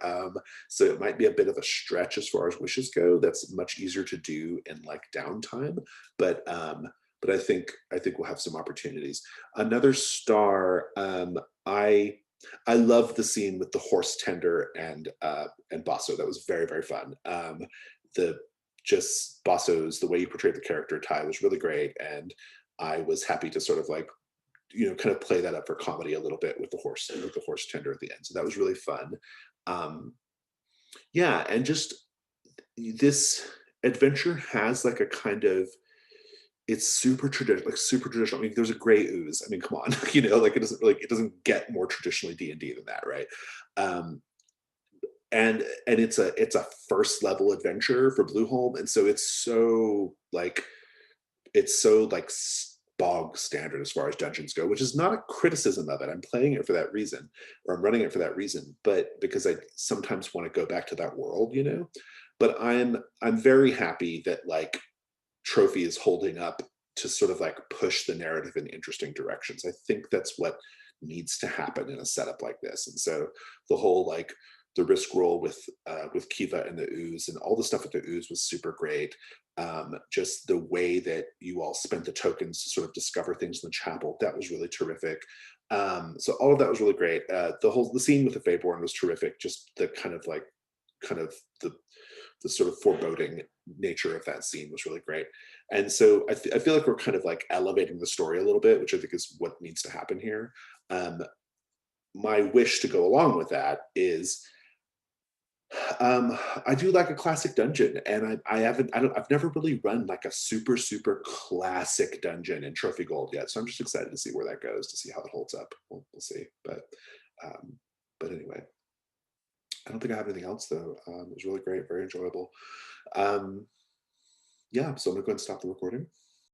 so it might be a bit of a stretch as far as wishes go. That's much easier to do in like downtime, but I think we'll have some opportunities. Another star, I love the scene with the horse tender and Basso. That was very, very fun. The the way you portrayed the character Ty was really great, and I was happy to sort of like, kind of play that up for comedy a little bit with the horse tender at the end. So that was really fun. Yeah, and just this adventure has like a kind of, it's super traditional. I mean, there's a gray ooze. I mean, come on, like it doesn't get more traditionally D&D than that, right? And it's a first level adventure for Blueholm, and so it's so like bog standard as far as dungeons go, which is not a criticism of it. I'm playing it for that reason, or I'm running it for that reason, but because I sometimes want to go back to that world, But I'm very happy that like Trophy is holding up to sort of like push the narrative in interesting directions. I think that's what needs to happen in a setup like this. And so the whole like the risk roll with Kiva and the ooze and all the stuff with the ooze was super great. Just the way that you all spent the tokens to sort of discover things in the chapel, that was really terrific. So all of that was really great. The scene with the fae-born was terrific. Just the kind of like kind of the sort of foreboding nature of that scene was really great. And so I feel like we're kind of like elevating the story a little bit, which I think is what needs to happen here. My wish to go along with that is I do like a classic dungeon, and I've never really run like a super classic dungeon in Trophy Gold yet. So I'm just excited to see where that goes, to see how it holds up. We'll see. But anyway, I don't think I have anything else though. It was really great, very enjoyable. Yeah, so I'm gonna go ahead and stop the recording.